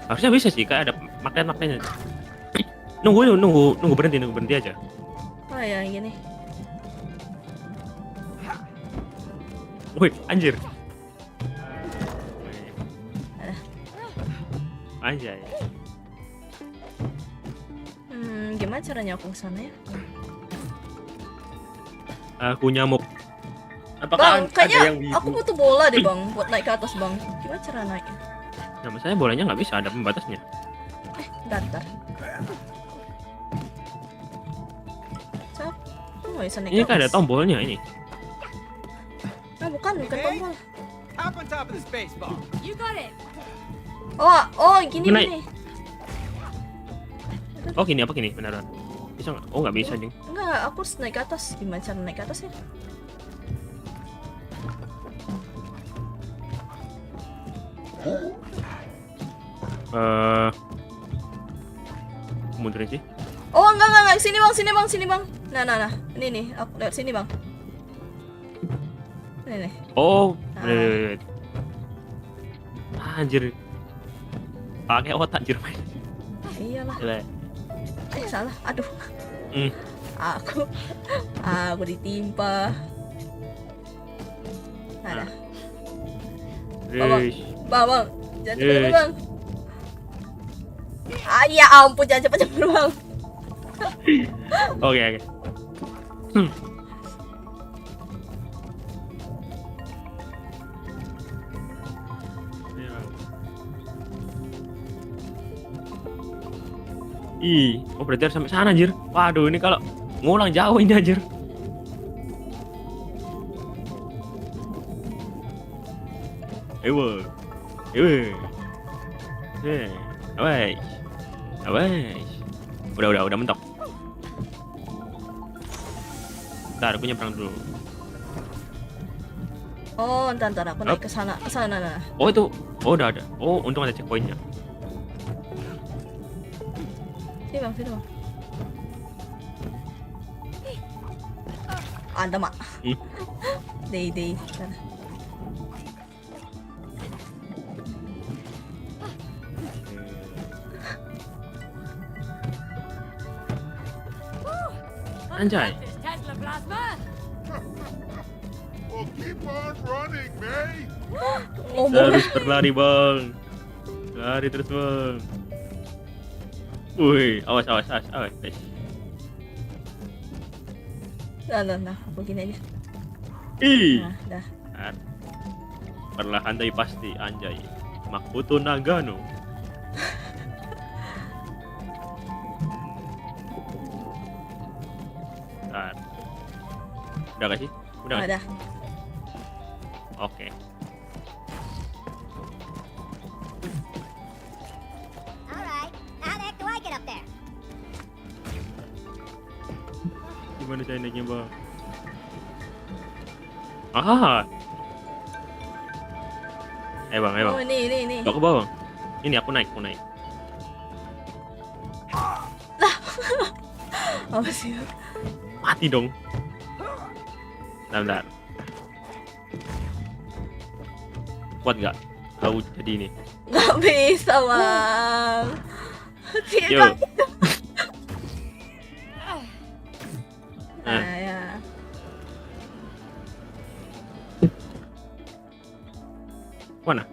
Harusnya bisa sih, kayak ada magnet-magnetnya. Nunggu berhenti aja. Oh ya, gini. Wih, anjir. Ada. Anjay. Gimana caranya aku ke sana ya? Aku nyamuk. Bang, Apakah ada kayaknya yang biru? aku butuh bola deh bang, buat naik ke atas bang. Gimana cara naiknya? Nah, masalahnya bolanya nggak bisa, ada pembatasnya. Bentar. Cak, aku nggak bisa naik Ini ke kan ada atas. tombolnya ini. Nah, bukan tombol. Hop on top of the space ball. You got it. Oh, gini Naik. gini. Oh, gini apa gini? Beneran. Bisa nggak? Oh, nggak bisa, ding. Enggak, aku harus naik ke atas. Gimana cara naik ke atas ya? Mundurin sih. Oh, enggak. Sini bang. Nah. Ini nih, aku lewat sini bang. Ini nih. Oh, Ah. wait. Anjir. Pakai otak anjir main. Iyalah. Gila. Salah. Aduh. Hmm. Aku ditimpa. Nah, Bang. Rish. Bang. Jangan cepet Yes. bang. Ya ampun, jangan cepet bang. Oke. Oh berarti harus sampai sana anjir. Waduh, ini kalau ngulang jauh ini anjir. Ewe. Awes. Awes. Udah mentok. Ntar aku nyebrang dulu. Oh, ntar aku naik ke sana. Nah. Oh itu. Oh udah ada. Oh untung ada checkpointnya. Sini bang. Ada mak. Day. Sana. Anjay. This Tesla plasma. Well, keep on running, May. Ngomong. Harus berlari bang. Lari terus bang. Wih, awas. Nah, aku gini aja. Ih. Nah, dah. Perlahan tapi pasti, anjay. Makoto Nagano. Bentar. Udah gak sih? Udah gak sih? Ada. Oke. Alright, how the heck do I get up there? Gimana cara naiknya bang? Ah. Bang. Oh, ini. Gak ke bawah bang. Ini aku naik. Apa sih? Mati dong. Bentar. Kuat gak? Kau jadi ini. Gak bisa bang. Yo. Tidak. Nah, ya. Kemana?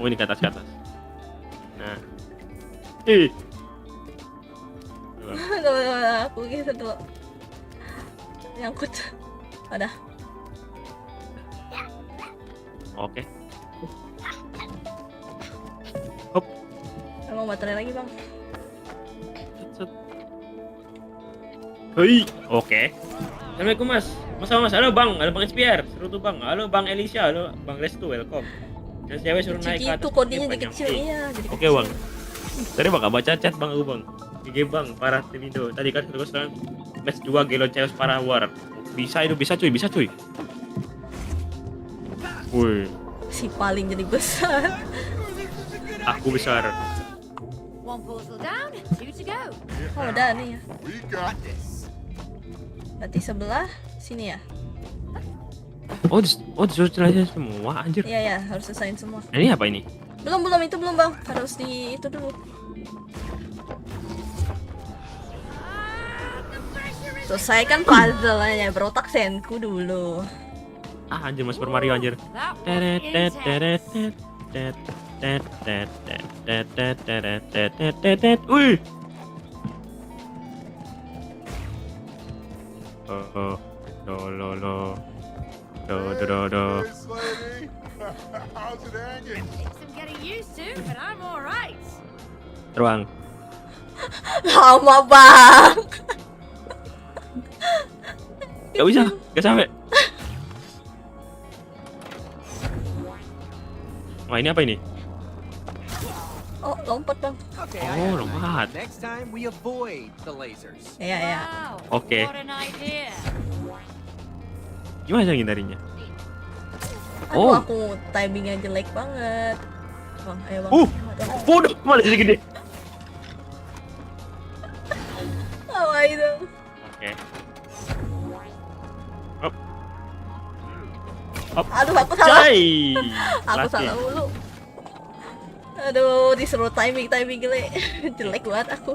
Oh ini ke atas. Nah. Tunggu, aku gitu dulu. Nyangkut. Ada. Oke. Mau baterai lagi bang. Hei, oke. Assalamualaikum mas. Halo bang, SPR. Seru tuh bang. Halo bang Elisha, halo bang Restu, welcome. Dan cewek suruh naik ke Gitu atas. kodenya Oke, jadi kecil panjang. iya. Jadi Oke bang. Tadi bang gak baca chat bang aku bang. GG bang, parah Timido. Tadi kan terus kan match 2 Gelon Chaos para war. Bisa cuy. Woi, si paling jadi besar. aku besar. One portal down, 2 to go. Oh udah nih ya. We got this. Berarti sebelah sini ya. Disuruh jelasin semua anjir. Iya harus selesaiin semua. Nah, ini apa ini? Belum itu belum bang. Harus di itu dulu. Selesaikan puzzle-nya, berotak senku dulu. Ah anjir mas Super Mario anjir. That was Teret, tet, intense. teret, tet, tet, tet, tet, tet, tet, tet, teret, tet, tet, tet, tet. Wih. Lo. Do. Hey, Slaney. How's it hanging? Takes some getting used to, but I'm alright. Terbang. Lama bang. Gak bisa, gak sampai. Wah ini apa ini? Oh lompat bang. Okay, Oh, lompat. Next time we avoid the lasers. Iya. Wow, Oke. what an idea. Gimana cara ngindarinya? Aduh Oh. aku timingnya jelek banget. Bang, ayo bang. Aduh, Bodoh, malah jadi gede. apa itu? Oke. Aduh aku salah. Cai. Aku salah mulu. Aduh disuruh timing jelek. Jelek banget aku.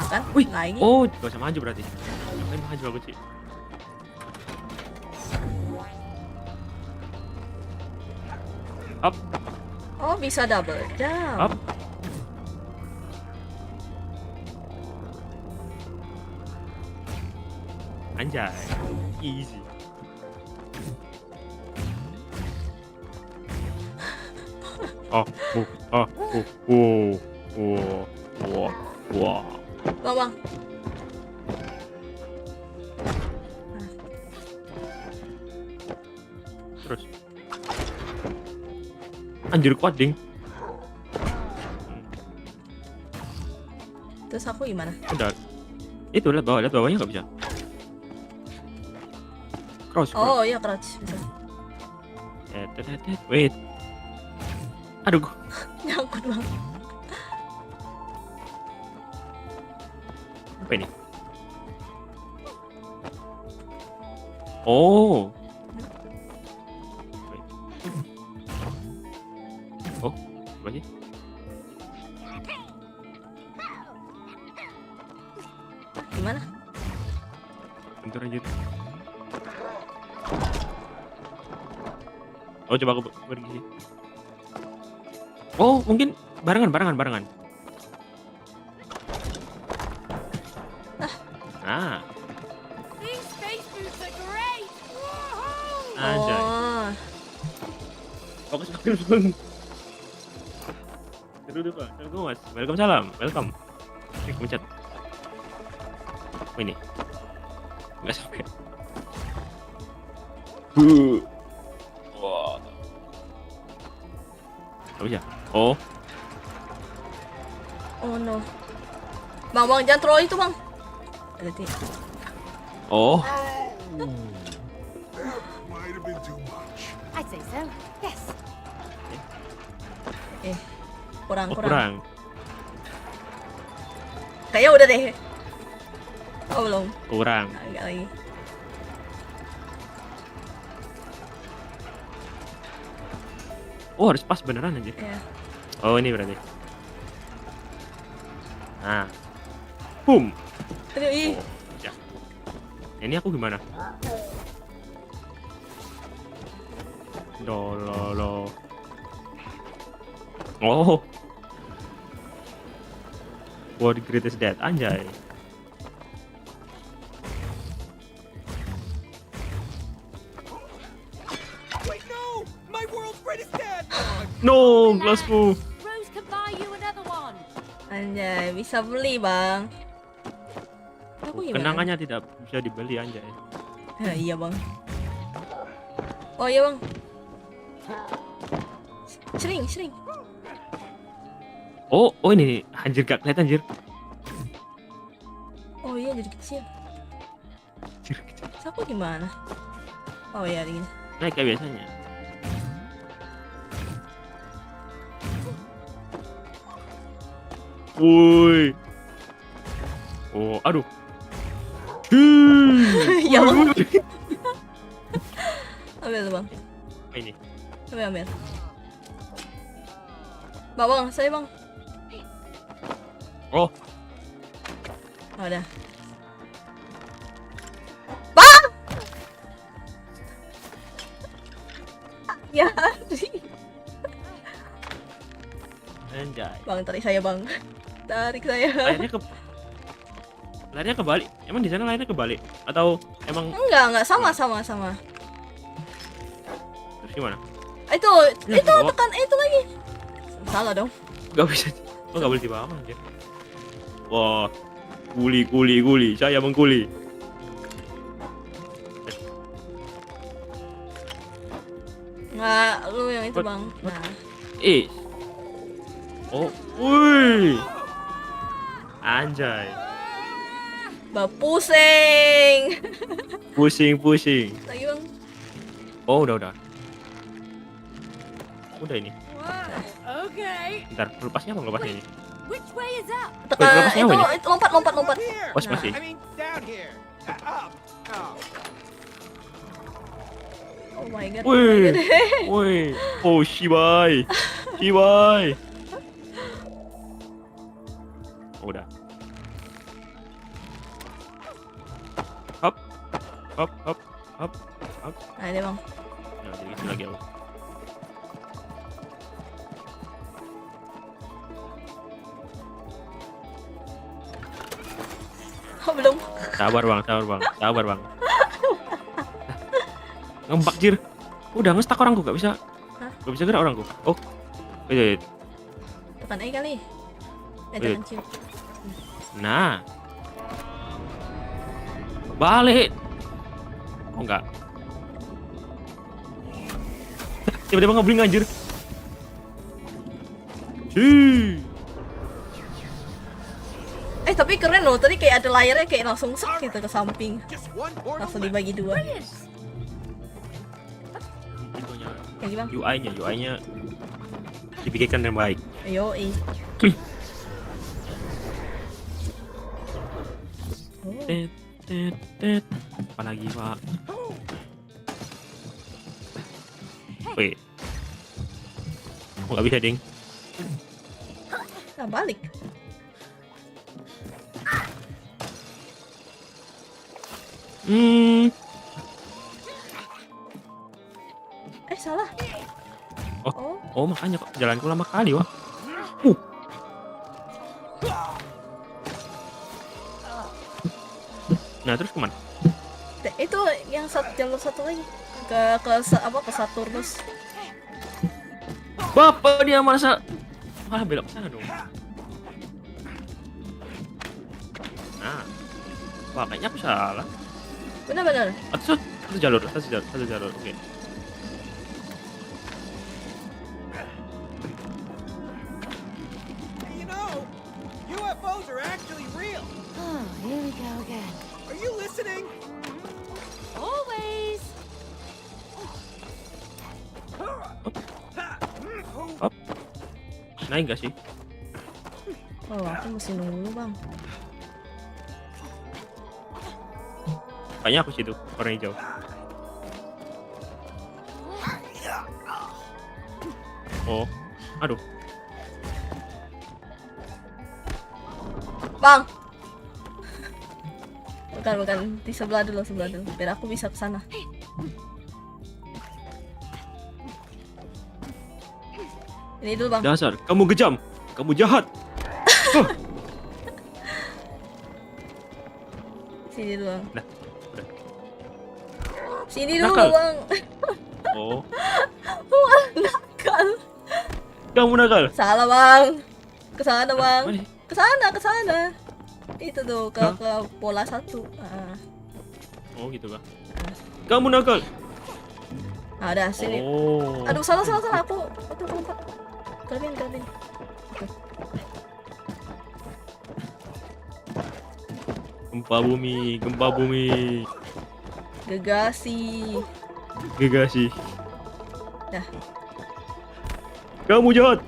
Kan? Wih. Lagi. Oh, gak usah maju berarti. Ngapain maju aku sih? Up, Oh bisa double jump. up. Anjay, easy. Wah. Bang bang. terus. Anjir kuat ding. Terus aku gimana? Udah. Itu lihat bawahnya nggak bisa. Cross. Oh iya, crouch bisa. Wait. Aduh. Nyangkut bang. Apa ini? Oh. Wait. Oh, apa sih? Gimana? Bentar aja. Oh, coba aku pergi sih. Oh, mungkin barengan. Ah, These space boots are great! Woohoo! anjay. Oh, Fokus bang. Dulu Pak. Assalamualaikum Mas. Waalaikumsalam. Welcome. Klik pencet. Oh, ini. Enggak sampai. Wah. Nggak bisa. Oh, oh no. Bang, jangan troll itu bang. Berarti. oh. Might have been too much. I'd say so. Yes. Kurang. Oh, kurang. Kayaknya udah deh. Oh belum. Kurang. Agak lagi. Oh, harus pas beneran aja. Ya. Oh, ini berarti. Nah. Boom. Aduh, ih. Oh, ya. Ini aku gimana? Dololo. Oh. World Greatest Death, anjay. Wait, no! My world's greatest dad! No, gelasku. Rose can buy you another one. Anjay, bisa beli bang. Aku gimana? Kenangannya tidak bisa dibeli, anjay. Iya bang. Oh iya bang. Sering. Oh, ini anjir gak kelihatan anjir. Oh iya jadi kecil. Anjir, kecil. Terus aku gimana? Oh iya gini. Naik kayak biasanya. Woi. Oh, aduh. Ya bang. Ambil tuh bang. Ini. Ambil. Bang, saya bang. Oh, Oh, udah. Bang! Ya, anjay. bang tarik saya bang. Tarik saya. Larinya kebalik. Emang di sana larinya kebalik atau emang Enggak, sama. terus gimana? Itu Ya, bawa. tekan itu lagi. Salah dong. Gak bisa. Oh, gak boleh di bawah anjir. Wah. Kuli. Saya mengkuli. Nggak, lu yang itu bang. Nah, Oh, wih. Anjay. bang pusing. Pusing. Lagi bang. Oh, udah. Udah ini. Wow. Okay. Bentar, lepasnya apa ngelepasnya ini? Which way is up? Tekan lepasnya apa ini? itu lompat. Here! Oh, masih. I mean, down here. Up. Oh. Oh my god. Wih. Oh, Shibai. Oh, udah. Hop. Nah, ini bang. Nah, jadi gitu lagi aku. Oh, belum. Sabar bang. Ngembak jir. Udah ngestak orangku, gak bisa. Hah? Gak bisa gerak orangku. Oh. Wait. Tekan E kali. Wait. Tekan Q. Nah. Balik. Oh enggak. Tiba-tiba ngebling anjir. Cih. Tapi keren loh, tadi kayak ada layarnya kayak langsung sek gitu ke samping. Just one portal Langsung left. dibagi dua. Itunya, Kayak gimana? UI-nya dipikirkan dengan baik. Ayo, Tet, tet, tet. Apalagi pak? Wait. Oh, nggak bisa ding. Nah, balik. Salah. Oh makanya kok jalanku lama kali wah. Nah terus kemana? Itu yang jalur satu lagi ke Saturnus. Bapak dia masa malah belok ke sana dong. Nah, wah kayaknya aku salah. Benar-benar. Satu jalur. Oke. You know, UFOs are actually real. Oh, here we go again. Are you listening? Always. Naik gak sih? Oh, aku mesti nunggu bang. Kayaknya aku situ orang hijau. Oh, aduh. Bang. Bukan di sebelah dulu biar aku bisa ke sana. Ini dulu bang. Dasar, kamu kejam, kamu jahat. Sini dulu bang. Udah. Sini dulu Nakal. bang. Oh, Wah, nakal. kamu nakal. Salah bang. Kesana bang. Mana? Kesana. Itu tuh ke pola 1. Oh gitu kah? Kamu nakal. Ada sini. Oh. Aduh salah aku lupa. Kelebihan. Gempa bumi. Gegasi. Gegasi. Dah. Kamu jahat.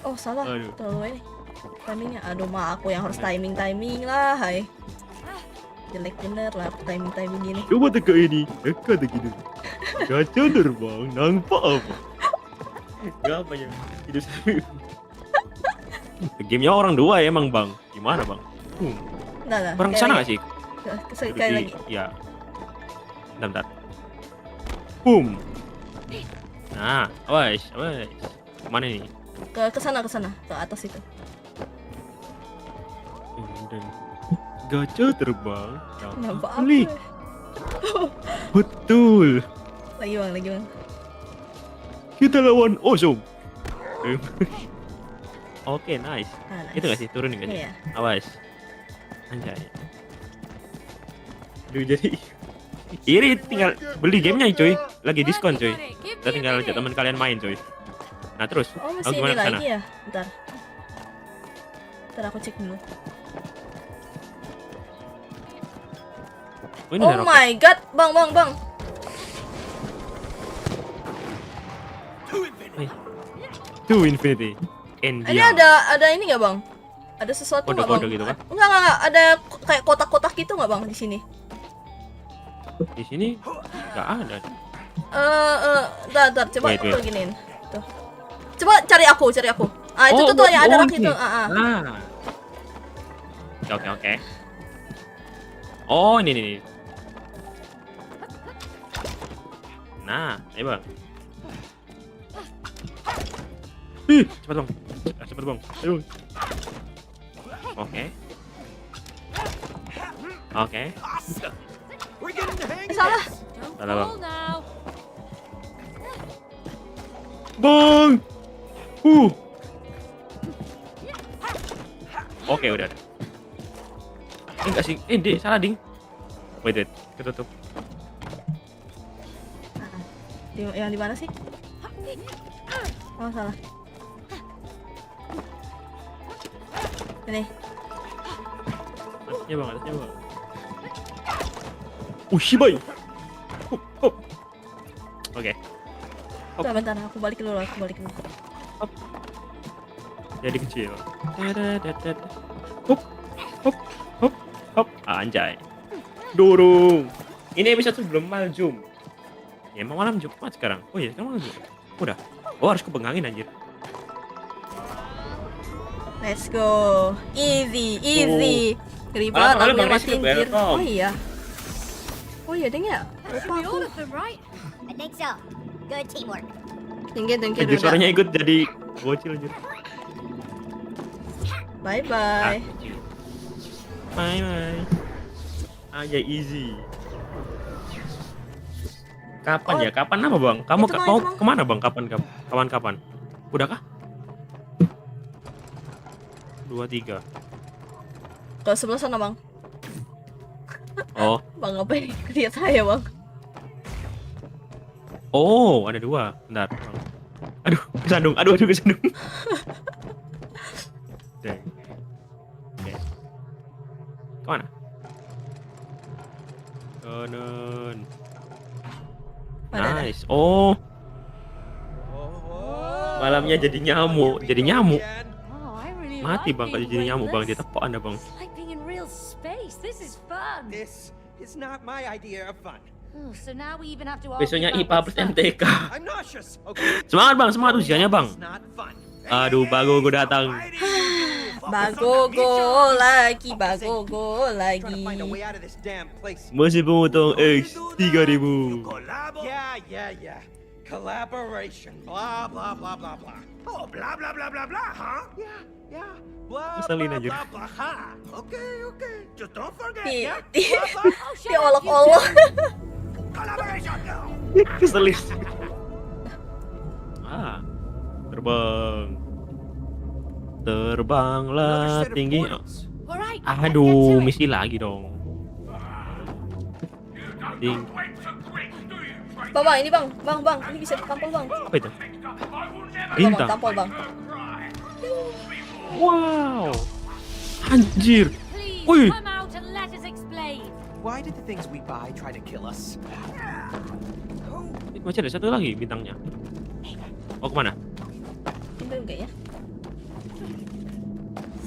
Oh salah. Aduh. Terlalu ini. Timingnya. Aduh mah aku yang harus timing lah. Hai. Jelek bener lah aku timing gini. Coba teka ini, teka gini. Kaca terbang, nampak apa? Gak apa ya? Hidup saya. Gamenya orang dua ya emang bang. Gimana bang? Nah, Barang sana gak sih? Sekali lagi. Ya. Bentar. Boom. Nah, awas. Kemana nih? Ke sana, ke atas itu. Dan gacha terbang. Nampak apa? Klik. Betul. Lagi bang. Kita lawan Ozom. Oke, nice. Nah, nice. Itu gak sih? Turunin gak sih? Iya. Awas. Anjay. Duh jadi iri tinggal beli gamenya cuy. Lagi diskon cuy. Kita tinggal ajak teman kalian main cuy. Nah terus, Oh aku masih ini gimana kesana? lagi ya? Bentar aku cek dulu. Oh, ini Oh ada roket. my god, bang. To infinity. And Ini beyond. ada ini nggak bang? Ada sesuatu nggak bang? Kode-kode gitu kan? Enggak. Ada kayak kotak-kotak gitu nggak bang di sini? Di sini nggak ada. Bentar, coba Wait. aku giniin. Tuh. Coba cari aku. Ah, itu tuh yang ada rak itu. Oke. Oh, ini. Nah, ayo bang. Cepat bang. Ayo. Oke. We're getting the hang of Salah. this. Salah bang. All now. Bang. Oke, udah ada. Enggak sih. Salah ding. Wait. Ketutup. Yang di mana sih? Oh, salah. Ini. Atasnya bang, atasnya bang. Shibai. Hup, hup. Oke. Hop. Bentar, aku balik dulu. Jadi kecil. Hop, hop, hop, hop. Anjay. Dorong. Ini episode sebelum malam Zoom. Ya emang malam Jumat sekarang. Oh iya, sekarang malam Jumat. Udah. Oh harus kepegangin anjir. Let's go. Easy. Ngeri banget Malah aku Bang yang Resi matiin kebayar, gear. Tom. Oh iya deng ya. That should be all of them, right? I think so. Good teamwork. Tinggi Anjir udah. suaranya ikut jadi bocil anjir. Bye bye. Bye bye. Aja easy. Kapan Oh, ya? Kapan apa bang? Kamu itu Bang, mau itu Bang. kemana bang? Kapan? Udah kah? 2, 3. Ke sebelah sana bang. Oh, Bang ngapain lihat saya bang? oh ada 2. Bentar. Bang. Aduh, kesandung. Kesandung. Deng. Oke. Kemana? Kanan. Mana ada? Nice. Oh, malamnya jadi nyamuk. Oh, I really Mati like bang kalau being jadi nyamuk bang. weightless. Ditepok anda bang. It's like being in real space. This is fun. This is not my idea of fun. Oh, so now we even have to argue Besoknya about IPA what's plus fun. MTK. I'm nauseous, okay? Semangat bang, semangat usianya bang. It's not fun. Aduh, bago gue datang. Bagogo lagi. Trying to find a way out of this damn place. Masih pemotong X 3000. Yeah. Collaboration. Blah, blah, blah, blah, blah. Oh, blah blah blah blah blah, huh? Yeah. Blah, Ngeselin blah, aja. blah, blah, ha. Okay. Just don't forget, Di yeah? Oh, shut di up, you olok-olok. Collaboration now. Keselin. Terbanglah Another set of tinggi. portals. All right, Aduh, let's get to it. misi lagi dong. Ting. Wait for Greek, do you? Try Bang, ini bang. Ini bisa ditampol bang. Apa itu? I will never Bang, Bintang. tampol bang. cry. Wow. Anjir. Please Wih. come out and let us explain. Why did the things we buy try to kill us? Masih ada satu lagi bintangnya. Oh, kemana? Ini enggak ya?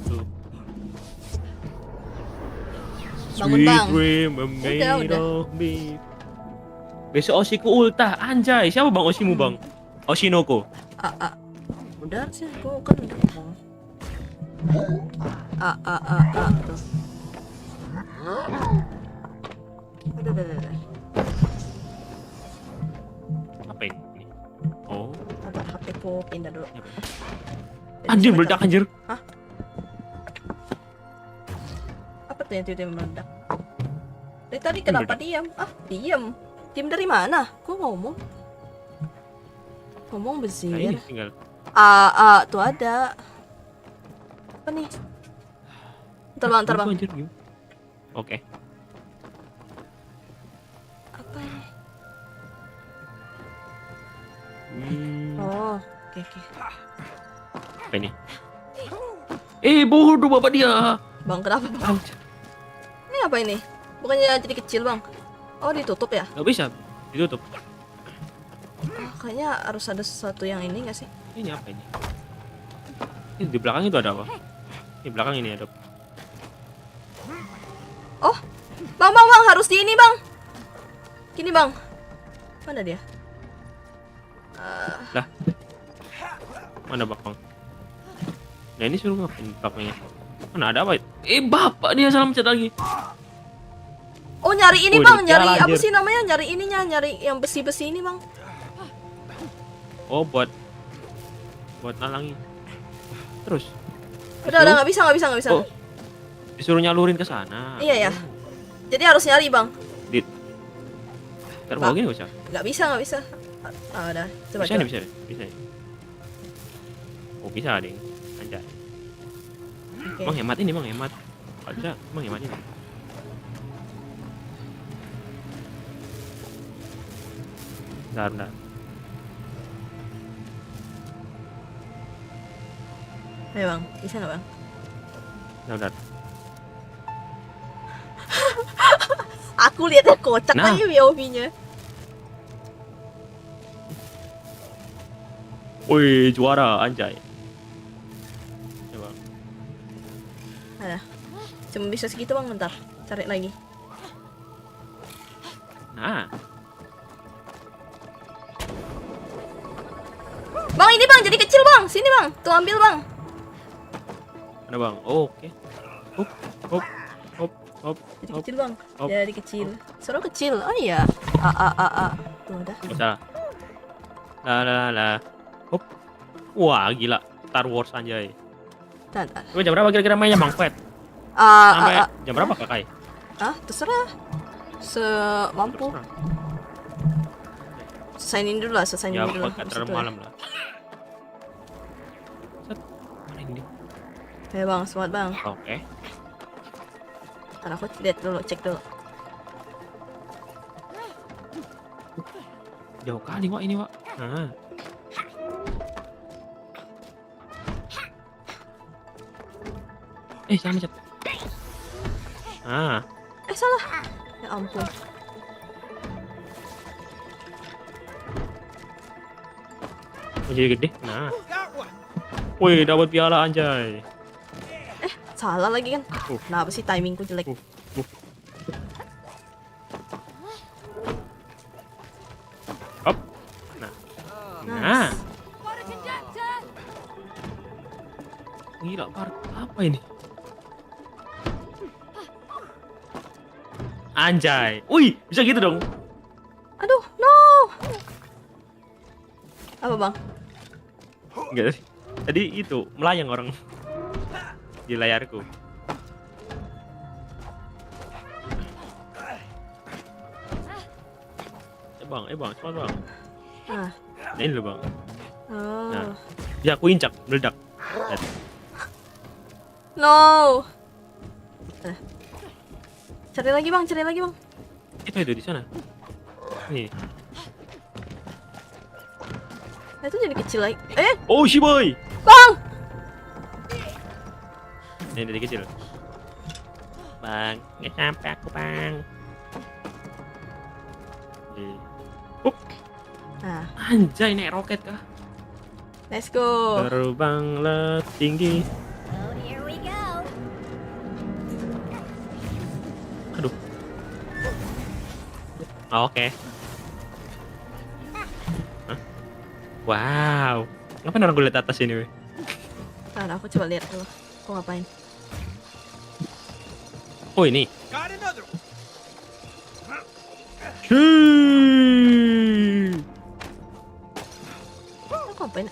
Tuh. Bangun, Sweet Bang. dream made Udah. of me. Besok Oshiku ultah. Anjay, siapa bang Oshimu bang? Oshinoko. Udah sih, gua kan udah ngomong. Tuh. Udah. Apa ini? Oh, Bentar, HP ku pindah dulu. anjir meledak anjir. Apa tuh yang tiba-tiba meledak? Dari tadi kenapa diam? Diam. Diam dari mana? Gua ngomong Nah, besir. ini tinggal. Tuh ada. Apa nih? Bentar bang. Apa, anjir, gimana? Oke. Apa ini? Hmm, Oke. apa ini? Bodoh bapak dia. Bang, kenapa bang? Ini apa ini? Bukannya jadi kecil bang? Oh, ditutup ya? Gak bisa ditutup. Kayaknya harus ada sesuatu yang ini nggak sih? Ini apa ini? Ini di belakang itu ada apa? Di belakang ini ada. Oh, bang, harus di ini bang. Gini bang. Mana dia? Lah. Mana bakang? Nah ini suruh ngapain bakangnya? Mana ada apa? Bapak dia salah mencet lagi. Oh, nyari ini Oh, bang, di nyari jalan, apa anjir. sih namanya? Nyari ininya, nyari yang besi-besi ini bang. Oh buat nalangi. Terus Udah nggak bisa. Oh, disuruh nyalurin ke sana. Iya ya. Jadi harus nyari bang. Ntar mau gini nggak usah. Nggak bisa. Udah. Coba. Bisa nih, bisa nih. Oh bisa deh. Anjay. Oke. Bang hemat ini bang hemat. Kalau bisa bang hemat ini. Bentar. Ayo bang, di sana bang. Nah, udah. Aku lihatnya kocak Nah. lagi POV-nya. Wih, juara anjay. Ya, Bang. Ada. Cuma bisa segitu bang, bentar. Cari lagi. Nah, Bang ini bang, jadi kecil bang. Sini bang, tuh ambil bang. mana Bang? Oh, oke. Hop, hop, hop, hop, Jadi hop. kecil bang. Hop. Jadi kecil. Suruh kecil. Oh iya. A. Tuh udah. Nggak usah. Lah. Hop. Wah, gila. Star Wars anjay. Bentar. Lu jam berapa kira-kira mainnya Bang Fat? A. Sampai jam berapa Kakai? Ah, terserah. Semampu. Terserah. Selesaiin dulu lah, selesaiin Ya, dulu. nggak Habis terlalu itu ya. malam lah. Set. Mana ini? Ayo bang, semangat bang. Oke. Ntar aku lihat dulu, cek dulu. Jauh kali Wak ini Wak. Nah. Jangan mencet. Ah, Salah. Ya ampun. jadi gede. Nah. Got one. Wih, dapat piala anjay. Salah lagi kan. Uh. Kenapa sih timingku jelek? Hop. Nah. Nah. Nice. What a conductor! Gila, part apa ini? Anjay. Wih, bisa gitu dong. Aduh, no. Apa bang? Enggak sih. Tadi itu melayang orang di layarku. Bang, cepat bang. Ah. Nah, ini loh bang. Oh. Nah. Bisa aku injak, meledak. Lihat. No. Cari lagi bang, cari lagi bang. Itu di sana. Nih. Nah, itu jadi kecil lagi. Oh, si boy. Bang. Ini dari kecil. Bang, nggak sampai aku bang. Nih. Nah, Anjay, naik roket kah? let's go. Terbanglah tinggi. Oh, here we go. Aduh. Oke. Hah? Wow. Ngapain orang gue liat atas ini, weh? Nah, aku coba lihat dulu. Aku ngapain? Oh, ini. Got another one. Aku ngapain?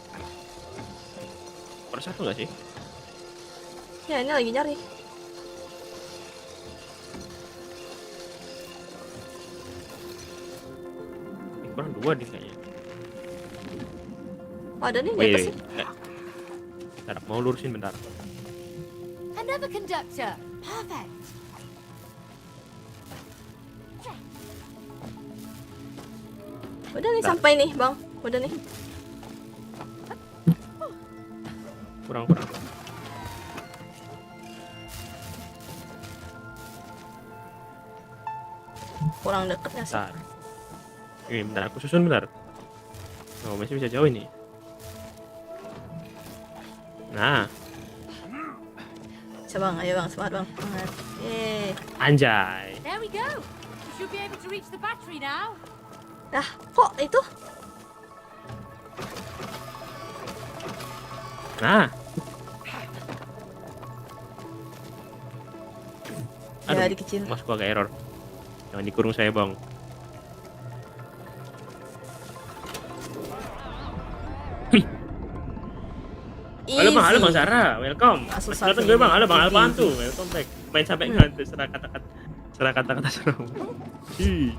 Baru satu nggak sih? Ya, ini lagi nyari. Kurang dua nih kayaknya. Oh, ada nih di Wih, atas sih. Bentar, mau lurusin bentar. Another conductor. Perfect. Udah nih Bentar. sampai nih, Bang. Udah nih. Kurang. Kurang deket ya sih. Bentar. Ini bentar, aku susun bentar. Oh, masih bisa jauh ini. Nah, Coba Bang, ayo Bang, semangat Bang. Semangat. Yeay. anjay. There we go. You should be able to reach the battery now. Dah, kok itu? Nah. Ya, dikecil. Masuk agak error. Jangan dikurung saya, Bang. Halo Bang, Easy. Sarah, welcome. Masuk Masih satu datang gue Bang, ini. halo Bang Easy. Alpantu, welcome back. Main sampai ngantuk serah kata-kata serem. Ih.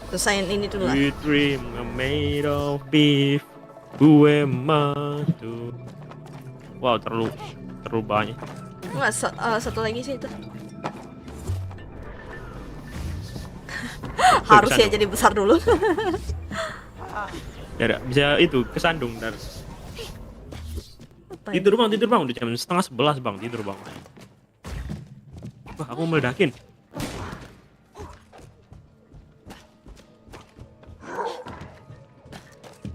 Selesaiin ini dulu lah. We dream are made of beef. Who am I to? Wow, terlalu banyak. Enggak, satu lagi sih itu. Harus ya kesandung. jadi besar dulu. Ya, bisa itu kesandung dan Ngapain? Tidur bang, udah jam 10:30 bang, tidur bang. Wah, aku meledakin.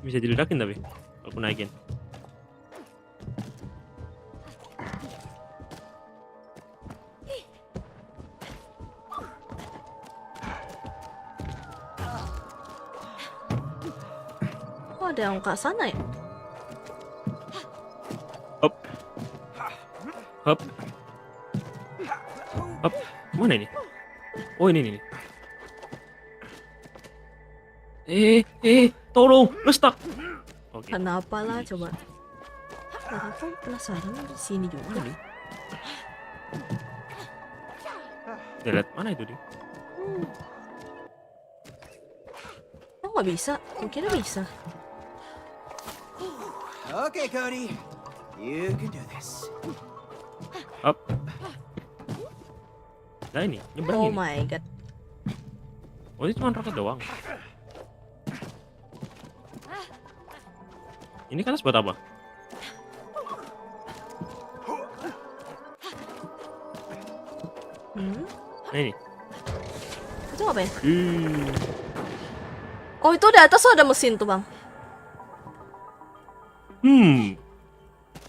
Bisa diledakin tapi, kalau aku naikin. Oh, ada yang ke sana ya? Hop. Hop. Hop. Mana ini? Oh, ini nih. Tolong, lu stuck. Oke. Kenapa lah coba? Aku penasaran di sini juga nih. Udah lihat mana itu dia? Oh, nggak bisa. Aku kira bisa. Okay, Cody. You can do this. Hop. Nah ini, nyebrang Oh ini. my god. Oh, ini cuma roket doang. Ini kan buat apa? Nah ini. Itu apa ya? Ih. Oh, itu di atas ada mesin tuh, Bang.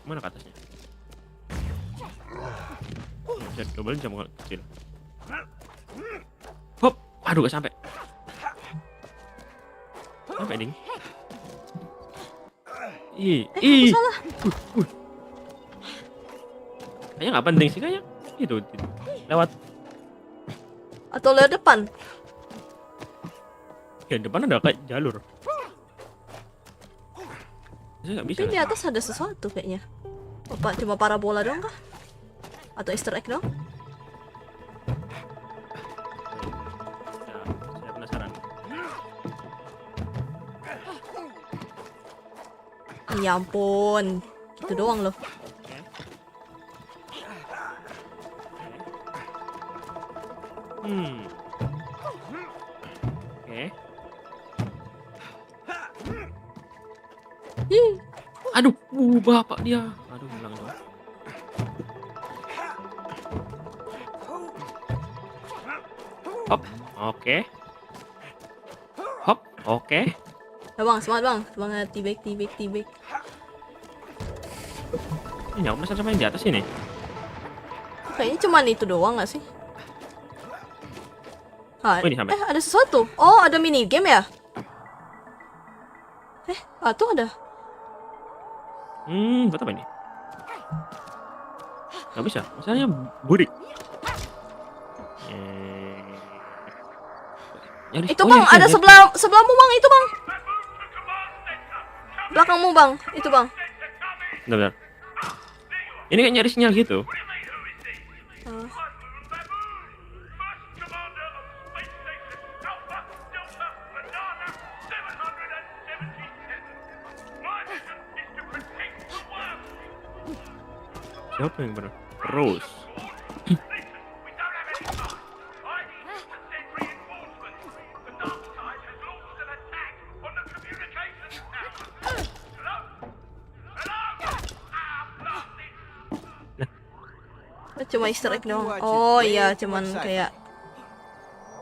Mana ke atasnya? Bisa double jam kecil. Hop, aduh gak sampai. Sampai ding. Ih. Salah. Kayaknya nggak penting sih kayaknya. Itu lewat. Atau lewat depan. Ya depan ada kayak jalur. Saya nggak bisa. Tapi di atas ada sesuatu kayaknya. Apa cuma parabola doang kah? Atau Easter egg doang? Ya, saya penasaran. Ya ampun. Gitu doang loh. Oke. Ih, Aduh, bapak dia. Aduh, hilang dong. Hop, oke. Hop, oke. ya Bang, semangat Bang. Semangat tibek. Ini aku penasaran sama yang di atas ini. Kayaknya cuman itu doang gak sih? Ah, Oh, ini sampai. ada sesuatu. Oh, ada mini game ya? Tuh ada. Buat apa ini? Gak bisa, masalahnya burik. Nyaris- Itu oh, Bang, iya, ada iya. sebelahmu Bang, itu Bang. Belakangmu Bang, itu Bang. Bentar. Ini kayak nyaris sinyal gitu. Ah. Siapa yang benar? Rose. Cuma Easter egg doang. Oh iya, cuman kayak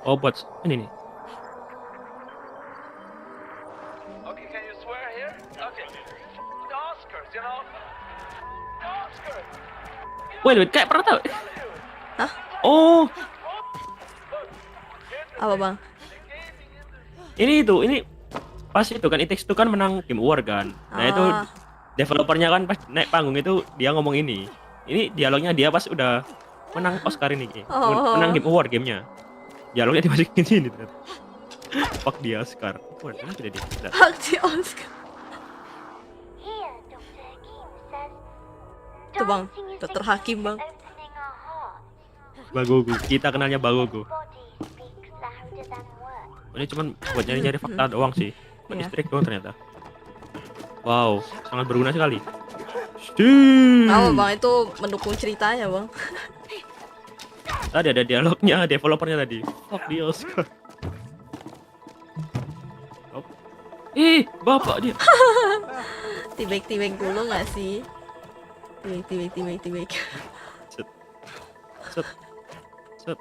Oh, buat ini nih. Okay, can you swear here? Okay. The Oscars, you know? The Oscars! Wait, kayak pernah tahu. Hah? Oh, apa Bang? ini pas itu kan It Takes Two kan menang Game Award kan. Nah, itu Ah. developernya kan pas naik panggung itu dia ngomong ini. Ini dialognya dia pas udah menang Oscar ini. Oh. Menang Game Award gamenya. Dialognya dimasukin sini ternyata. Fuck dia Oscar. Wah, kenapa tidak dia? Hak di Oscar. Here, Dr. Hakim says. Tuh Bang, "Dancing is Dr. the Hakim, key Bang. to opening our hearts. Bagogo. Kita kenalnya Bagogo. Body speaks louder than words." Ini cuman buat nyari-nyari fakta doang sih. Buat Iya. Easter egg doang ternyata. Wow, sangat berguna sekali. Sting. Tahu Bang, itu mendukung ceritanya Bang. Tadi ada dialognya, developernya tadi. Fuck di Oscar. Hop. Bapak dia. Tibek dulu gak sih? Wait. Set. Set. Set.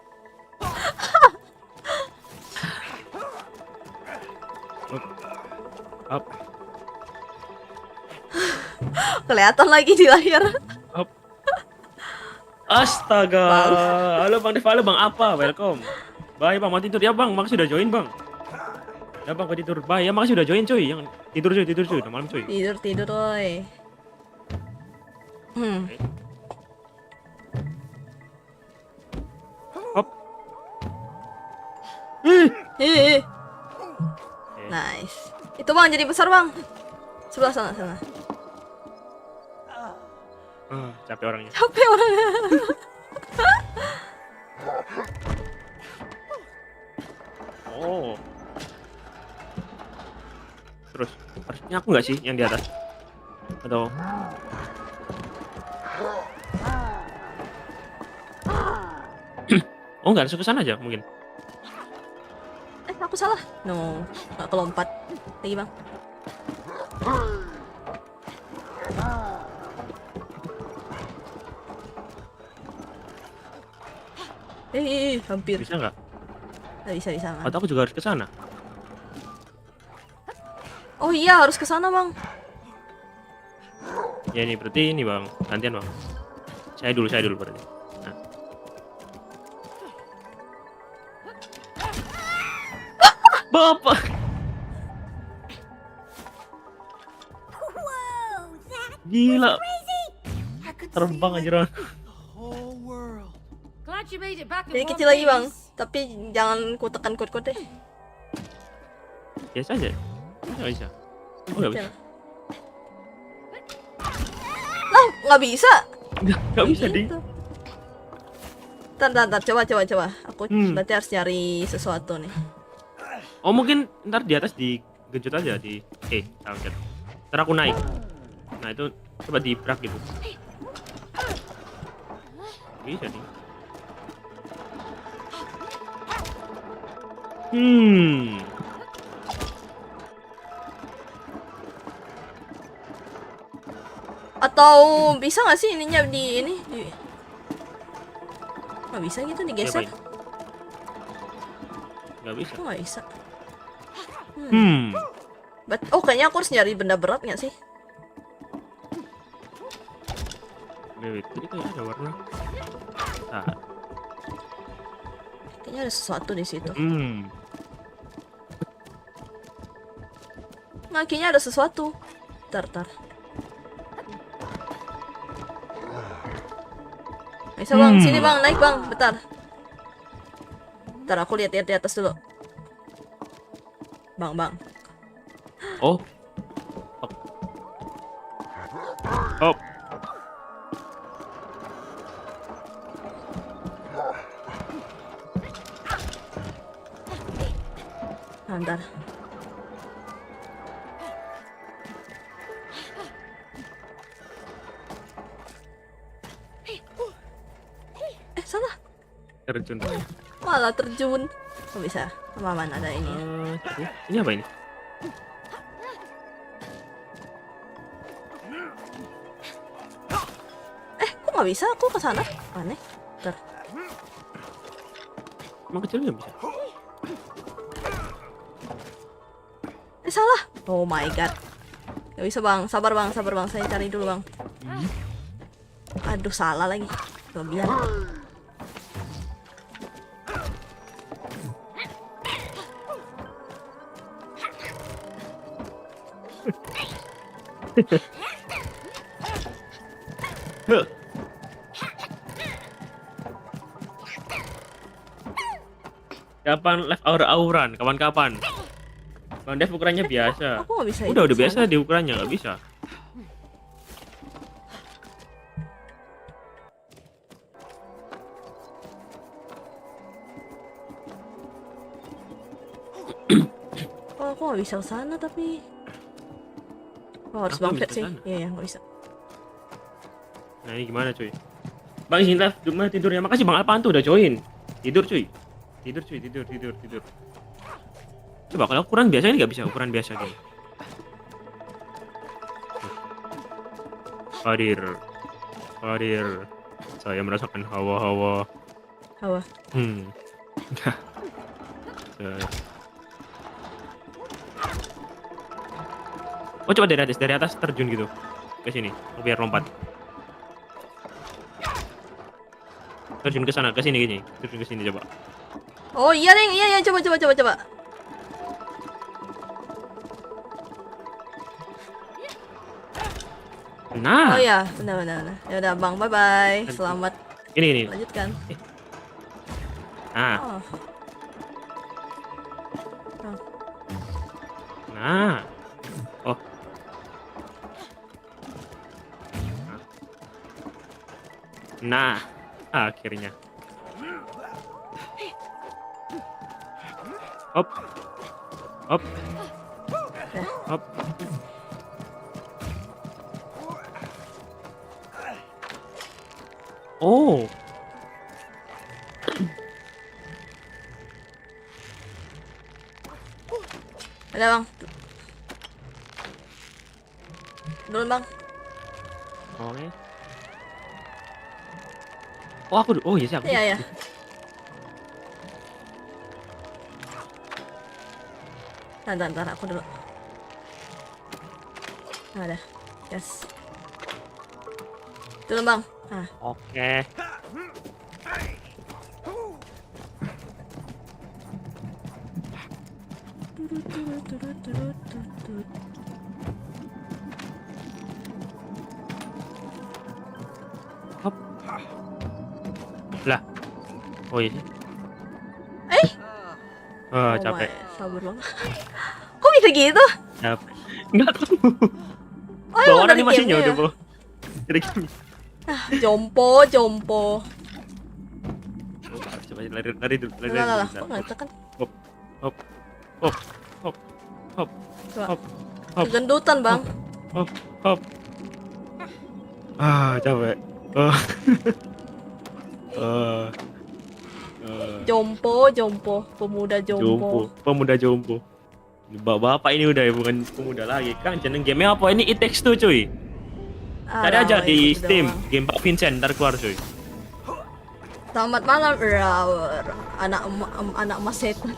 Up. Kelihatan lagi di layar. Up. Astaga. Halo Bang Dev, halo Bang apa? Welcome. Bye Bang, mau tidur ya Bang, makasih udah join Bang. Ya Bang, kau tidur. Bye ya, makasih udah join cuy. Yang tidur cuy, udah malam cuy. Tidur, oi. Hop. Ih. Ih. Nice. Itu Bang jadi besar Bang. Sebelah sana. Capek orangnya. Capek orangnya. Oh. Terus, harusnya aku nggak sih yang di atas? Atau? Oh nggak, langsung ke sana aja mungkin. Aku salah. No, nggak kelompat. Lagi Bang. Hampir. Bisa nggak? Nggak bisa Bang. Atau aku juga harus ke sana? Oh iya, harus ke sana Bang. Ya ini berarti ini Bang, gantian Bang. Saya dulu berarti. Nah. Bapak. Whoa, that Gila. crazy! I could Terbang see aja like orang. Whole world. Glad you made it back in Jadi one kecil lagi Bang. piece. Tapi jangan ku tekan kode deh. Biasa aja. Nggak bisa. Oh nggak bisa. Lah, nggak bisa. Nggak bisa ding. Gitu. Ntar, coba. Aku berarti harus cari sesuatu nih. Oh mungkin ntar di atas digejut aja di target. Ntar aku naik. Nah itu coba dibrak gitu. Bisa nih. Atau bisa nggak sih ininya di ini? Nggak bisa gitu digeser? Diapain? Nggak bisa. Kok nggak bisa? Oh kayaknya aku harus nyari benda berat nggak sih? Wait, jadi kayak ada warna. Nah. Kayaknya ada sesuatu di situ. Nah, kayaknya ada sesuatu. Tar. Bisa Bang, sini Bang, naik Bang, bentar. Bentar aku lihat di atas dulu. Bang. Oh. Hop. Bentar. Salah. Terjun. Malah terjun. Oh bisa. Aman ada ini. Ini apa ini? Kok nggak bisa? Aku ke sana. Aneh. Bentar. Emang kecil nggak bisa? Salah. Oh my god. Gak bisa Bang. Sabar Bang. Saya cari dulu Bang. Aduh salah lagi. Kelebihan. Kapan live auran? Kapan? Bang Dev ukurannya biasa. Aku nggak bisa. Udah itu biasa sana. di ukurannya nggak bisa. Oh, aku nggak bisa ke sana tapi. Oh, harus Aku Bang bisa Fet sih. kesana. Iya, nggak bisa. Nah ini gimana cuy? Bang izin live cuma tidurnya. Makasih Bang Alpan tuh udah join. Tidur cuy. Tidur. Coba kalau ukuran biasa ini nggak bisa ukuran biasa gini. Hadir. karir. Saya merasakan hawa-hawa. Hawa. Eh. Oh coba dari atas terjun gitu ke sini biar lompat. Terjun ke sana, ke sini gini. Terjun ke sini coba. Oh iya Neng, iya coba. Nah, Oh iya, benar. Ya udah Bang, bye bye. Selamat ini. lanjutkan. Nah, Oh. nah. Oh. Nah, akhirnya. Hop. Hop. Hop. Oh. Ada Bang. Dulu Bang. Oke. Oh, oh iya sih aku. Iya. Ntar aku dulu. Ada. Yes. Dulu Bang. Nah. Oke. Hop. Lah. Oh iya sih. Oh, capek. Sabar Bang. Kok bisa gitu? Capek. Enggak tahu. Oh, Bawa emang dari animasinya gamenya udah ya? bawa. Dari game. Jompo. Coba lari dulu. Lah, kok nggak tekan? Hop. Coba. Hop. Kegendutan Bang. Hop. Ah, capek. Oh. Jompo. Pemuda jompo. Pemuda jompo. Bapak ini udah bukan pemuda lagi kan, jeneng game apa ini? It Takes Two cuy. Cari aja di Steam, game Pak Vincent ntar keluar cuy. Selamat malam, anak emas setan.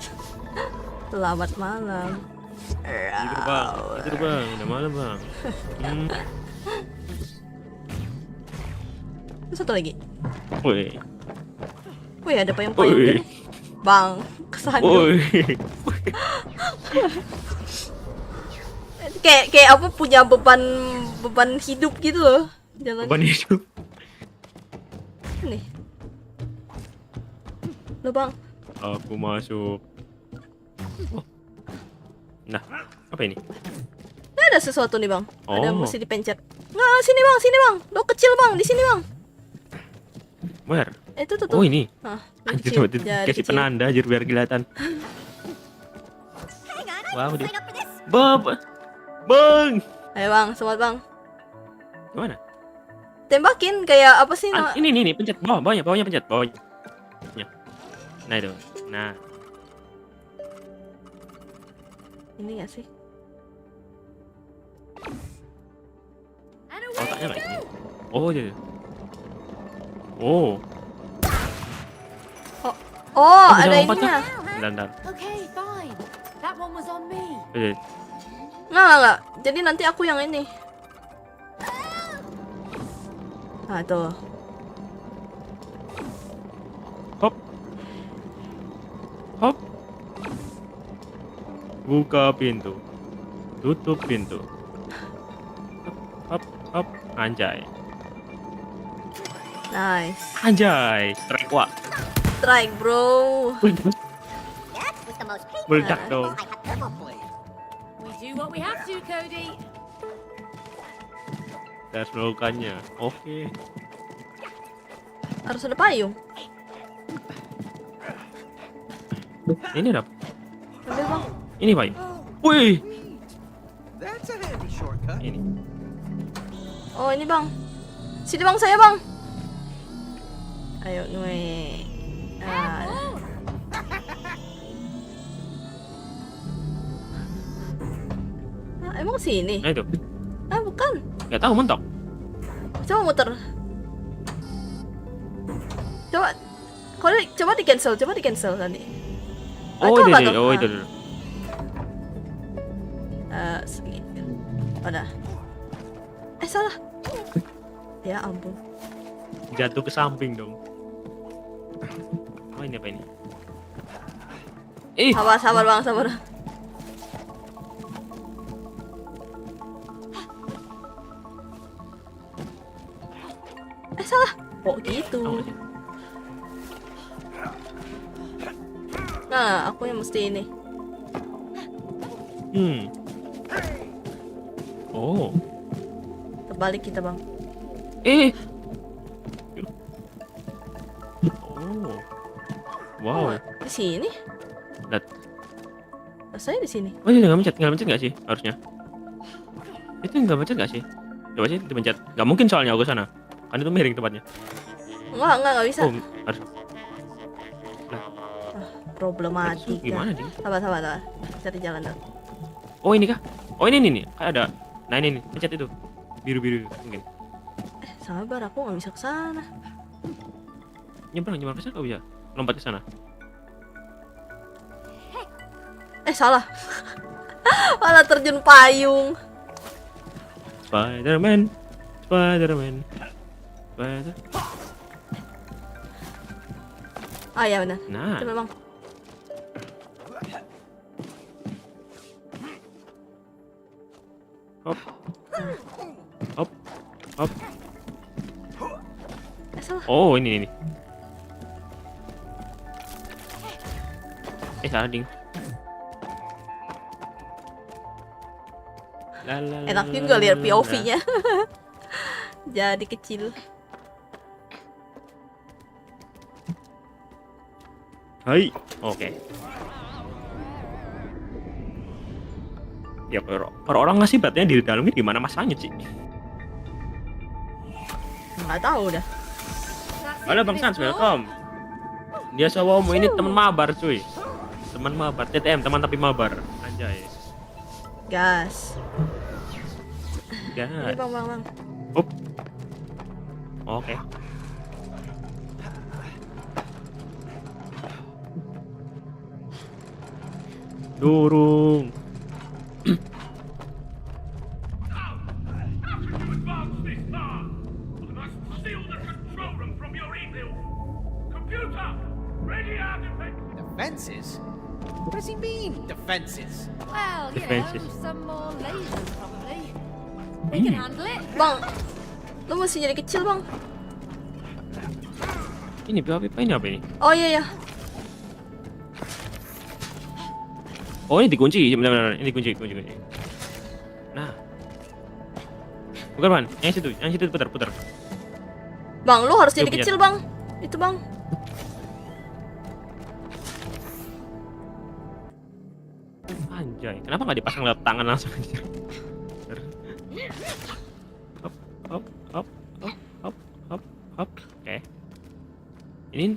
Selamat malam. Tidur bang, udah malam bang. Satu lagi. Woi, ada payung-payung gini. Bang, kesana. woi. Kayak apa punya beban hidup gitu loh. Jalan. Beban hidup. Nih. Lo Bang. Aku masuk. Oh. Nah, apa ini? Ini ada sesuatu nih Bang. Ada Oh. mesti dipencet. Nah, sini Bang. Lo kecil Bang, di sini Bang. Where? Itu tuh. Oh ini. Nah, Anjir, kecil. coba Ya, kasih kecil. penanda anjir biar kelihatan. Hang on, Wow, I dia. sign up for this. Bang. Ayo Bang, semangat Bang. Gimana? Tembakin kayak apa sih? Ini pencet bawahnya pencet bawahnya. Nah itu. Nah. Ini gak sih? Otaknya nggak sini. Oh iya. Oh. Oh, bisa ada lompat ininya. Bentar. Okay, fine. That one was on me. Nggak. Jadi nanti aku yang ini. Nah, tuh. Hop. Buka pintu. Tutup pintu. Hop. Anjay. Nice. Anjay. Strike wah. Strike, bro. That was the most painful Meledak ritual dong. I have ever played. We do what we have to, Cody. Kita harus melakukannya. Oke. Harus ada payung. Ini apa? Ambil Bang. Ini Pak. Wih. That's a handy shortcut. Ini. Oh, ini Bang. Sini Bang, saya Bang. Ayo, gue. Emang sini? Nah itu. Bukan. Gak tahu mentok. Coba muter. coba di cancel tadi. Oh, itu apa itu, tuh? oh Ah. itu. Segitu. Udah. Salah. Ya ampun. Jatuh ke samping dong. Oh, ini apa ini? Sabar bang, sabar. Salah. Kok gitu? Oh, Nah, aku yang mesti ini. Oh. Terbalik kita bang. Oh. Wow. Di sini? Lihat. Saya di sini. Oh, ini nggak mencet nggak sih harusnya? Itu nggak mencet nggak sih? Coba sih dipencet. Nggak mungkin soalnya aku sana. Kan itu miring tempatnya. Enggak bisa. Oh, harus. Problematika. Gimana dia? Sabar. Cari jalan dulu. Oh, ini kah? Oh, ini nih. Kayak ada. Nah, ini nih. Pencet itu. Biru-biru mungkin. Sabar, aku nggak bisa ke sana. Nyebrang ke sana kau bisa. Lompat ke sana. Salah. Malah terjun payung. Spider-Man. Ya benar. Nah. Coba bang. Hop. Salah. Oh, ini. Salah ding. Enak juga lihat POV-nya. Jadi kecil. Hai. Oke. Ya, orang ngasih batnya di dalamnya gimana masanya sih? Nggak tahu dah. Halo Bang Sans, welcome. Dia sawamu ini teman mabar cuy. Teman mabar, TTM, teman tapi mabar. Anjay. Gas. Ini Gas. bang. Up. Oke. Durung. Advance this far. I must steal the control room from your evil. Computer, ready our defense. Defenses? What does he mean, defenses? Well, you Defenses. know, some more lasers probably. We can handle it. Bang, lu masih jadi kecil bang. Ini apa ini apa ini? Oh iya. Oh, ini dikunci. Benar. Ini dikunci. Nah. Bukan, Man. Yang situ putar. Bang, lu harus jadi Yuk, kecil bang. Itu bang. Anjay, kenapa nggak dipasang lewat tangan langsung aja? Hop. Oke. Ini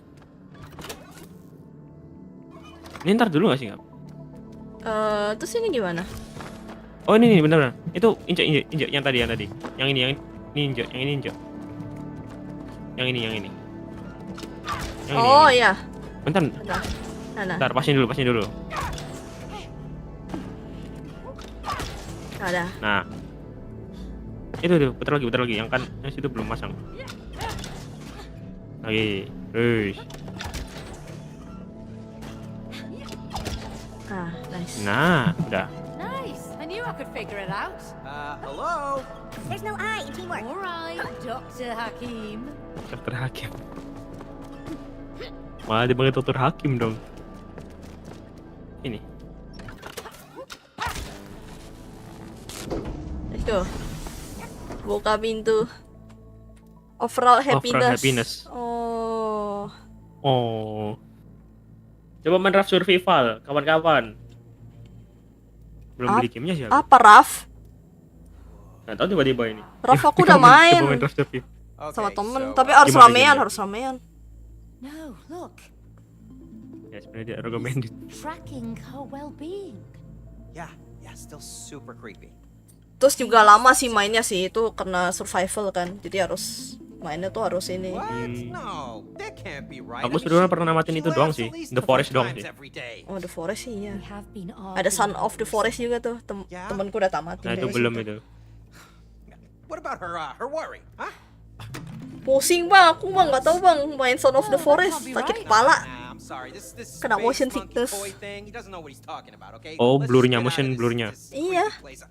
ntar dulu nggak sih nggak? Terus ini gimana? Oh, ini benar. Itu injek yang tadi. Yang ini injek. Yang ini. Yang Oh ini. iya. Bentar. Nah. Bentar, pasin dulu. Ada. Nah. Itu putar lagi. Yang situ belum masang. Lagi. Nice. Nah, udah. Nice. I knew I could figure it out. Hello? There's no I in teamwork. All right, Dr. Hakim. Dokter Hakim. Malah dipanggil Dokter Hakim dong. Ini. Let's go. Buka pintu. Overall happiness. Oh. Coba main Raft Survival, kawan-kawan. Belum beli gamenya sih aku. Apa Raf? Nggak tahu tiba-tiba ini. Raf aku Coba udah main. Coba main Raft Survival. Sama temen, tapi harus Gimana ramean, gamenya? No, look. Ya sebenarnya dia recommended. Tracking her well-being. Yeah, still super creepy. Terus juga lama sih mainnya sih, itu karena survival kan. Jadi mainnya tuh harus ini. What? No, that can't be right. Aku sebenarnya pernah namatin itu doang sih, The Forest doang sih. Oh, The Forest sih ya. We have been Ada Son arguing of the Forest juga tuh. Temenku udah tamatin. Nah itu dari belum situ. itu. What about her worry, huh? Pusing bang, aku bang nggak tahu bang main Son of the Oh, that Forest can't be sakit right. kepala. Nah, I'm sorry. This Kena space motion monkey sickness. toy thing, he doesn't know what he's talking about, okay? Oh, Let's blurnya, just get motion out of this- blurnya. this Iya. freaking place.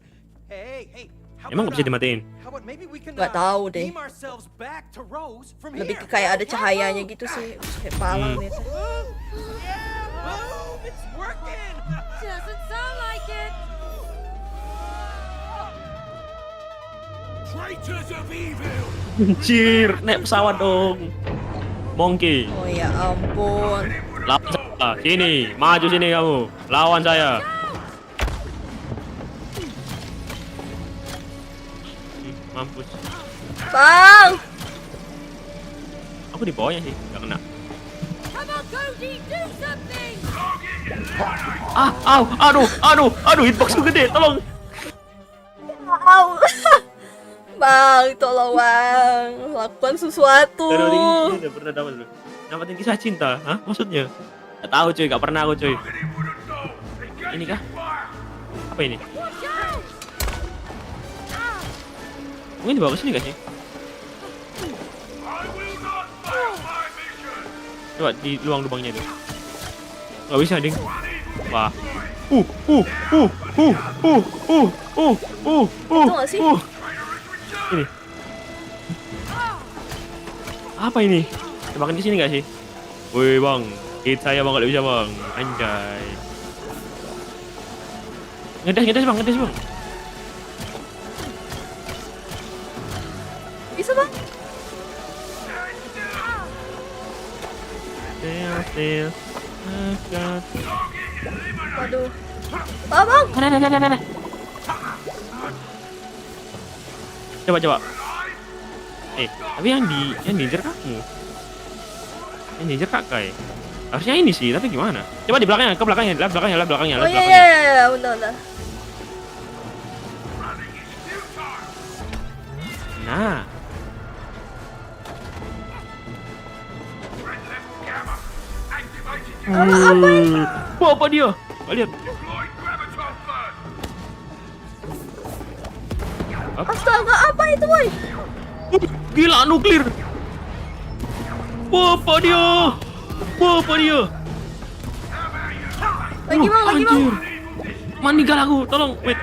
Hey, how Emang about, nggak bisa dimatiin? How about maybe we can Nggak tahu deh. beam ourselves back to Rose from Lebih here? ke kayak ada cahayanya gitu sih. Sakit kepala Hmm. liatnya. Boom! It's working. Doesn't sound like it. Traitors of evil! Anjir, naik pesawat dong. Monkey, Oh ya ampun. lawan saya. Sini, maju sini kamu. Lawan saya. Mampus. Bang. Aku di bawahnya sih, nggak kena. Come on, Cody, do something. Aduh, hitboxku gede, tolong. Au. Bang, tolong bang, lakukan sesuatu. Ini udah pernah dapat dulu. Namatin kisah cinta, hah? Maksudnya? Gak tahu cuy, gak pernah aku cuy. Ini kah? Apa ini? Mungkin dibawa ke sini gak sih? I will not fail my mission! Coba di lubang-lubangnya itu. Gak bisa, ding. Wah. Itu nggak sih? Ini. Apa ini? Tebakan di sini gak sih? Woi bang, hit saya bang, kalau bisa bang. Anjay. Ngedes bang, ngedes bang. Bisa bang? Still. Waduh. Bang. Nah. Coba. Tapi yang diinjer kamu. Yang diinjer kakak. Harusnya ini sih, tapi gimana? Coba di belakangnya, ke belakangnya, lihat belakangnya. Oh iya, bentar. Nah. Apa ini? Apa dia? Gak lihat. Deploy graviton burst! Astaga, apa itu boy? Gila, nuklir. Apa dia? Lagi bang. Anjir. Meninggal aku, tolong. Wait.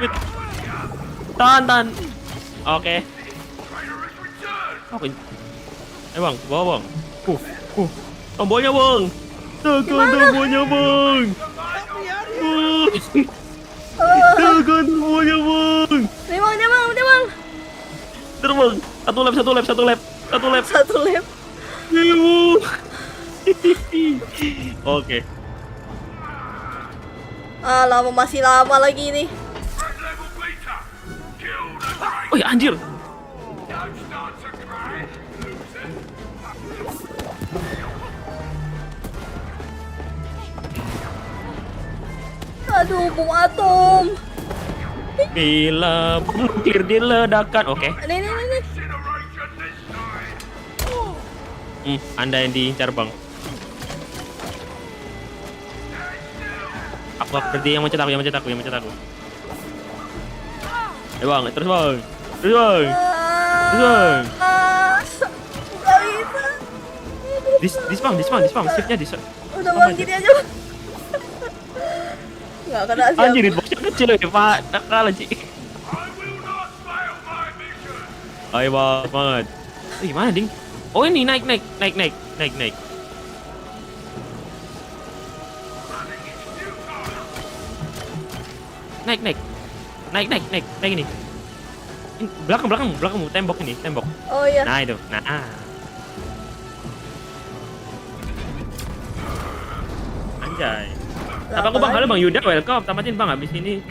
Tahan. Oke. Apa ini? Bang, bawa bang. Tombolnya bang. Tekan tombolnya bang. Tekan tombolnya bang. Nih bang. Terbang. Satu lap. Satu lap. Ibu. Oke. Masih lama lagi nih. Red level beta! Kill the traitor! Oh ya anjir. Don't start to cry! Loser! Aduh, bom atom. Bila nuklir diledakkan. Oke. Nih. Incineration this time! Anda yang diincar bang. Aku berarti yang mencet aku. Bang, terus bang. Nggak bisa. Dispam, shiftnya di. Udah bang, gini aja bang. Nggak kena siapa. Anjir, hitboxnya kecil ya pak. Nakal sih. I will not fail my mission! Ayo banget. Gimana ding? Oh ini naik. Naik ini. Belakangmu, tembok. Oh iya. Nah itu, Anjay. Apa aku bang? Halo bang Yuda, welcome. Tamatin bang, habis ini.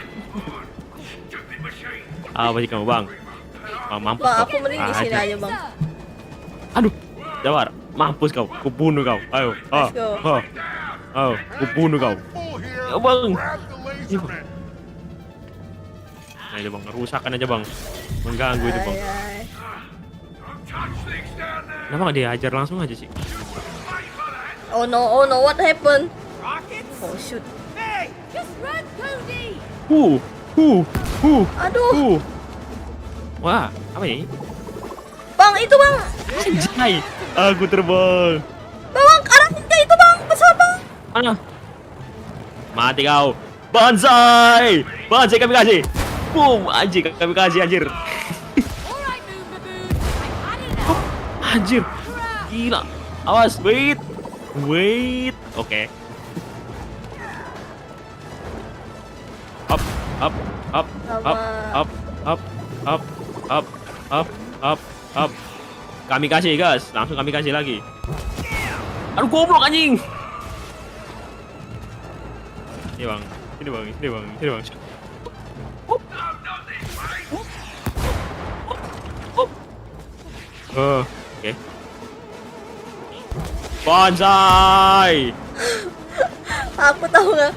Stupid machine! Pasti kamu bang. Mampus Bang, kau. aku mending di sini aja bang. Aduh, Jawar, mampus kau. Kubunuh kau. Ayo. Let's go. Kubunuh kau. Ya bang. Nah itu bang, rusakan aja bang. Mengganggu itu bang. Ay. Don't touch things down there! Kenapa nggak dihajar langsung aja sih? Fight Oh no, what happened? Rockets? Oh shoot. Hey! Just run, Cody! Aduh. Wah, apa ini? Bang, itu bang. Anjay, aku terbang. Bang, arahin ke itu bang. Pesawat bang. Mana? Mati kau. Banzai! Banzai kami kasih. Boom, anjir kami kasih anjir. All right, Moon Baboon. I've had enough. Anjir. Gila. Awas, wait. Oke. Up. Kami kasih, guys. Langsung kami kasih lagi. Aduh, goblok anjing. Ini bang. Oke. Banzai. Aku tahu nggak?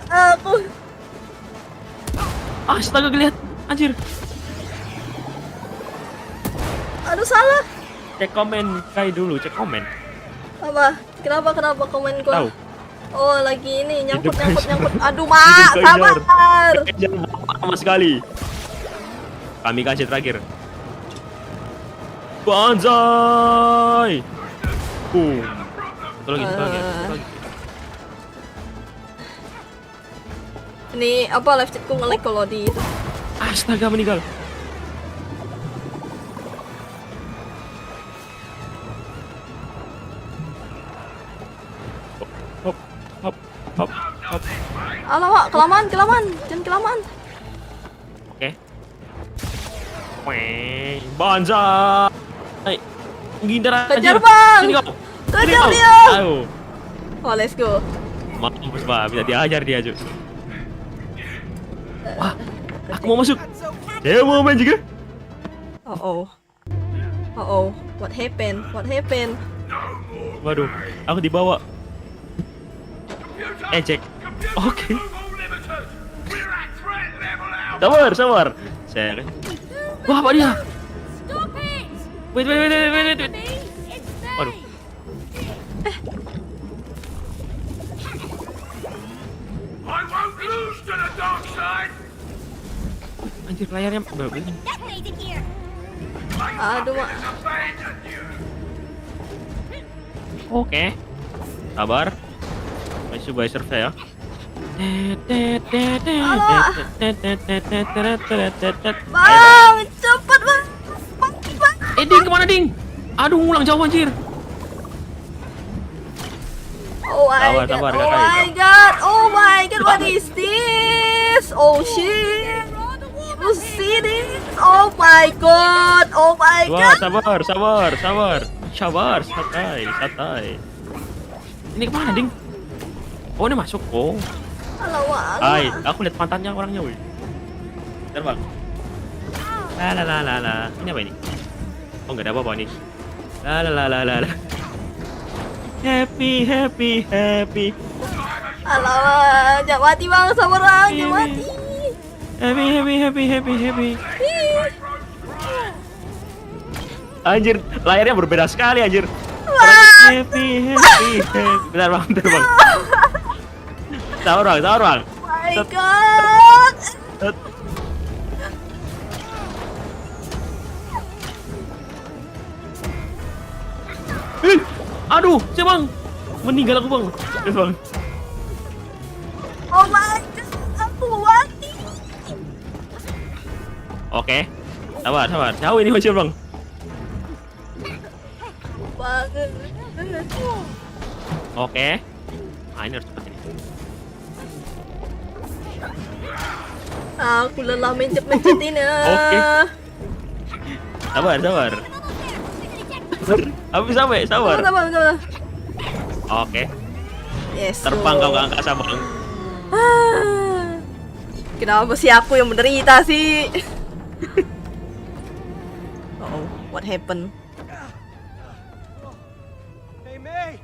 Aku. Astaga, ngeliat. Anjir. Aduh salah. Cek komen Kai dulu, cek komen. Apa? Kenapa komen gua? Tahu. Oh lagi ini nyangkut. Hidup Kaiser. Aduh mak, Hidup Kaiser. sabar. Jangan lama sekali. Kami kasih terakhir. Banzai. Boom. Satu lagi. Ini apa live chatku nge-lag kalau di itu. Astaga, meninggal. Hop. Alah wak, kelamaan, jangan kelamaan. Oke. Weng, banzai. Menghindar aja. Kejar, Bang. Sini kau. Kejar kau. dia. Ayo. Oh let's go. Mampus, Pak. Bisa diajar dia, Cuk. Wah, aku mau masuk. Saya mau main juga. Oh. What happened? Waduh, aku dibawa. Ejek. Oke. Move all limiters! We're at threat level out! Sabar. Saya. Wah, apa dia? Stop it! Wait. Me, it's safe. Waduh. I won't lose to the dark side! Anjir, layarnya bagus. Detonated here. Aduh mak. Abandon you! Oke. Sabar. Masih coba survei ya. Bang, cepet bang. Ding, kemana Ding? Aduh, ngulang jauh anjir. Oh my Sabar, god, kakak. oh my god, what is this? Oh shit. You see this? Oh my god. Wah, sabar, santai. Ini kemana Ding? Oh, ini masuk. Oh. Alah wak. Hai, aku lihat pantatnya orangnya, woi. Terbang. La. Ini apa ini? Oh, nggak ada apa-apa nih. La. Happy. Alah wak, jangan mati bang, sabar bang, jangan mati. Happy. Anjir, layarnya berbeda sekali anjir. Happy. Bentar bang. Sabar bang. My god. Aduh, bang. Meninggal aku bang. Bang. Oh my god, aku mati. Oke. Sabar. Jauh ini masih bang. Banget. Oke. Ah, ini harus cepet ini. Aku lelah mencet ini. Oke. Sabar. Habis sampai, sabar. Sabar. Oke. Yes. Terbang kau ke angkasa bang. Kenapa sih aku yang menderita sih? Oh, what happened? Hey, May!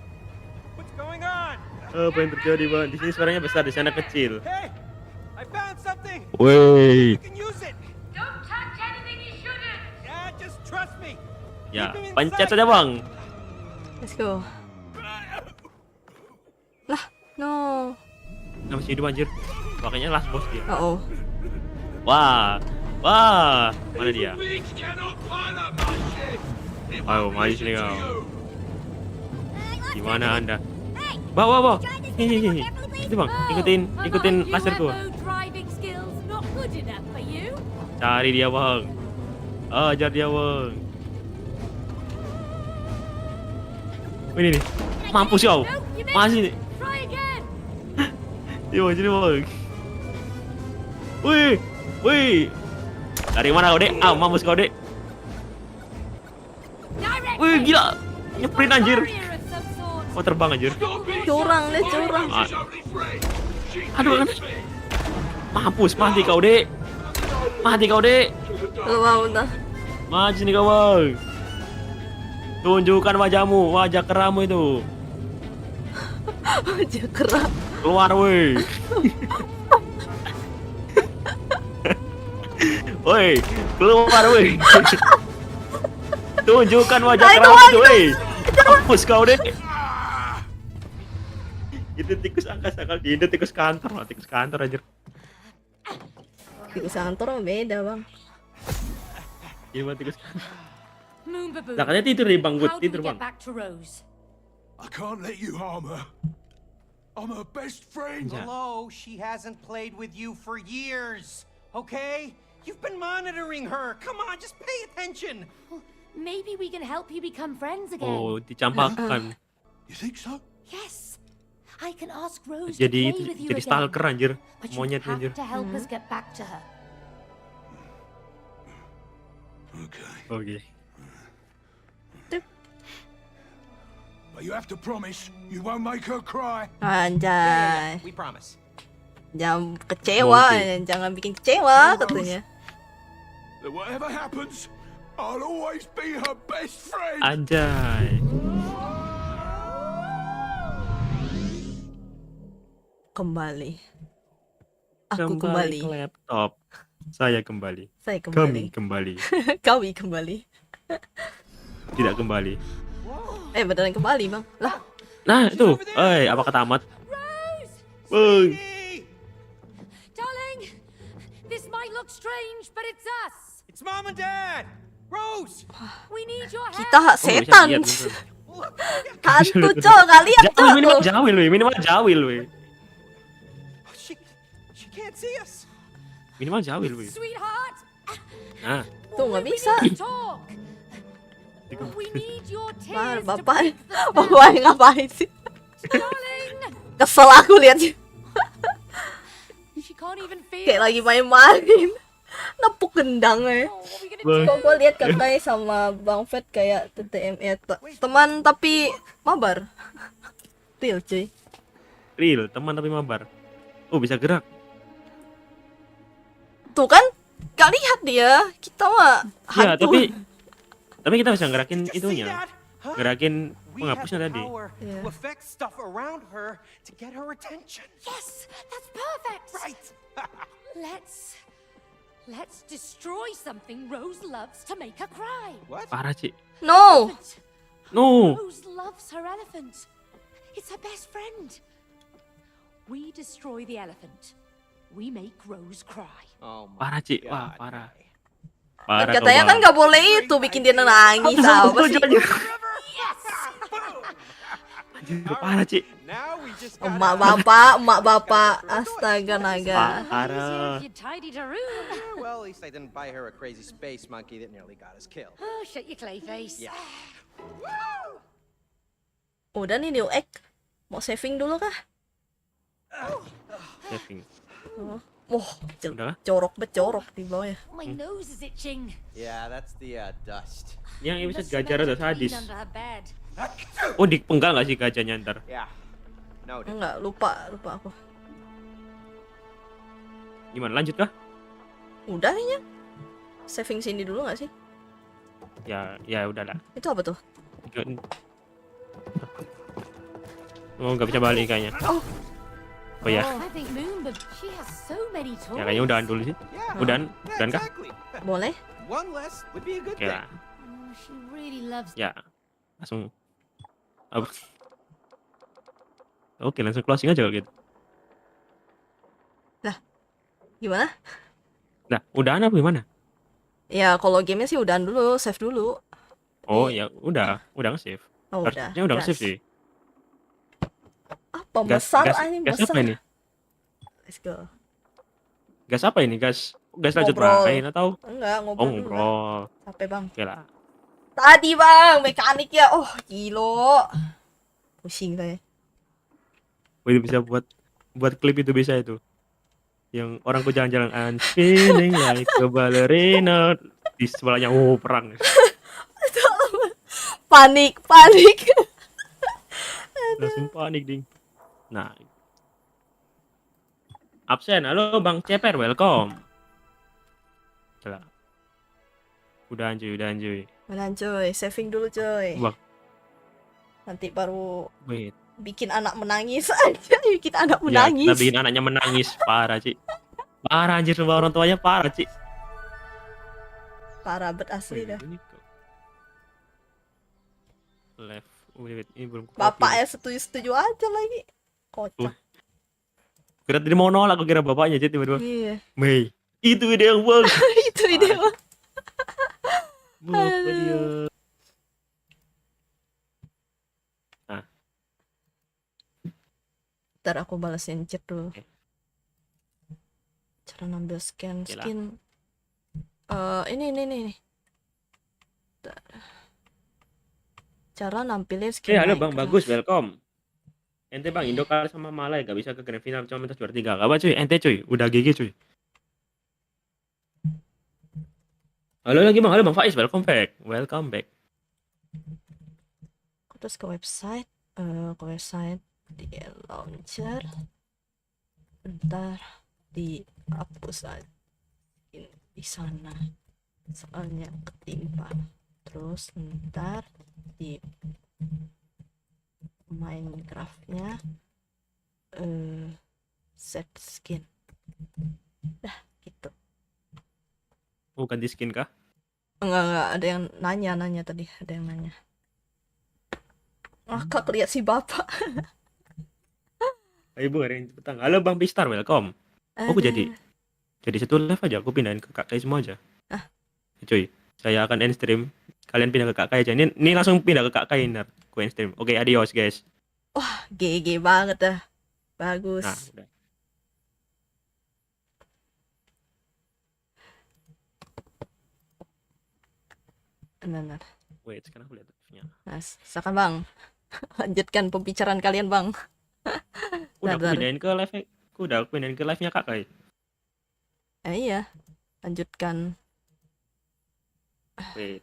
What's going on? Apa yang terjadi bang? Di sini suaranya besar, di sana kecil. Hey! I found something! Woi. You can use it! Don't touch anything you shouldn't. Yeah, just trust me! Ya, Keep him in pencet sight. saja bang. Let's go. Dia masih hidup anjir. Makanya last boss dia. Oh, Wah. Wah. Mana dia? Beaks cannot pilot my ship. It Ayo, won't maju listen sini to kau. you. Let's Di mana Anda? Hey, Bawa. try this Ini. a bit more carefully, please. Itu bang, Oh, ikutin are my laser gua. UFO driving skills not good enough for you? Cari dia bang. Ajar dia bang. Ini nih. Mampus kau. No, you missed. Masih. Try again. Dia bang, sini bang. Wih. Dari mana kau dek? Mampus kau dek. Direct. Wih, gila. Nyeprin anjir. Barrier of some sort. Oh, terbang anjir. Stop being curang so deh, curang. Ah. She's only three. She Aduh, needs me. Mampus, mati kau dek. Mati kau dek. wow, udah. Maju sini kau bang. Tunjukkan wajahmu, wajah keramu itu. Aja kerak. Keluar woi. Woi, keluar woi. Tunjukkan wajah Ayo, keramu keluar, itu woi. Mampus kau dek. Itu tikus angkasa kali ini tikus kantor anjir. Tikus kantor mah beda bang. Ini mah tikus kantor. Moon Baboon. Nah, katanya tidur nih bang, How do we tidur bang. get back to Rose? I can't let you harm her. I'm her best friend. Yeah. Hello, she hasn't played with you for years, okay? You've been monitoring her. Come on, just pay attention. Well, maybe we can help you become friends again. Oh, dicampakkan. You think so? Yes. I can ask Rose Jadi to play with you jadi again. stalker anjir. But you Monyet have anjir. to help us get back to her. Okay. Oke. But you have to promise you won't make her cry. Anjay. We promise. Jangan kecewa, Oke. jangan bikin kecewa katanya. That whatever happens, I'll always be her best friend. Anjay. Kembali. Aku kembali. ke laptop. Saya kembali. Saya Kami kembali. kembali. Kami kembali. Tidak kembali. Beneran kembali bang. Lah, Nah, itu. Apa kata Ahmad? Rose! Bang. Hey, Darling! This might look strange, but it's us! it's Mom and Dad. Rose. We need your help! kita Oh, bisa setan. lihat, beneran. Look. Hantu cok, kalian cok. Jawil minimal tuh. jawil weh, minimal jawil weh. She can't see us. Minimal jawil weh. Sweetheart! Nah, Tuh nggak We bisa. need to talk! We need your tears to Bapak, break the spell. bapak ngapain sih? Darling! Kesel aku liatnya. She can't even feel Kayak lagi main-main. Nepuk gendangnya. Oh, what are we gonna Bang. do? Kok gue liat katanya sama Bang Fed kayak TTM ya, teman tapi mabar. Real cuy. real, teman tapi mabar. Oh, bisa gerak. Tuh kan, gak lihat dia. Kita mah Ya, hantu. tapi kita bisa gerakin Did you see itunya. that? Huh? Gerakin We have penghapusnya the tadi. power Yeah. to affect stuff around her to get her attention. Yes! That's perfect! Right. Let's destroy something Rose loves to make her cry. What? Parah, Ci. No. No. Rose loves her elephant. It's her best friend. We destroy the elephant. We make Rose cry. Oh my Parah, Ci. Wah, God. parah. Kan Parah katanya kau, kan Bang. gak boleh itu bikin dia nangis apa sih? Anjir, parah, Ci. Now we just Emak gotta- bapak, astaga naga. Parah. If you tidied her room. Well, at least I didn't buy her a crazy space monkey that nearly got us killed. Oh, shut your clay face. Yeah. Udah nih new egg. Mau saving dulu kah? Saving. Wah, Udah kah? corok di bawahnya. My nose is itching. Yeah, that's the dust. Yang Must episode gajah smell rada the clean sadis. under her bed. Oh, dipenggal nggak sih gajahnya ntar? Yeah. No. Enggak, lupa aku. Gimana, lanjut kah? Udah kayaknya. Saving sini dulu gak sih? Ya udahlah. Itu apa tuh? Oh, nggak bisa balik kayaknya. Oh ya, I think Moon, but she has so many toys. ya kayaknya udahan dulu sih. Yeah. Udahan, Yeah, udahan kah? exactly. Boleh? One less would be a good Oke thing. lah, Oh, she really loves. ya langsung. Apa? Oke, langsung closing aja kalau gitu. Gimana? Nah, udahan apa gimana? Ya kalau gamenya sih udahan dulu, save dulu. Oh ya udah nge-save. Oh udah, Harusnya udah nge-save gas. sih. Apa Gas besar gas anjing gas apa besar. ini? Let's go. Gas apa ini? Gas lanjut Ngobrol. main atau? Enggak, Oh ngobrol dulu lah. ngobrol. Capek bang. Oke lah. Tadi bang, mekanik ya. Oh gilo. Pusing saya. Oh, itu bisa buat klip itu bisa itu. Yang orangku jalan-jalan I'm feeling like a ballerina di sebelahnya perang. Panik, panik. Langsung panik ding. Nah. Absen. Halo Bang Ceper, welcome. Telah. Udah cuy. Udah cuy, saving dulu cuy. Wah, Nanti baru wait. bikin anak menangis aja, bikin anak Ya, menangis. kita bikin anaknya menangis parah, Ci. Parah anjir, semua orang tuanya parah, Ci. Parah bet asli Wih, dah. ini kok. Left. Wait, ini belum copy. Bapaknya setuju-setuju aja lagi. Kocak. Kira tadi mau nolak, aku kira bapaknya, Ci, tiba-tiba. Iya. Mei, itu ide yang bagus. Itu ide mah. Bapak dia. Ntar aku balesin chat dulu. Oke. Cara ngambil scan Oke lah. skin. Ini. Bentar. Cara nampilin skin. Halo Bang, Minecraft. bagus, welcome. Ente Bang, Indo kalah sama Malai, gak bisa ke grand final, cuma minta juara 3. Gak apa cuy, ente cuy, udah GG cuy. Halo Bang Faiz, welcome back. Welcome back. Aku terus ke website. Di launcher. Bentar dihapus aja di sana. Soalnya ketimpa. Terus ntar di Minecraftnya set skin. Dah gitu. Oh, ganti skin kah? Enggak, ada yang nanya tadi, ada yang nanya. Kak lihat si bapak. Ayo Bu, hari ini petang. Halo Bang Pistar, welcome. Aku jadi satu live aja, aku pindahin ke KK semua aja. Cuy, saya akan end stream. Kalian pindah ke KK aja. Ini langsung pindah ke KK ini, aku end stream. Oke, adios guys. Wah, GG banget dah. Bagus. Nah, udah. Benar. Wait, sekarang aku lihat live-nya. Nah, silakan Bang. Lanjutkan pembicaraan kalian, Bang. Udah aku Bentar. pindahin ke live-nya. Aku pindahin ke live-nya KK. Iya. Lanjutkan. Wait,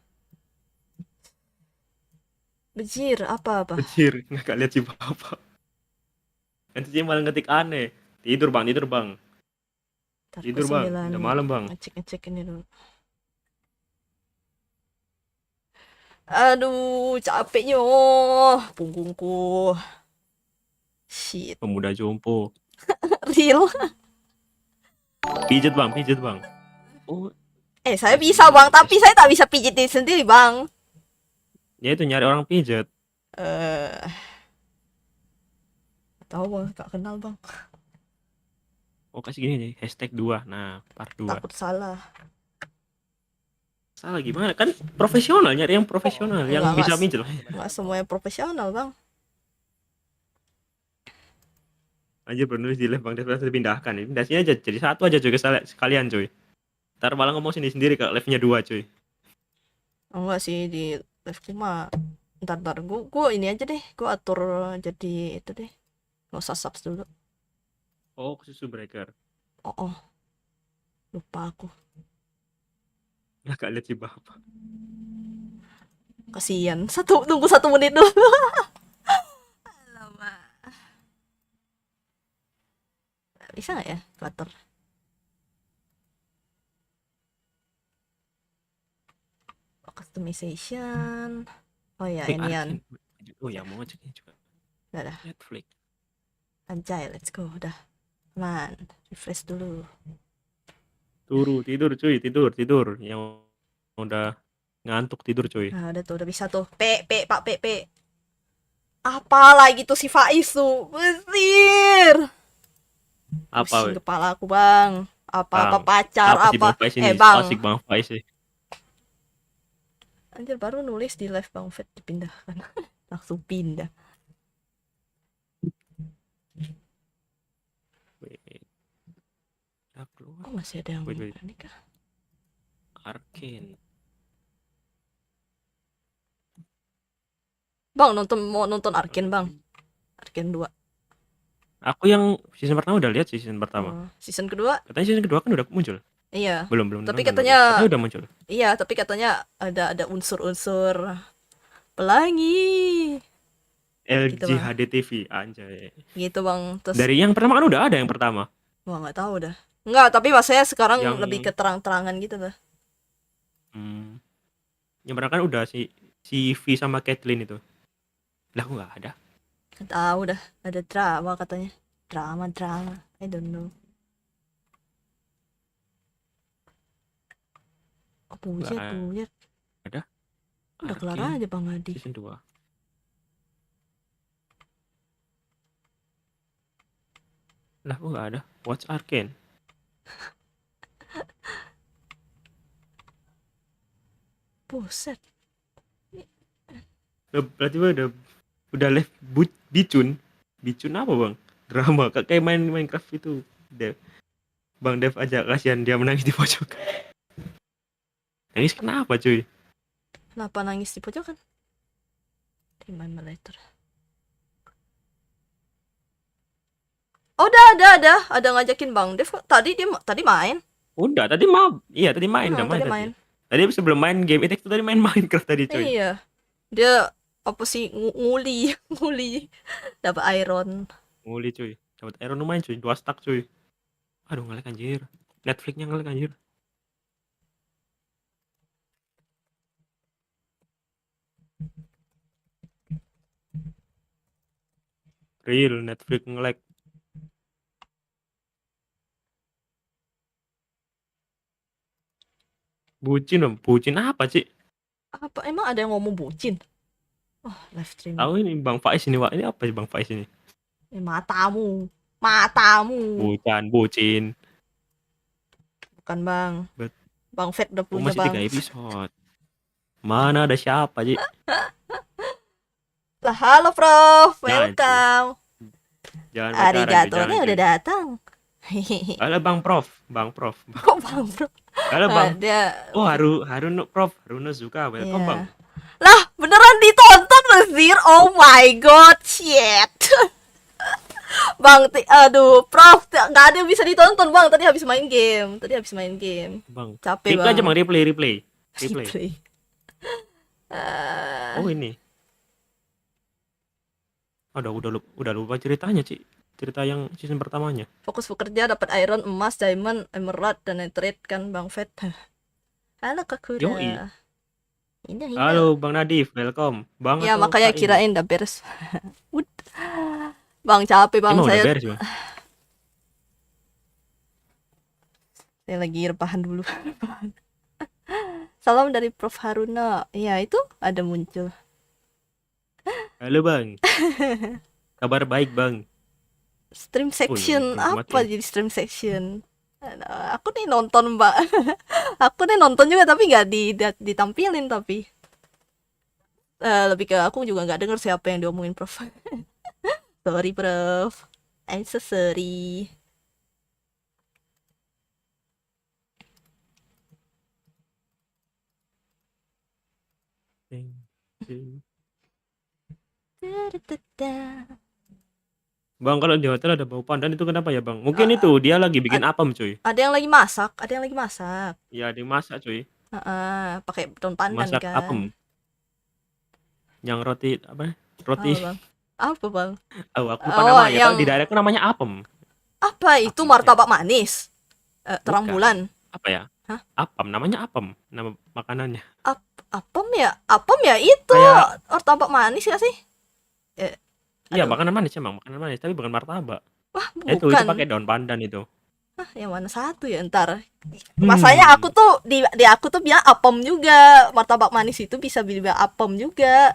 Bejir, apa? kecil, nggak lihat si bapak. Nanti dia malah ngetik aneh. Tidur bang. Ntar Tidur pukul bang. 9. Udah malam bang. Ngecek ini dulu. Aduh, capeknya. Punggungku. Shit. Pemuda jompo. Real. Pijet bang. Oh, Saya bisa, Bang. Tapi saya tak bisa pijitin sendiri, Bang. ya itu nyari orang pijet. Tahu, Bang. Gak kenal, Bang. Oh, kasih gini nih. #2. Nah, part 2. Takut salah. Salah gimana? Kan profesional. Nyari yang profesional. Yang Enggak, bisa Mas. mijet. Nggak semuanya profesional, Bang. Aja penulis di live bang. Dia dipindahkan. Pindah sini aja. Jadi satu aja cuy. Sekalian cuy. Ntar malah ngomong sendiri ke live-nya 2 cuy. Enggak sih, di live mah. Ntar. Gue ini aja deh. Gue atur jadi itu deh. Nggak usah subs dulu. Oh, susu breaker. Oh. Lupa aku. Nggak lihat si bapak. Kasian. Tunggu 1 menit dulu. Alamak. Bisa nggak ya atur? Customization. Oh ya, inian. Oh ya, mau ngeceknya juga. Udah. Netflix. Anjay, let's go. Udah. Man, refresh dulu. Tidur cuy. Yang udah ngantuk tidur cuy. Nah, udah tuh, udah bisa tuh. Pak, P. Apa lagi tuh si Faiz tuh? Besir. Apa Pusing weh? kepala aku, Bang. Apa-apa Bang, pacar apa sih apa. Bang Faiz ini? So Bang. asik Bang Faiz sih. Anjir baru nulis di live Bang Fet dipindahkan. Langsung pindah. Wait. Udah keluar. Oh masih ada yang Wait. ini kah? Arcane. Bang mau nonton Arcane Bang. Arcane 2. Aku yang season pertama udah lihat season pertama. Oh, season kedua? Katanya season kedua kan udah muncul. Iya. Belum. Tapi nonton. katanya udah muncul. Iya, tapi katanya ada unsur-unsur pelangi. LG Bang. HD TV anjay. Gitu Bang. Terus Dari yang pertama kan udah ada yang pertama. wah nggak tahu dah. Enggak, tapi maksudnya sekarang Yang- lebih ke terang-terangan gitu lah. Yang pertama kan udah si V sama Caitlyn itu. Lah aku nggak ada. Nggak tahu dah. Ada drama katanya. Drama. I don't know. Oh, Nggak buyet. ada. Udah kelar Arcane aja Bang Adi. season 2. Lah aku nggak ada. Watch Arcane. Buset. Berarti udah live Bicun apa Bang? Drama kayak main Minecraft itu. Bang Dev aja kasihan dia menangis di pojok. Nangis kenapa cuy? Kenapa nangis di pojokan? Gimana letter? Oh, ada ngajakin Bang Dev. Tadi main. Udah tadi main udah main tadi tadi. main. Tadi sebelum main game itu tadi main Minecraft tadi cuy. Iya. Dia apa sih nguli dapat iron. Nguli cuy. Dapat iron lumayan cuy, 2 stack cuy. Aduh ngelek anjir. Netflix-nya ngelek anjir. Real Netflix ngelek. Bucin apa sih? Apa emang ada yang ngomong bucin? Oh, live stream. Tahu ini Bang Faiz ini, Wak. Ini apa sih Bang Faiz ini? Matamu. Bucin. Bukan Bang. Bet- Bang Fet udah Oh, punya masih Bang. 3 episode. Mana ada siapa sih? Lah, halo Prof. Jangan, Welcome. Jangan pacaran, Arigato-nya jangan, udah cuy. datang. Halo Bang Prof. Kok Bang Prof? Halo Bang. Dia Oh, Haruno Prof. Haruno Zuka. Welcome Iya. Bang. Lah, beneran ditonton Zir. Oh my god, shit. Bang, aduh, Prof, nggak ada yang bisa ditonton Bang. Tadi habis main game. Bang. Capek Replay aja Bang. Bang, replay. Replay. Oh, ini. Udah lupa ceritanya, Ci. Cerita yang season pertamanya. Fokus bekerja dapat iron, emas, diamond, emerald dan netherite kan Bang Fet. Halo Kakura. Yoi. Indah. Halo Bang Nadif, welcome. Bang Ya atau makanya Kak ini? kirain udah beres. Bang capek Bang, Emang udah saya beres, Bang? saya lagi rebahan dulu. Salam dari Prof Haruna. Ya itu ada muncul. Halo Bang. Kabar baik Bang. Stream section iya, apa mati. jadi stream section? Aku nih nonton Mbak. Aku nih nonton juga tapi nggak ditampilin tapi. Lebih ke aku juga nggak denger siapa yang diomongin Prof. Sorry Prof. I'm so sorry. Bang, kalau di hotel ada bau pandan itu kenapa ya Bang? Mungkin itu dia lagi bikin apem cuy. Ada yang lagi masak, ada yang lagi masak. Ya dimasak cuy. Pakai daun pandan Masak kan. apem. Yang roti apa? Roti. Apa, Bang? Apa, Bang? Oh, aku lupa namanya. yang- Kalau di daerahku namanya apem. Apa itu Apa martabak manis? Terang Bukan. bulan. Apa ya? Hah? Apem, namanya apem. Nama makanannya. Apem ya? Apem ya itu. Kayak- Martabak manis gak sih? Iya, Aduh. makanan manis emang, makanan manis, tapi bukan martabak. Wah, Itu bukan. pakai daun pandan itu. Yang mana satu ya ntar? Masanya aku tuh di aku tuh bilang apem juga. Martabak manis itu bisa dibilang apem juga.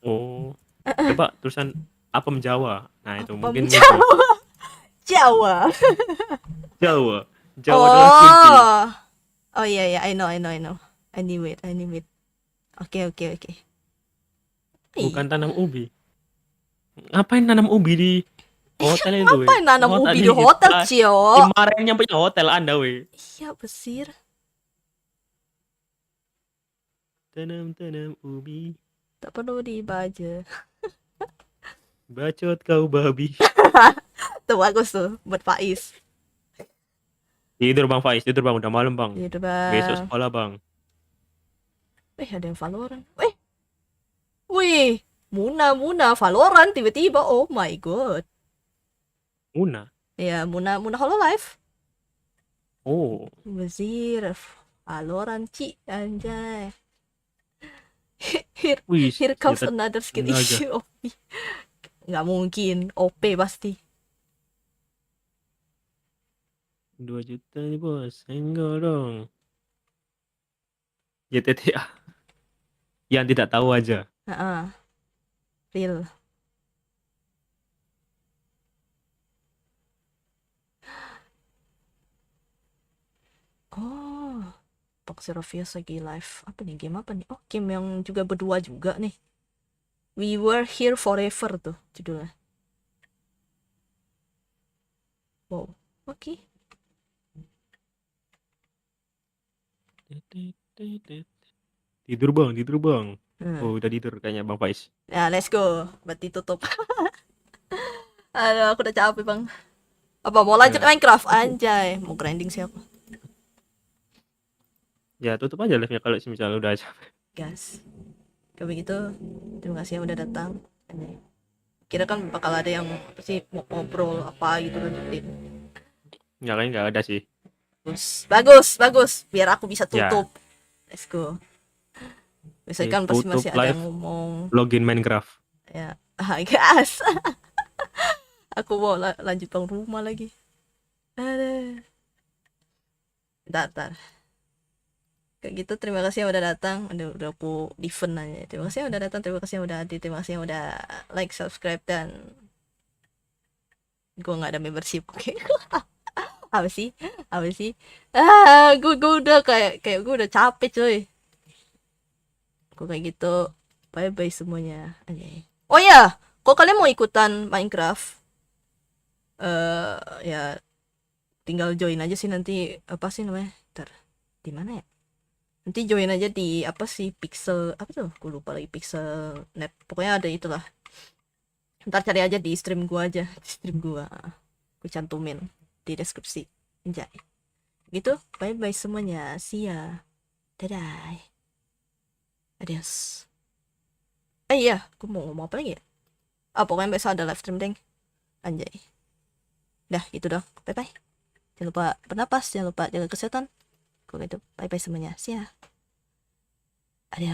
Oh. Coba tulisan apem Jawa. Nah, itu Apem mungkin Jawa. Jawa. Jawa. Jawa adalah kunci. Oh iya, I know. I knew it. Oke. Bukan tanam ubi. Ngapain nanam ubi di hotel itu? Ngapain nanam ubi di hotel, Cio? Dimarahin yang punya hotel Anda, weh. Iya, besir. Tanam ubi. Tak perlu dibaca. Bacot kau babi. Tuh bagus tuh buat Faiz. Tidur Bang Faiz, tidur Bang, udah malam Bang. Gitu, Bang. Besok sekolah Bang. Ada yang Valorant. Wih, Muna Valorant tiba-tiba. Oh my god. Muna. Ya, Muna Hololive. Oh, Wazir Valorant, Ci, anjay. wih. Here comes senjata another skill naga. issue OP. Nggak mungkin, OP pasti. 2 juta nih bos, enggak dong. YTTA. Yang tidak tahu aja. Real. Oh, Box Zero Fierce lagi live. Apa nih, game apa nih? Oh, game yang juga berdua juga nih. We Were Here Forever tuh judulnya. Wow, oke. Tidur Bang. Oh, udah tidur kayaknya Bang Faiz. Ya, let's go. Berarti tutup. Aduh, aku udah capek, Bang. Apa mau lanjut Ya. Minecraft? Anjay, mau grinding siapa? Ya tutup aja live-nya kalau misalnya udah capek. Gas. Kayak begitu. Terima kasih yang udah datang. Kira kan bakal ada yang apa sih mau ngobrol apa gitu lanjutin. Ya kayaknya nggak ada sih. Bagus. Biar aku bisa Ya. tutup. Let's go. Biasanya Oke, kan pasti tutup masih ada yang live. ngomong. Login Minecraft. Ya, gas. Aku mau lanjut bang rumah lagi. Ada. Bentar. Kayak gitu, terima kasih yang udah datang. Udah aku defend aja. Terima kasih yang udah datang, terima kasih yang udah hadir, terima kasih yang udah like, subscribe, dan gue nggak ada membership. Oke. Apa sih? Gue udah kayak gue udah capek coy. Gue kayak gitu. Bye bye semuanya. Anjay. Oh ya, kok kalian mau ikutan Minecraft? Ya tinggal join aja sih nanti. Apa sih namanya? Ntar di mana ya? Nanti join aja di apa sih, Pixel apa tuh? Gue lupa lagi, Pixel Net. Pokoknya ada itulah. Ntar cari aja di stream gua aja, di stream gua. Gue cantumin di deskripsi. Anjay. Gitu. Bye bye semuanya. See ya. Dadah. Adios. Iya, gue mau ngomong apa lagi ya? Pokoknya besok ada live stream, deng. Anjay. Dah, gitu dong. Bye bye. Jangan lupa bernapas, jangan lupa jaga kesehatan. Gue gitu. Bye bye semuanya. See ya. Adios.